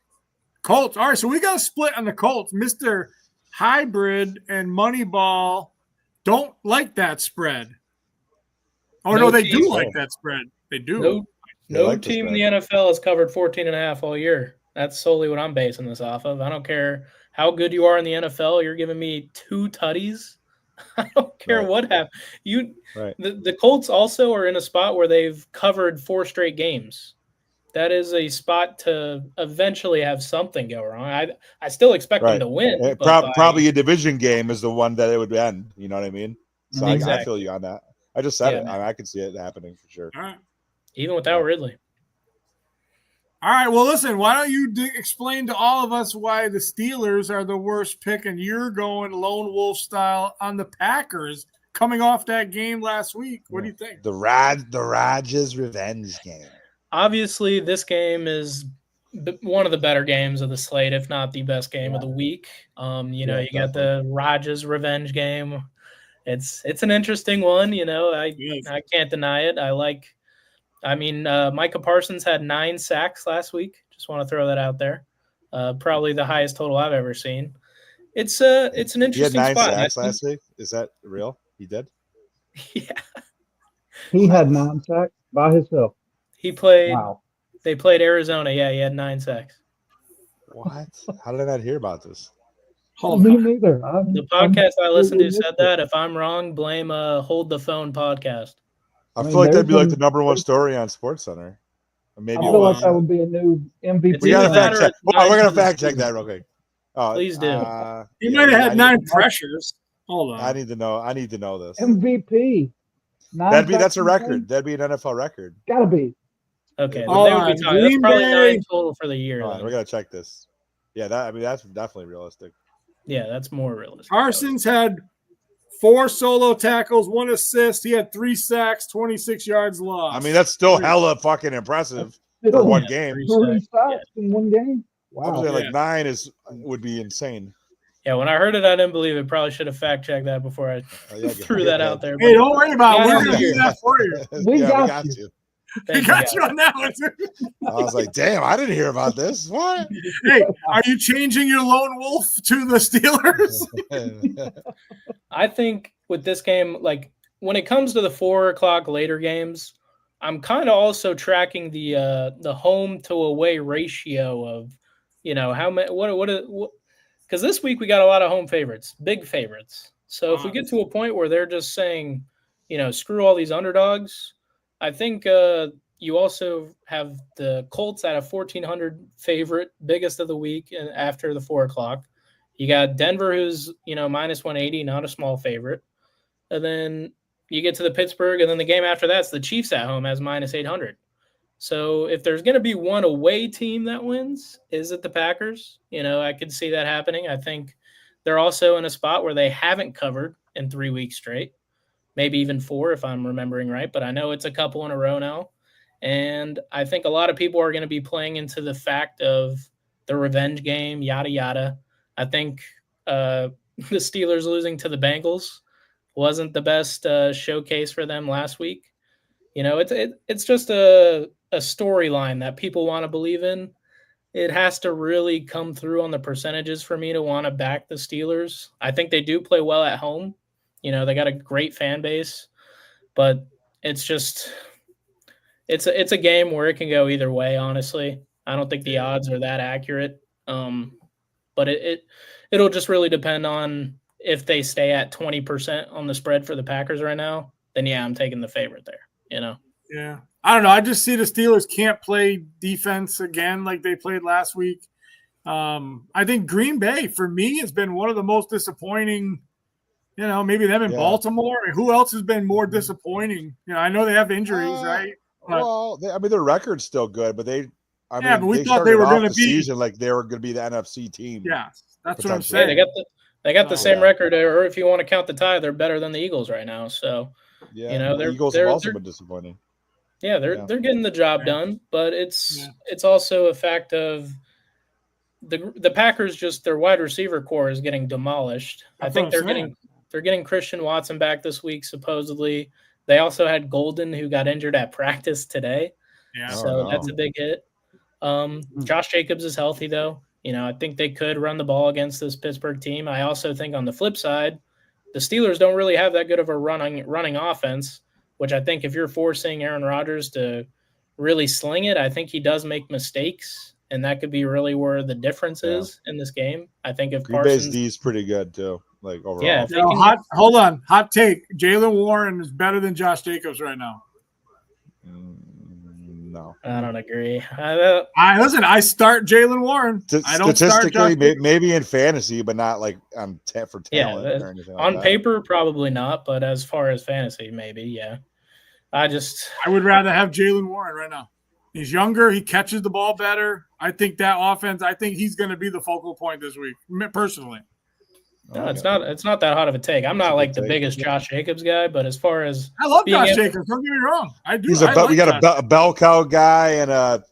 Colts. All right, so we got a split on the Colts. Mr. Hybrid and Moneyball don't like that spread. Oh, no, they do team- like that spread. They do. No like the team in spread. the NFL has covered 14.5 all year. That's solely what I'm basing this off of. I don't care how good you are in the NFL. You're giving me 2 tutties. I don't care Right. what happened. Right. The Colts also are in a spot where they've covered 4 straight games. That is a spot to eventually have something go wrong. I still expect them to win. but Probably a division game is the one that it would end. You know what I mean? So I Exactly. feel you on that. I just said Yeah. it. I could see it happening for sure. All right. even without Ridley. All right. Well, listen, why don't you explain to all of us why the Steelers are the worst pick and you're going lone wolf style on the Packers coming off that game last week? What do you think? The Rodgers revenge game. Obviously, this game is one of the better games of the slate, if not the best game of the week. You got the Rodgers revenge game. It's an interesting one. You know, I can't deny it. Micah Parsons had 9 sacks last week. Just want to throw that out there. Probably the highest total I've ever seen. It's an interesting He had 9 spot. sacks last week. Is that real? He did? Yeah. He had 9 sacks by himself. He played. Wow. They played Arizona. Yeah, he had 9 sacks. What? How did I not hear about this? Me neither. The podcast I listened to said that. If I'm wrong, blame Hold the Phone podcast. I feel like that'd be like the number 1 story on SportsCenter. Or maybe I feel like that would be a new MVP. We gotta fact check. It's We're gonna either fact check that real quick. Please do. He might have had 9 pressures. Hold on. I need to know this. MVP. That's a record. That'd be an NFL record. Gotta be. Okay, then Hold they would on. be talking. That's Green probably Bay. 9 total for the year. Hold on, then. we're gonna check this. Yeah, that's definitely realistic. Yeah, that's more realistic. Parsons had 4 solo tackles, 1 assist. He had 3 sacks, 26 yards lost. I mean, that's still hella fucking impressive for Still, one game. 3 sacks in one game. I was Wow. saying like 9 would be insane. Yeah, when I heard it, I didn't believe it. Probably should have fact checked that before I threw that out there. Hey, don't worry about it. Yeah, We're going to do that for you. We Yeah, got you. you. We got you on that one, too. I was like, damn, I didn't hear about this. What? Hey, are you changing your lone wolf to the Steelers? I think with this game, like when it comes to the 4 o'clock later games, I'm kind of also tracking the home to away ratio of, how many what because this week we got a lot of home favorites, big favorites. So if we get to a point where they're just saying, screw all these underdogs, I think you also have the Colts at a 1,400 favorite, biggest of the week, and after the 4:00. You got Denver, who's minus 180, not a small favorite, and then you get to the Pittsburgh, and then the game after that's the Chiefs at home as minus 800. So if there's going to be one away team that wins, is it the Packers? I could see that happening. I think they're also in a spot where they haven't covered in 3 weeks straight, maybe even 4 if I'm remembering right, but I know it's a couple in a row now. And I think a lot of people are going to be playing into the fact of the revenge game, yada, yada. I think the Steelers losing to the Bengals wasn't the best showcase for them last week. It's just a storyline that people want to believe in. It has to really come through on the percentages for me to want to back the Steelers. I think they do play well at home. They got a great fan base, but it's just it's a game where it can go either way. Honestly, I don't think the odds are that accurate. But it'll just really depend on if they stay at 20% on the spread for the Packers right now. Then I'm taking the favorite there. Yeah. I don't know. I just see the Steelers can't play defense again like they played last week. I think Green Bay, for me, has been one of the most disappointing, maybe them in Baltimore. Who else has been more disappointing? I know they have injuries, right? But, their record's still good, but but we they thought they were going to the be season like they were going to be the NFC team. Yeah, that's what I'm saying. They got the same record, or if you want to count the tie, they're better than the Eagles right now. So, the Eagles have also been disappointing. Yeah, they're getting the job done, but it's also a fact of the Packers. Just their wide receiver core is getting demolished. I think they're getting Christian Watson back this week supposedly. They also had Golden, who got injured at practice today. Yeah, so that's a big hit. Josh Jacobs is healthy though. I think they could run the ball against this Pittsburgh team. I also think on the flip side, the Steelers don't really have that good of a running offense, which I think if you're forcing Aaron Rodgers to really sling it, I think he does make mistakes, and that could be really where the difference is in this game. I think if Green Bay's D is pretty good too, like overall. Yeah. Hold on. Hot take. Jalen Warren is better than Josh Jacobs right now. No, I don't agree. Listen. I start Jalen Warren. I don't statistically, maybe in fantasy, but not like for talent or anything. On paper, probably not, but as far as fantasy, maybe, yeah. I would rather have Jalen Warren right now. He's younger. He catches the ball better. I think that offense. I think he's going to be the focal point this week, personally. No, it's not that hot of a take. I'm not like the biggest Josh Jacobs guy, but as far as I love Josh Jacobs, don't get me wrong. I do. We got a bell cow guy and not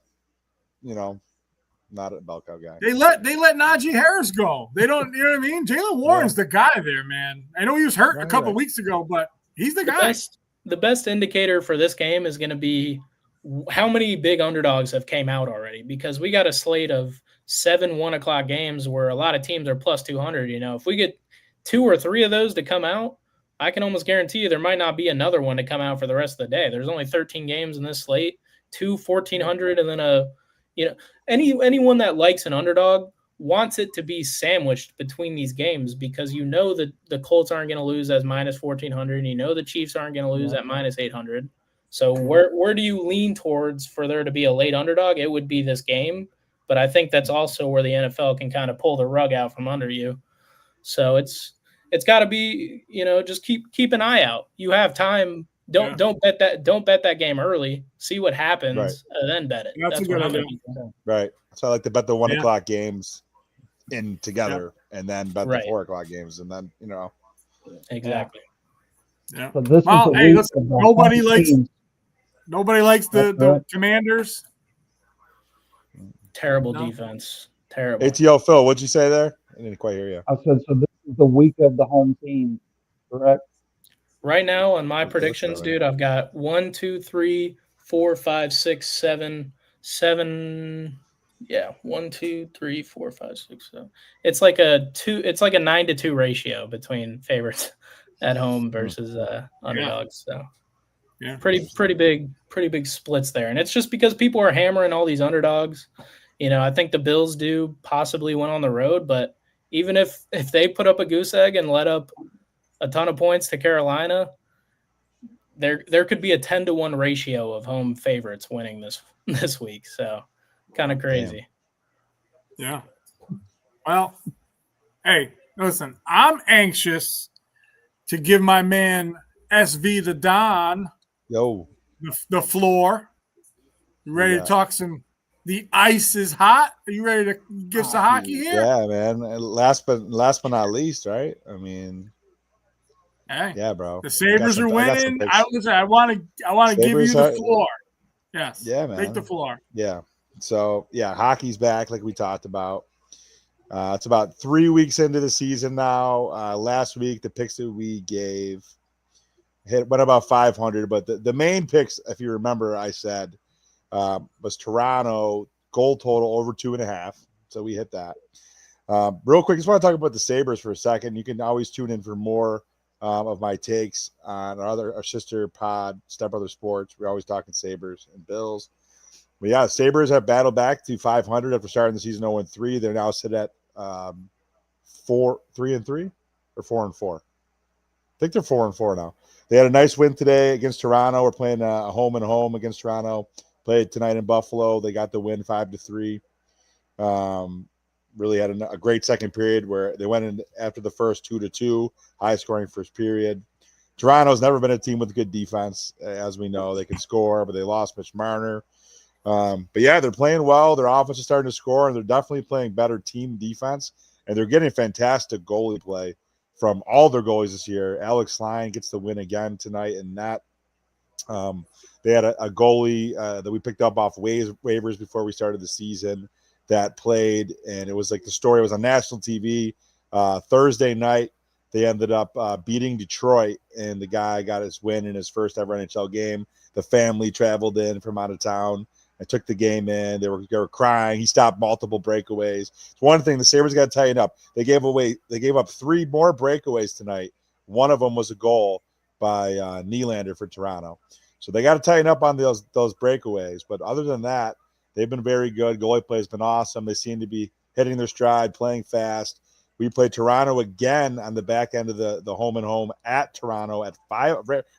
a bell cow guy. They let Najee Harris go. They don't. You know what I mean? Jalen Warren's the guy there, man. I know he was hurt a couple weeks ago, but he's the guy. The best indicator for this game is going to be how many big underdogs have came out already, because we got a slate of 7 1:00 games where a lot of teams are plus 200. If we get 2 or 3 of those to come out, I can almost guarantee you there might not be another one to come out for the rest of the day. There's only 13 games in this slate, 2 1,400, and then anyone that likes an underdog wants it to be sandwiched between these games, because that the Colts aren't going to lose as minus 1,400, and the Chiefs aren't going to lose at minus 800. So where do you lean towards for there to be a late underdog? It would be this game. But I think that's also where the NFL can kind of pull the rug out from under you. So it's got to be, just keep an eye out. You have time. Don't bet that game early. See what happens, and then bet it. That's what I'm doing. Right. So I like to bet the 1:00 games in together, and then bet the 4:00 games, and then Exactly. Yeah. So this nobody likes the Commanders. Terrible defense. Terrible. ATL Phil, what'd you say there? I didn't quite hear you. I said, so this is the week of the home team, correct? Right now on my predictions, dude, I've got 1, 2, 3, 4, 5, 6, 7. Yeah, 1, 2, 3, 4, 5, 6, 7. It's like a 9-2 ratio between favorites at home versus underdogs. So yeah, pretty big splits there. And it's just because people are hammering all these underdogs. I think the Bills do possibly win on the road, but even if they put up a goose egg and let up a ton of points to Carolina, there could be a 10-1 ratio of home favorites winning this week. So kind of crazy. Yeah. Well, hey, listen, I'm anxious to give my man SV the Don the floor. You ready to talk some? The ice is hot. Are you ready to give some hockey here? Yeah, man. Last but not least, right? I mean, hey, yeah, bro. The Sabres are winning. I want to give you the floor. Yes. Yeah, man. Take the floor. Yeah. So yeah, hockey's back, like we talked about. It's about 3 weeks into the season now. Last week, the picks that we gave went about 500, but the main picks, if you remember, I said was Toronto goal total over 2.5. So we hit that. Real quick, just want to talk about the Sabres for a second. You can always tune in for more of my takes on our sister pod, Step Brother Sports. We're always talking Sabres and Bills. But yeah, Sabres have battled back to 500 after starting the season 0-3. They're now sit at 3-3 or 4-4. I think they're 4-4 now. They had a nice win today against Toronto. We're playing a home and home against Toronto. Played tonight in Buffalo. They got the win 5-3. Really had a great second period where they went in after the first 2-2, high scoring first period. Toronto's never been a team with good defense, as we know. They can score, but they lost Mitch Marner. But yeah, they're playing well. Their offense is starting to score, and they're definitely playing better team defense. And they're getting fantastic goalie play from all their goalies this year. Alex Lyon gets the win again tonight, and that they had a goalie that we picked up off waivers before we started the season that played, and it was like the story was on national TV Thursday night. They ended up beating Detroit, and the guy got his win in his first ever NHL game. The family traveled in from out of town and took the game in. They were crying. He stopped multiple breakaways. It's one thing the Sabres got to tighten up. They gave up 3 more breakaways tonight. One of them was a goal by Nylander for Toronto. So they got to tighten up on those breakaways. But other than that, they've been very good. Goalie play has been awesome. They seem to be hitting their stride, playing fast. We played Toronto again on the back end of the home and home at Toronto at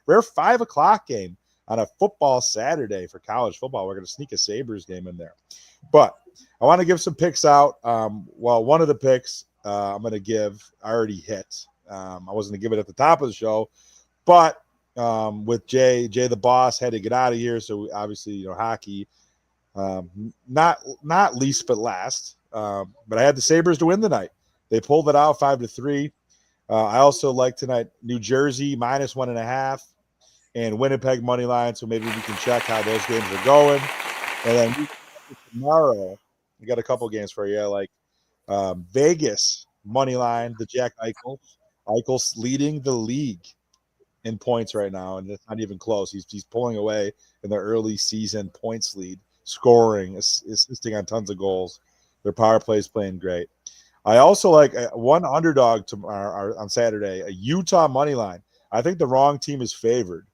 rare 5 o'clock game on a football Saturday for college football. We're going to sneak a Sabres game in there. But I want to give some picks out. One of the picks I'm going to give, I already hit. I wasn't going to give it at the top of the show, but with Jay the boss had to get out of here. So obviously, hockey, not least but last. But I had the Sabres to win the night. They pulled it out 5-3. I also like tonight New Jersey -1.5 and Winnipeg money line. So maybe we can check how those games are going. And then tomorrow, we got a couple games for you, like Vegas money line, the Jack Eichel. Eichel's leading the league in points right now, and it's not even close. He's pulling away in the early season points lead, scoring, assisting on tons of goals. Their power play is playing great. I also like one underdog tomorrow on Saturday, a Utah money line. I think the wrong team is favored.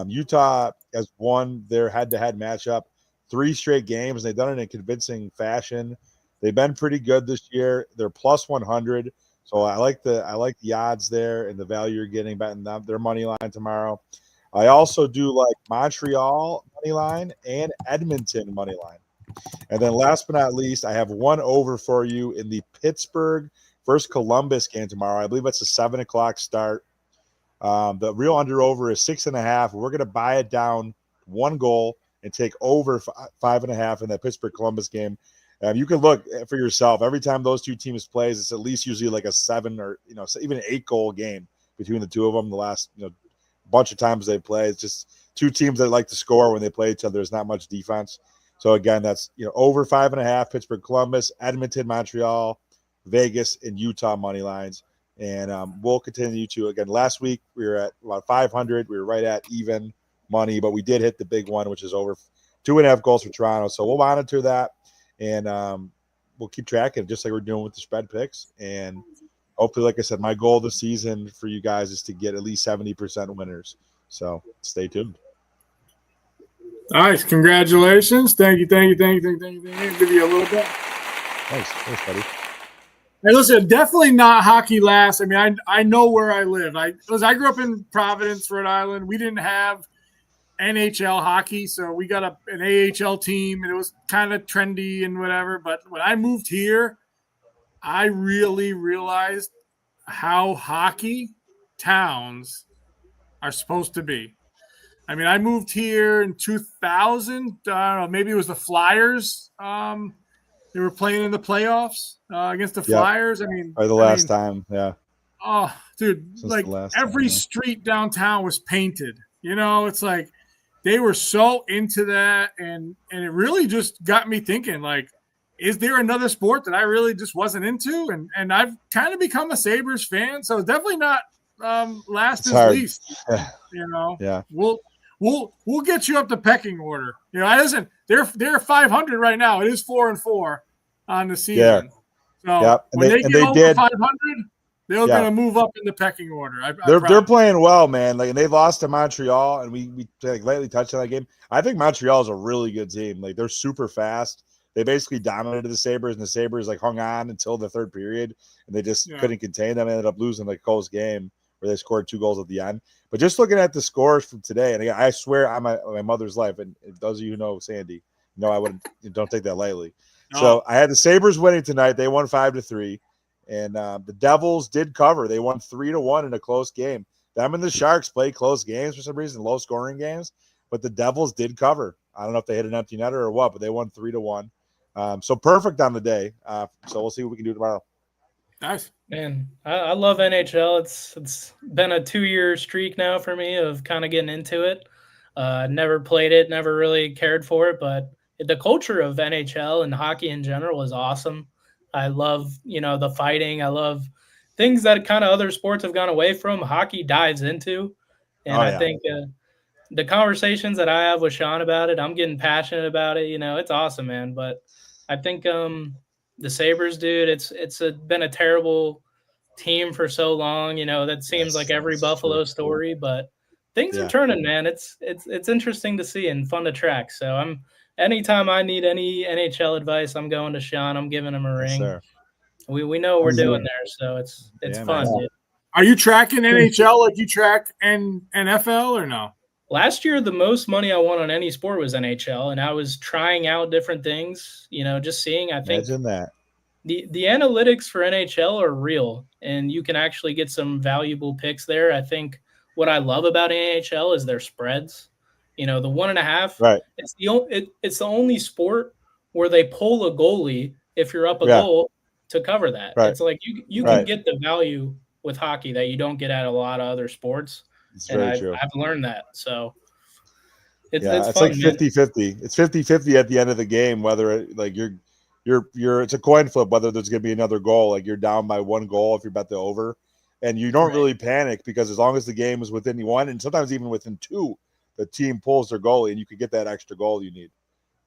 Utah has won their head-to-head matchup 3 straight games. They've done it in convincing fashion. They've been pretty good this year. They're +100. So I like the odds there and the value you're getting betting them their money line tomorrow. I also do like Montreal money line and Edmonton money line. And then last but not least, I have one over for you in the Pittsburgh versus Columbus game tomorrow. I believe that's a 7 o'clock start. The real under-over is 6.5. We're going to buy it down 1 goal and take over 5.5 in that Pittsburgh-Columbus game. You can look for yourself. Every time those two teams plays, it's at least usually like a 7 or even an 8-goal game between the two of them. The last bunch of times they play, it's just two teams that like to score when they play each other. There's not much defense. So again, that's over 5.5. Pittsburgh, Columbus, Edmonton, Montreal, Vegas, and Utah money lines. And we'll continue to again. Last week we were at about 500. We were right at even money, but we did hit the big one, which is over 2.5 goals for Toronto. So we'll monitor that. And we'll keep track of it just like we're doing with the spread picks. And hopefully, like I said, my goal this season for you guys is to get at least 70% winners. So stay tuned. Nice. Congratulations. Thank you. Give you a little bit. Thanks, buddy. Hey, listen, definitely not hockey last. I mean, I know where I live. I grew up in Providence, Rhode Island. We didn't have NHL hockey, so we got an AHL team, and it was kind of trendy and whatever. But when I moved here, I really realized how hockey towns are supposed to be. I mean, I moved here in 2000. I don't know, maybe it was the Flyers. They were playing in the playoffs against the Flyers. I mean, or the last time, yeah. Oh, dude, Since like the last every time, yeah. street downtown was painted. It's like they were so into that, and it really just got me thinking, like, is there another sport that I really just wasn't into? And I've kind of become a Sabres fan, so definitely not last It's is hard. least. Yeah. We'll get you up the pecking order. Listen, they're 500 right now. It is 4-4 on the season. So when they get over 500, they're going to move up in the pecking order. They're playing well, man. Like, and they lost to Montreal, and we lightly touched on that game. I think Montreal is a really good team. Like, they're super fast. They basically dominated the Sabres, and the Sabres like hung on until the third period, and they just couldn't contain them. They ended up losing like a close game where they scored 2 goals at the end. But just looking at the scores from today, and again, I swear on my mother's life, and those of you who know Sandy, I don't take that lightly. No. So I had the Sabres winning tonight. They won 5-3. And the Devils did cover. They won 3-1 in a close game. Them and the Sharks play close games for some reason, low scoring games. But the Devils did cover. I don't know if they hit an empty netter or what, but they won 3-1. So perfect on the day. So we'll see what we can do tomorrow. Nice, man. I love NHL. It's been a 2-year streak now for me of kind of getting into it. Never played it, never really cared for it, but the culture of NHL and hockey in general is awesome. I love, the fighting. I love things that kind of other sports have gone away from. Hockey dives into, and I think the conversations that I have with Sean about it, I'm getting passionate about it. It's awesome, man. But I think the Sabres, dude, it's been a terrible team for so long. That seems like every Buffalo story, but things are turning, man. It's interesting to see and fun to track. So anytime I need any NHL advice, I'm going to Sean. I'm giving him a ring. Sir. We know what we're doing there, so it's fun. Dude. Are you tracking NHL like you track NFL or no? Last year, the most money I won on any sport was NHL, and I was trying out different things, just seeing. I think imagine that. The analytics for NHL are real, and you can actually get some valuable picks there. I think what I love about NHL is their spreads. The 1.5. Right. It's the only sport where they pull a goalie if you're up a goal to cover that. Right. It's like you can get the value with hockey that you don't get at a lot of other sports. It's very true. I've learned that. So it's like fun, 50-50. It's 50-50 at the end of the game, whether it's a coin flip, whether there's going to be another goal. Like, you're down by 1 goal if you're bet the over, and you don't really panic because as long as the game is within 1 and sometimes even within 2, the team pulls their goalie and you can get that extra goal you need.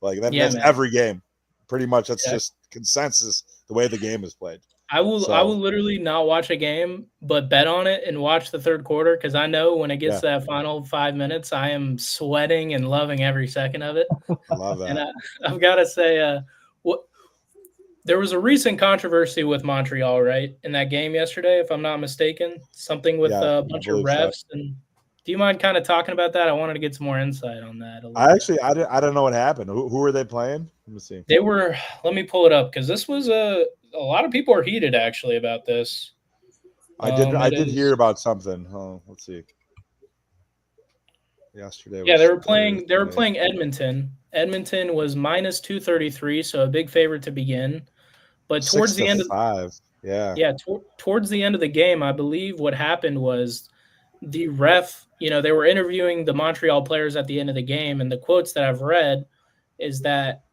Like that's every game. Pretty much that's just consensus the way the game is played. I will literally not watch a game, but bet on it and watch the third quarter because I know when it gets to that final 5 minutes, I am sweating and loving every second of it. I love that. And I've got to say, there was a recent controversy with Montreal, right, in that game yesterday, if I'm not mistaken. Something with a bunch of refs. And do you mind kind of talking about that? I wanted to get some more insight on that. I don't know what happened. Who were they playing? Let me see. Let me pull it up because this was a lot of people are heated actually about this. I did hear about something. Oh, let's see. Yesterday. Yeah, they were playing Edmonton. Edmonton was minus 233, so a big favorite to begin. But towards the end of 5. towards the end of the game, I believe what happened was the ref, they were interviewing the Montreal players at the end of the game, and the quotes that I've read is that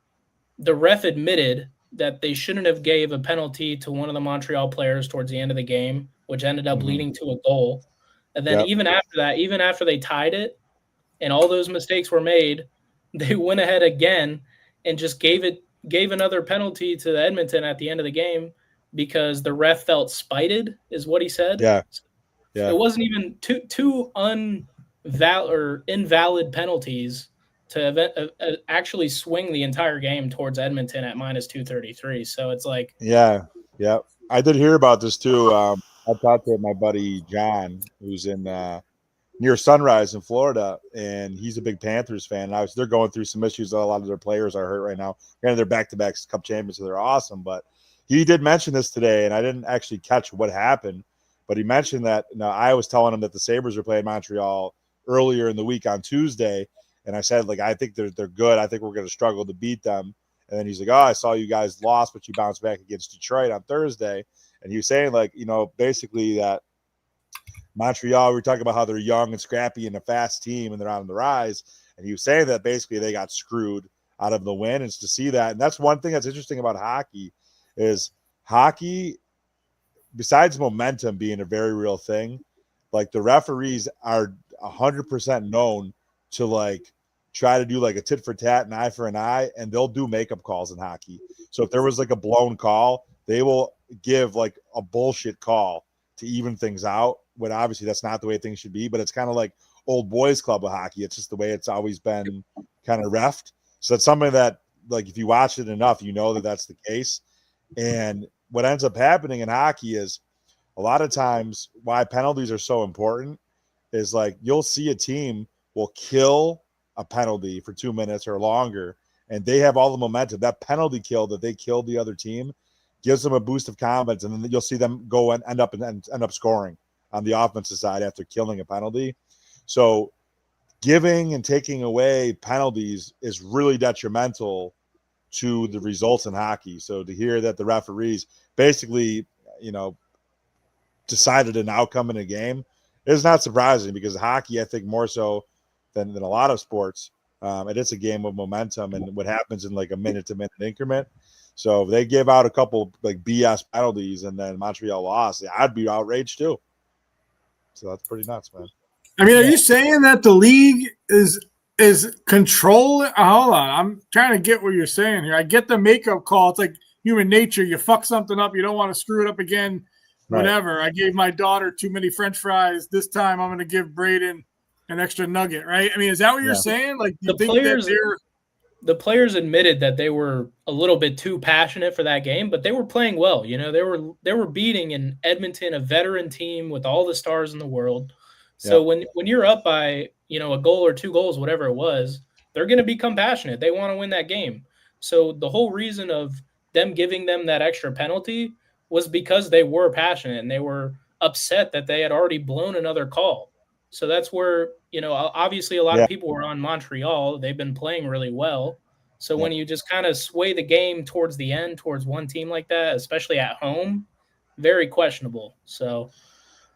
the ref admitted that they shouldn't have gave a penalty to one of the Montreal players towards the end of the game, which ended up leading to a goal. And then even after they tied it and all those mistakes were made, they went ahead again and just gave another penalty to Edmonton at the end of the game because the ref felt spited, is what he said. Yeah. It wasn't even two invalid penalties to actually swing the entire game towards Edmonton at minus 233. So it's like, I did hear about this too. I talked to my buddy John, who's in near Sunrise in Florida, and he's a big Panthers fan. And they're going through some issues. A lot of their players are hurt right now. Granted, they're back-to-back Cup champions, so they're awesome. But he did mention this today, and I didn't actually catch what happened. But he mentioned that I was telling him that the Sabres were playing Montreal earlier in the week on Tuesday, and I said, like, I think they're good. I think we're going to struggle to beat them. And then he's like, oh, I saw you guys lost, but you bounced back against Detroit on Thursday. And he was saying, like, basically that Montreal, we were talking about how they're young and scrappy and a fast team and they're on the rise. And he was saying that basically they got screwed out of the win. And it's to see that. And that's one thing that's interesting about hockey is hockey, besides momentum being a very real thing, like the referees are 100% known to like try to do like a tit for tat, an eye for an eye, and they'll do makeup calls in hockey. So if there was like a blown call, they will give like a bullshit call to even things out, when obviously that's not the way things should be, but it's kind of like old boys club of hockey. It's just the way it's always been kind of reffed. So it's something that, like, if you watch it enough, you know that that's the case. And what ends up happening in hockey is a lot of times why penalties are so important is like you'll see a team will kill a penalty for 2 minutes or longer, and they have all the momentum. That penalty kill that they killed the other team gives them a boost of confidence, and then you'll see them go and end up scoring on the offensive side after killing a penalty. So giving and taking away penalties is really detrimental to the results in hockey. So to hear that the referees basically, decided an outcome in a game is not surprising, because hockey, I think more so than a lot of sports, it is a game of momentum and what happens in like a minute-to-minute increment. So if they give out a couple like BS penalties and then Montreal lost, I'd be outraged too. So that's pretty nuts, man. I mean, are you saying that the league is controlling? Hold on, I'm trying to get what you're saying here. I get the makeup call. It's like human nature. You fuck something up, you don't want to screw it up again. Whatever. Right. I gave my daughter too many French fries. This time I'm going to give Braden an extra nugget, right? I mean, is that what you're saying? Like, you think that the players admitted that they were a little bit too passionate for that game, but they were playing well. They were beating in Edmonton, a veteran team with all the stars in the world. So when you're up by, a goal or 2 goals, whatever it was, they're going to become passionate. They want to win that game. So the whole reason of them giving them that extra penalty was because they were passionate and they were upset that they had already blown another call. So that's where, obviously a lot of people were on Montreal. They've been playing really well. So when you just kind of sway the game towards the end, towards one team like that, especially at home, very questionable. So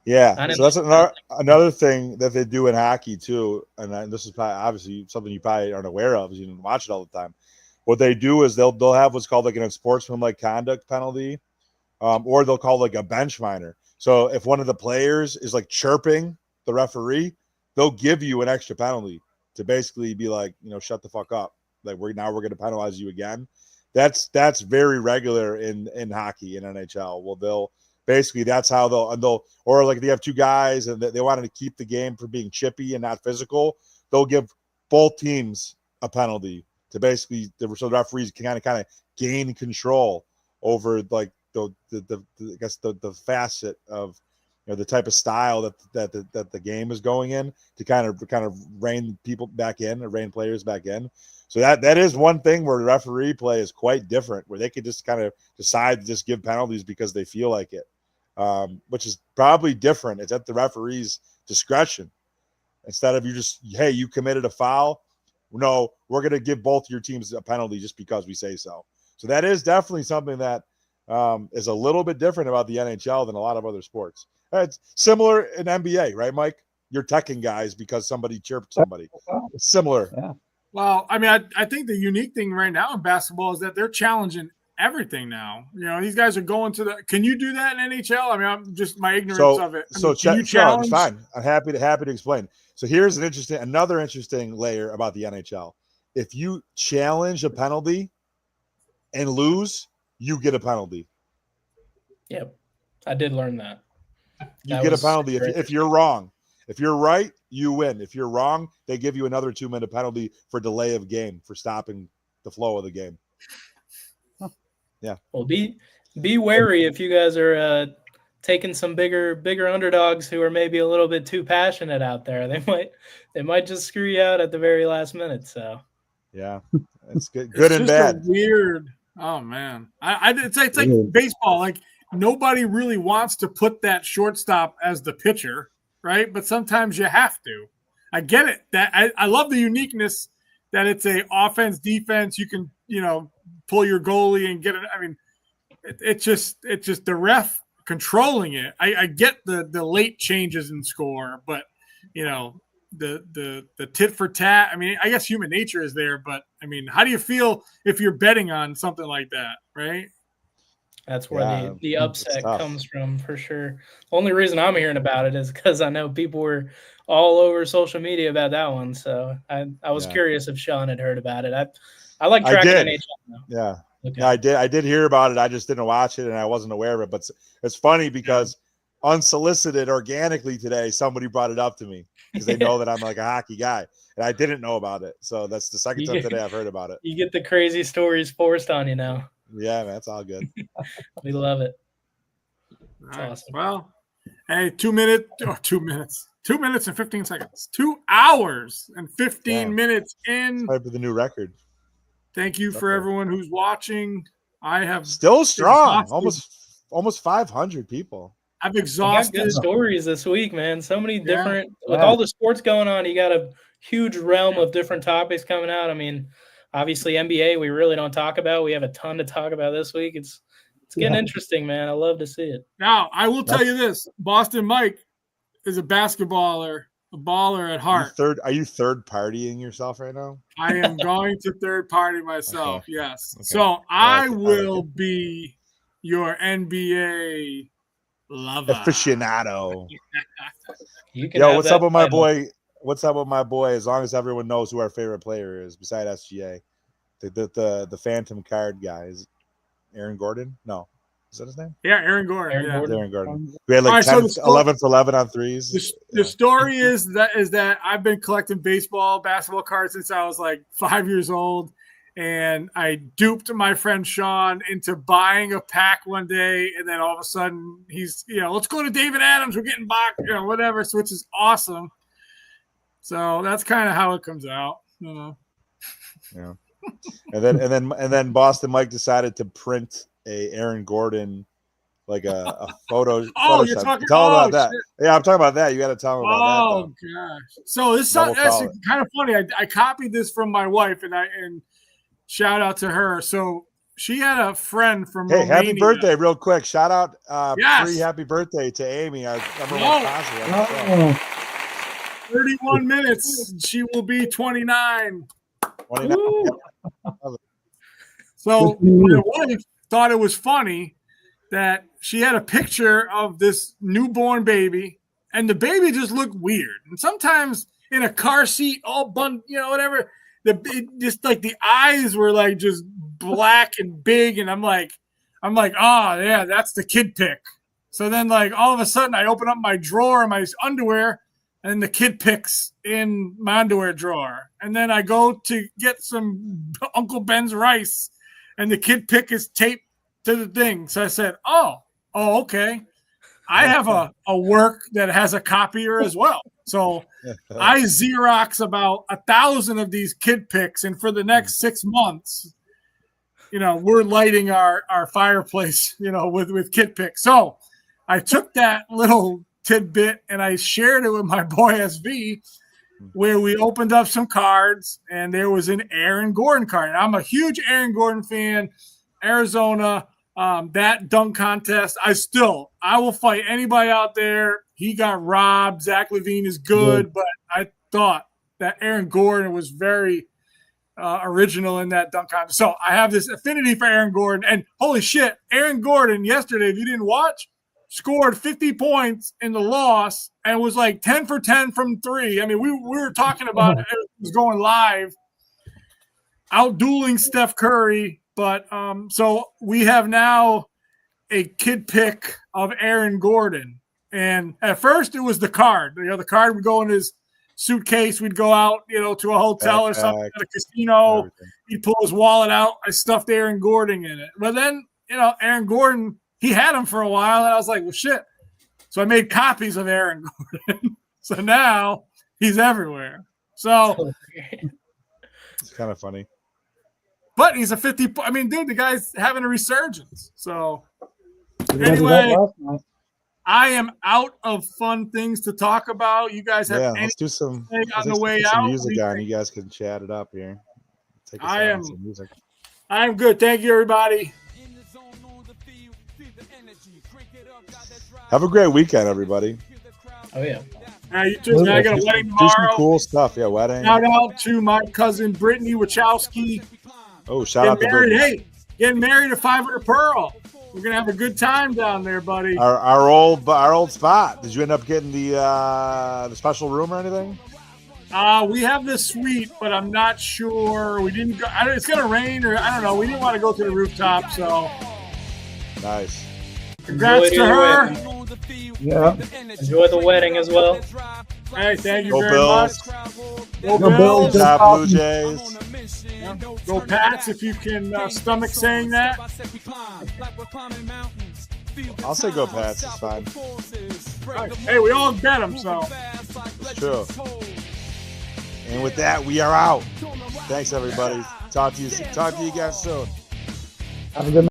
so that's another thing that they do in hockey too. And this is probably obviously something you probably aren't aware of, because you didn't watch it all the time. What they do is they'll have what's called like an unsportsmanlike conduct penalty. Or they'll call like a bench minor. So if one of the players is like chirping the referee, they'll give you an extra penalty to basically be like, shut the fuck up. Like we're going to penalize you again. That's very regular in hockey in NHL. Well, they'll basically, that's how they'll or like they have 2 guys and they wanted to keep the game from being chippy and not physical. They'll give both teams a penalty to basically, so the referees can kind of gain control over like the facet of the type of style that the game is going in, to kind of rein people back in, or rein players back in. So that is one thing where the referee play is quite different, where they could just kind of decide to just give penalties because they feel like it, which is probably different. It's at the referee's discretion, instead of you committed a foul. No, we're going to give both your teams a penalty just because we say so. So that is definitely something that is a little bit different about the NHL than a lot of other sports. It's similar in NBA, right, Mike? You're teching guys because somebody chirped somebody. It's similar. Yeah. Well, I mean, I think the unique thing right now in basketball is that they're challenging everything now. These guys are going to the – can you do that in NHL? I mean, I'm just my ignorance of it. You challenge? It's fine. I'm happy to explain. So here's another interesting layer about the NHL. If you challenge a penalty and lose, you get a penalty. Yep. I did learn that. You get a penalty if you're wrong. If you're right, you win. If you're wrong, they give you another 2-minute penalty for delay of game, for stopping the flow of the game. Well, Be wary if you guys are taking some bigger underdogs who are maybe a little bit too passionate out there. They might just screw you out at the very last minute. So Yeah, it's good, It's and just a bad. weird. Oh man, it's like Weird. baseball. Like nobody really wants to put that shortstop as the pitcher, right? But sometimes you have to. I get it. That I love the uniqueness that it's a offense defense. You can pull your goalie and get it. I mean, it's just the ref controlling it. I get the late changes in score, but the tit for tat. I mean, I guess human nature is there, but I mean, how do you feel if you're betting on something like that, right? that's where the upset tough. comes from for sure. The only reason I'm hearing about it is because I know people were all over social media about that one. So I was curious if Sean had heard about it. I like tracking did. NHL now. Yeah. Okay. Yeah, I did hear about it. I just didn't watch it and I wasn't aware of it. But it's funny because unsolicited, organically today, somebody brought it up to me because they know that I'm like a hockey guy. And I didn't know about it. So that's the second time today I've heard about it. You get the crazy stories forced on you now. Yeah, man, it's all good. We love it. That's awesome. Well, hey, 2 minutes. 2 minutes. 2 minutes and 15 seconds. 2 hours and 15 minutes in. Type of the new record. Thank you for everyone who's watching. I have still strong. Almost 500 people. I've exhausted good stories this week, man. So many different with all the sports going on. You got a huge realm of different topics coming out. I mean, obviously NBA we really don't talk about. We have a ton to talk about this week. It's getting interesting, man. I love to see it. Now I will tell you this: Boston Mike is a basketballer. A baller at heart. Are you third partying yourself right now? I am going to third party myself. Okay. Yes. Okay. So I will be your NBA lover. Aficionado. Yo, what's up with my boy? What's up with my boy? As long as everyone knows who our favorite player is, beside SGA, the Phantom card guy is Aaron Gordon. No. Is that his name? Yeah, Aaron Gordon. Aaron Gordon. We had like 10, 11 for 11 on threes. The story is that I've been collecting basketball cards since I was like 5 years old. And I duped my friend Sean into buying a pack one day. And then all of a sudden he's, let's go to David Adams. We're getting back, whatever, which is awesome. So that's kind of how it comes out. Yeah. And then Boston Mike decided to print a Aaron Gordon, like a photo. Oh, you're talking about that. Shit. Yeah, I'm talking about that. You got to tell him about that. Oh gosh. So this is kind of funny. I copied this from my wife, and shout out to her. So she had a frifriend from Romania. Happy birthday, real quick. Shout out free happy birthday to Amy, our number one sponsor. 31 minutes. She will be 29. 29. So my wife thought it was funny that she had a picture of this newborn baby, and the baby just looked weird. And sometimes in a car seat, all whatever, just like the eyes were like just black and big, and I'm like, oh yeah, that's the kid pic. So then like all of a sudden I open up my drawer of my underwear, and the kid pics in my underwear drawer, and then I go to get some Uncle Ben's rice, and the kid pic is taped to the thing. So I said, oh, okay. I have a work that has a copier as well. So I Xerox about 1,000 of these kid pics. And for the next 6 months, we're lighting our fireplace, with kid pics. So I took that little tidbit and I shared it with my boy SV, where we opened up some cards and there was an Aaron Gordon card. And I'm a huge Aaron Gordon fan. Arizona, that dunk contest, I will fight anybody out there. He got robbed. Zach LaVine is good, but I thought that Aaron Gordon was very original in that dunk contest. So I have this affinity for Aaron Gordon. And holy shit, Aaron Gordon yesterday, if you didn't watch, scored 50 points in the loss and was like 10 for 10 from three. I mean, we were talking about it was going live, outdueling Steph Curry. But so we have now a kid pick of Aaron Gordon. And at first it was the card. The card would go in his suitcase. We'd go out, to a hotel or something at a casino. Everything. He'd pull his wallet out. I stuffed Aaron Gordon in it. But then Aaron Gordon, he had him for a while, and I was like, well, shit. So I made copies of Aaron Gordon. So now he's everywhere. So it's kind of funny. But he's a 50. I mean, dude, the guy's having a resurgence. So anyway, I am out of fun things to talk about. You guys have let's do some on the way out. Music on. You guys can chat it up here. Take us out on some music. I am good. Thank you, everybody. Have a great weekend, everybody. Oh yeah. You too. I got a wedding tomorrow. Do some cool stuff. Yeah, wedding. Shout out to my cousin Brittany Wachowski. Oh, shout out to Brittany. Hey, getting married at 500 Pearl. We're gonna have a good time down there, buddy. Our old spot. Did you end up getting the special room or anything? We have the suite, but I'm not sure. We didn't go. It's gonna rain, or I don't know. We didn't want to go to the rooftop, so. Nice. Congrats to her. Yeah. Enjoy the wedding as well. Hey, thank you Go very Bills. much. Go Go Bills. Bills. Top Blue Jays. Yeah. Go Pats if you can stomach saying that. I'll say go Pats. It's fine. Right. Hey, we all bet them, so. It's true. And with that, we are out. Thanks, everybody. Talk to you guys soon. Have a good night.